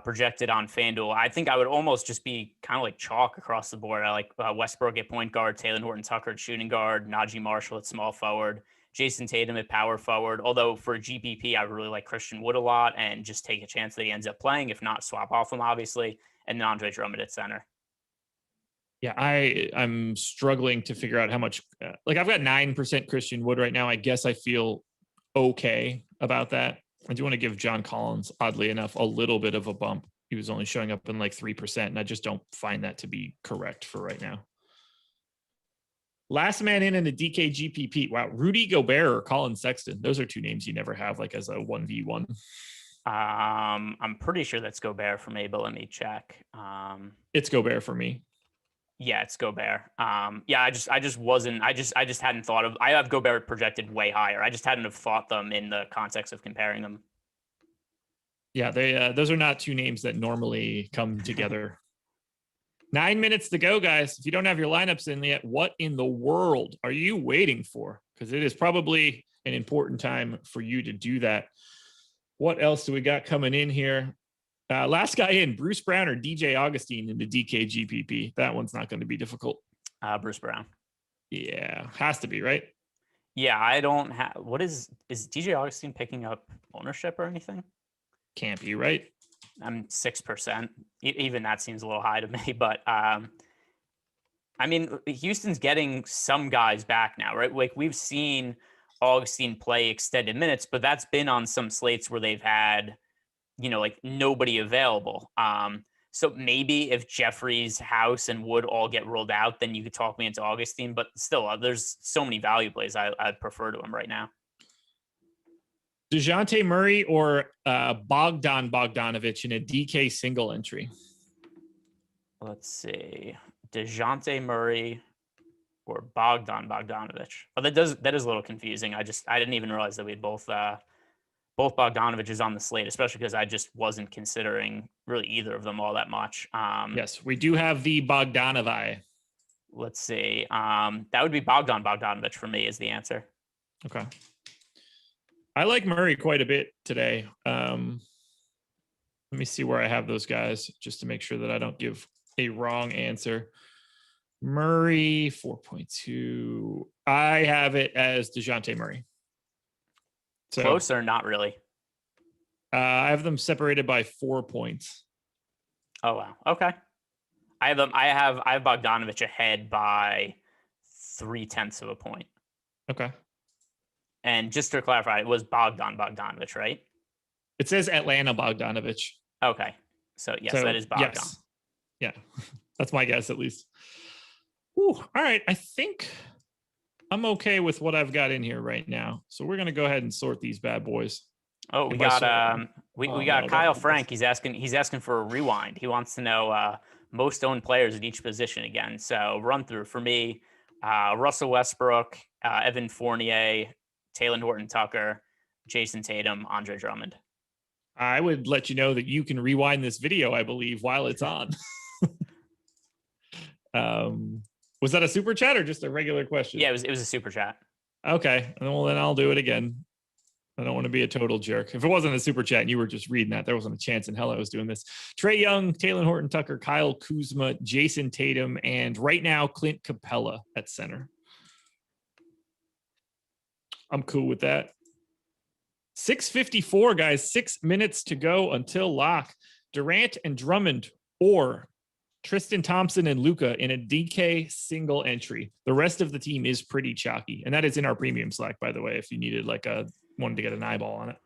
projected on FanDuel. I think I would almost just be kind of like chalk across the board. I like Westbrook at point guard, Talen Horton-Tucker at shooting guard, Najee Marshall at small forward, Jason Tatum at power forward. Although for GPP, I really like Christian Wood a lot and just take a chance that he ends up playing. If not, swap off him, obviously. And then Andre Drummond at center. Yeah, I'm struggling to figure out how much, like I've got 9% Christian Wood right now. I guess I feel okay about that. I do want to give John Collins, oddly enough, a little bit of a bump. He was only showing up in like 3%, and I just don't find that to be correct for right now. Last man in the DK GPP. Wow, Rudy Gobert or Colin Sexton. Those are two names you never have like as a 1v1. I'm pretty sure that's Gobert for me, but let me check. It's Gobert for me. Yeah, it's Gobert. Yeah, I just hadn't thought of. I have Gobert projected way higher. I just hadn't have thought them in the context of comparing them. Yeah, those are not two names that normally come together. 9 minutes to go, guys. If you don't have your lineups in yet, what in the world are you waiting for? Because it is probably an important time for you to do that. What else do we got coming in here? Last guy in, Bruce Brown or DJ Augustine in the DK GPP. That one's not going to be difficult. Bruce Brown. Yeah, has to be, right? Yeah, I don't have. What is DJ Augustine picking up ownership or anything? Can't be, right? I'm 6%. Even that seems a little high to me, but I mean, Houston's getting some guys back now, right? Like we've seen Augustine play extended minutes, but that's been on some slates where they've had, like nobody available. So maybe if Jeffries, House, and Wood all get ruled out, then you could talk me into Augustine. But still, there's so many value plays I'd prefer to him right now. DeJounte Murray or Bogdan Bogdanovic in a DK single entry? Let's see. DeJounte Murray or Bogdan Bogdanovic. Oh, that is a little confusing. I didn't even realize that we had both Bogdanoviches on the slate, especially because I just wasn't considering really either of them all that much. Yes, we do have the Bogdanovi. Let's see. That would be Bogdan Bogdanovic for me is the answer. Okay. I like Murray quite a bit today. Let me see where I have those guys just to make sure that I don't give a wrong answer. Murray 4.2. I have it as DeJounte Murray. So, close or not really? I have them separated by 4 points. Oh wow. Okay. I have Bogdanovic ahead by 0.3 of a point. Okay. And just to clarify, it was Bogdan Bogdanovic, right? It says Atlanta Bogdanovic. Okay. So yes, that is Bogdan. Yes. Yeah. That's my guess at least. Ooh, all right. I think I'm okay with what I've got in here right now. So we're gonna go ahead and sort these bad boys. Oh, we got Kyle Frank. He's asking for a rewind. He wants to know most owned players at each position again. So run through for me: Russell Westbrook, Evan Fournier, Talen Horton-Tucker, Jason Tatum, Andre Drummond. I would let you know that you can rewind this video, I believe, while it's on. Was that a super chat or just a regular question? Yeah, it was a super chat. Okay. Well, then I'll do it again. I don't want to be a total jerk. If it wasn't a super chat and you were just reading that, there wasn't a chance in hell I was doing this. Trae Young, Talen Horton-Tucker, Kyle Kuzma, Jason Tatum, and right now, Clint Capella at center. I'm cool with that. 6:54, guys. 6 minutes to go until lock. Durant and Drummond or Tristan Thompson and Luka in a DK single entry. The rest of the team is pretty chalky. And that is in our premium Slack, by the way, if you needed wanted to get an eyeball on it.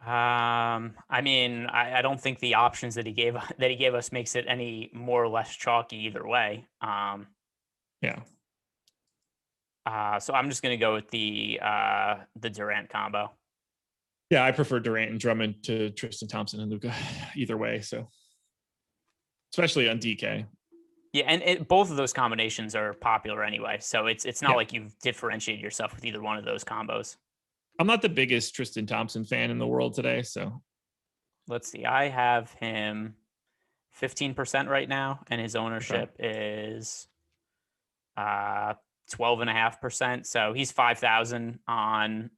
I mean, I don't think the options that he gave us makes it any more or less chalky either way. Yeah. So I'm just going to go with the Durant combo. Yeah, I prefer Durant and Drummond to Tristan Thompson and Luka either way. So especially on DK. Yeah, and both of those combinations are popular anyway. So it's not like you've differentiated yourself with either one of those combos. I'm not the biggest Tristan Thompson fan in the world today. So let's see. I have him 15% right now, and his ownership is 12.5%. So he's 5,000 on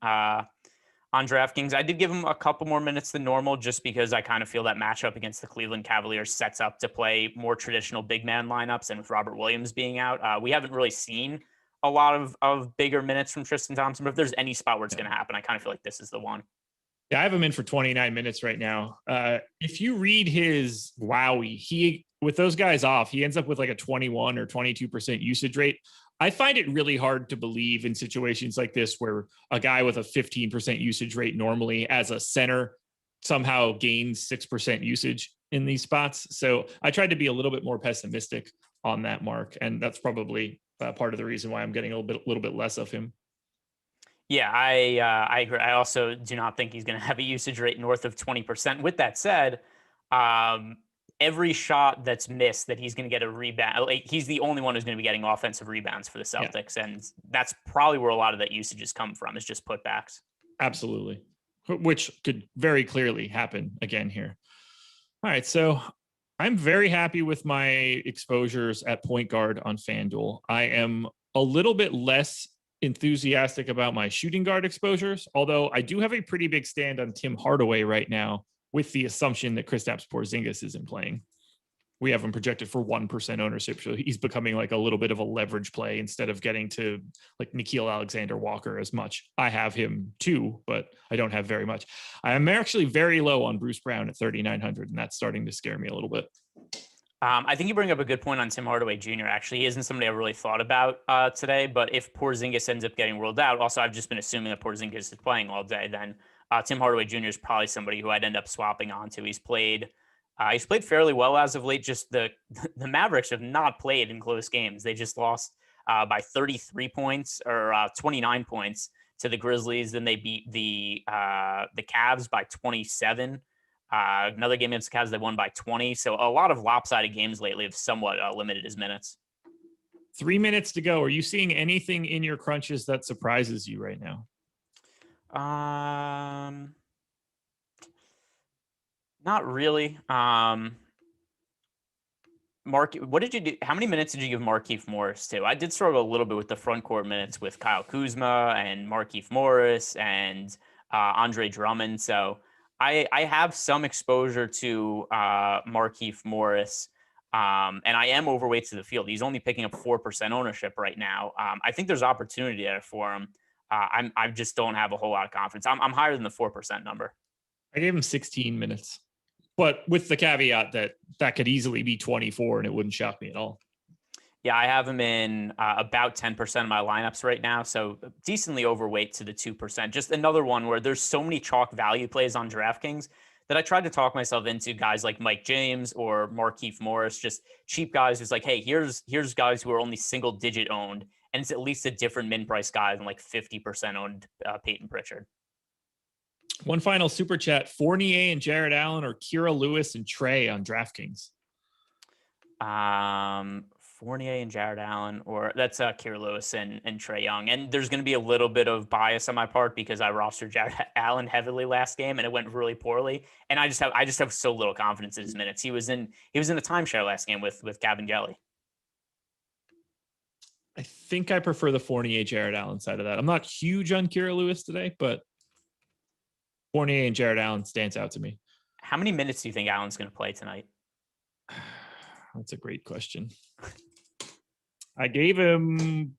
DraftKings. I did give him a couple more minutes than normal just because I kind of feel that matchup against the Cleveland Cavaliers sets up to play more traditional big man lineups. And with Robert Williams being out, we haven't really seen a lot of bigger minutes from Tristan Thompson. But if there's any spot where it's going to happen, I kind of feel like this is the one. Yeah, I have him in for 29 minutes right now. If you read his Wowie, with those guys off, he ends up with like a 21 or 22% usage rate. I find it really hard to believe in situations like this where a guy with a 15% usage rate normally as a center somehow gains 6% usage in these spots. So I tried to be a little bit more pessimistic on that mark. And that's probably part of the reason why I'm getting a little bit less of him. Yeah, I agree. I also do not think he's going to have a usage rate north of 20%. With that said, every shot that's missed that he's going to get a rebound, like, he's the only one who's going to be getting offensive rebounds for the Celtics. Yeah. And that's probably where a lot of that usage has come from, is just putbacks. Absolutely. Which could very clearly happen again here. All right. So I'm very happy with my exposures at point guard on FanDuel. I am a little bit less enthusiastic about my shooting guard exposures, although I do have a pretty big stand on Tim Hardaway right now, with the assumption that Kristaps Porzingis isn't playing. We have him projected for 1% ownership, so he's becoming like a little bit of a leverage play instead of getting to like Nickeil Alexander-Walker as much. I have him too, but I don't have very much. I am actually very low on Bruce Brown at 3,900, and that's starting to scare me a little bit. I think you bring up a good point on Tim Hardaway Jr. Actually, he isn't somebody I really thought about today, but if Porzingis ends up getting ruled out, also I've just been assuming that Porzingis is playing all day, then Tim Hardaway Jr. is probably somebody who I'd end up swapping onto. He's played fairly well as of late. Just the Mavericks have not played in close games. They just lost by 33 points or 29 points to the Grizzlies. Then they beat the Cavs by 27. Another game against the Cavs, they won by 20. So a lot of lopsided games lately have somewhat limited his minutes. 3 minutes to go. Are you seeing anything in your crunches that surprises you right now? Not really. Mark, what did you do? How many minutes did you give Markieff Morris to? I did struggle a little bit with the front court minutes with Kyle Kuzma and Markieff Morris and Andre Drummond. So I have some exposure to Markieff Morris. And I am overweight to the field. He's only picking up 4% ownership right now. I think there's opportunity there for him. I just don't have a whole lot of confidence. I'm higher than the 4% number. I gave him 16 minutes, but with the caveat that could easily be 24 and it wouldn't shock me at all. Yeah, I have him in about 10% of my lineups right now. So decently overweight to the 2%. Just another one where there's so many chalk value plays on DraftKings that I tried to talk myself into guys like Mike James or Markieff Morris, just cheap guys who's like, hey, here's guys who are only single digit owned. And it's at least a different min price guy than like 50% owned Peyton Pritchard. One final super chat: Fournier and Jared Allen, or Kira Lewis and Trae on DraftKings? Fournier and Jared Allen, or that's Kira Lewis and Trae Young. And there's going to be a little bit of bias on my part because I rostered Jared Allen heavily last game and it went really poorly. And I just have so little confidence in his minutes. He was in a timeshare last game with Gavin Gelly. I think I prefer the Fournier Jared Allen side of that. I'm not huge on Kira Lewis today, but Fournier and Jared Allen stands out to me. How many minutes do you think Allen's going to play tonight? That's a great question. I gave him.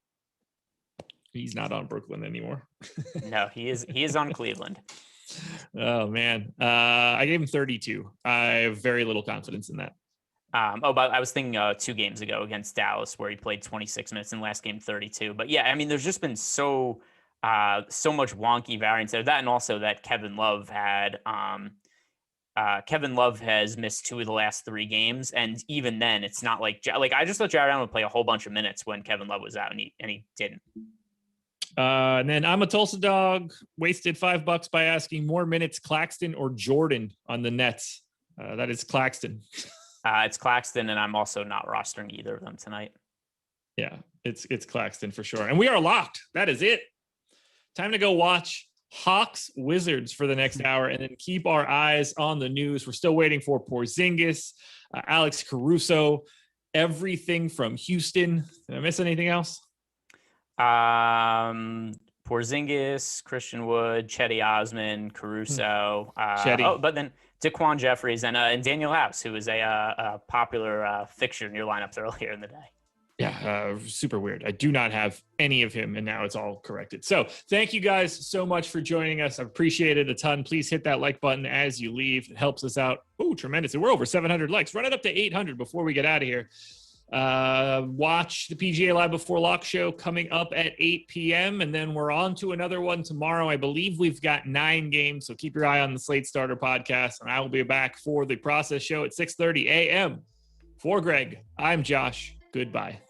He's not on Brooklyn anymore. No, he is on Cleveland. Oh man, I gave him 32. I have very little confidence in that. But I was thinking 2 games ago against Dallas where he played 26 minutes in last game 32. But yeah, I mean, there's just been so much wonky variance there. That and also that Kevin Love had. Kevin Love has missed 2 of the last 3 games, and even then, it's not like I just thought Jared Allen would play a whole bunch of minutes when Kevin Love was out, and he didn't. And then I'm a Tulsa dog. Wasted $5 by asking more minutes Claxton or Jordan on the Nets. That is Claxton. It's Claxton, and I'm also not rostering either of them tonight. Yeah, it's Claxton for sure. And we are locked. That is it. Time to go watch Hawks Wizards for the next hour, and then keep our eyes on the news. We're still waiting for Porzingis, Alex Caruso, everything from Houston. Did I miss anything else? Porzingis, Christian Wood, Chetty Osman, Caruso. Chetty. But then Daquan Jeffries and Daniel House, who was a popular fixture in your lineups earlier in the day. Yeah, super weird. I do not have any of him, and now it's all corrected. So thank you guys so much for joining us. I appreciate it a ton. Please hit that like button as you leave. It helps us out. Oh, tremendously. We're over 700 likes. Run it up to 800 before we get out of here. Watch the PGA Live Before Lock show coming up at 8 p.m. And then we're on to another one tomorrow. I believe we've got 9 games, so keep your eye on the Slate Starter podcast. And I will be back for the process show at 6:30 a.m. For Greg, I'm Josh. Goodbye.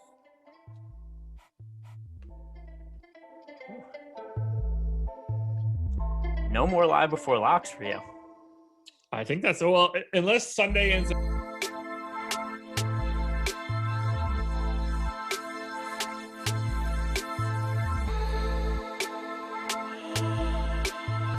No more Live Before Locks for you. I think that's well, unless Sunday ends up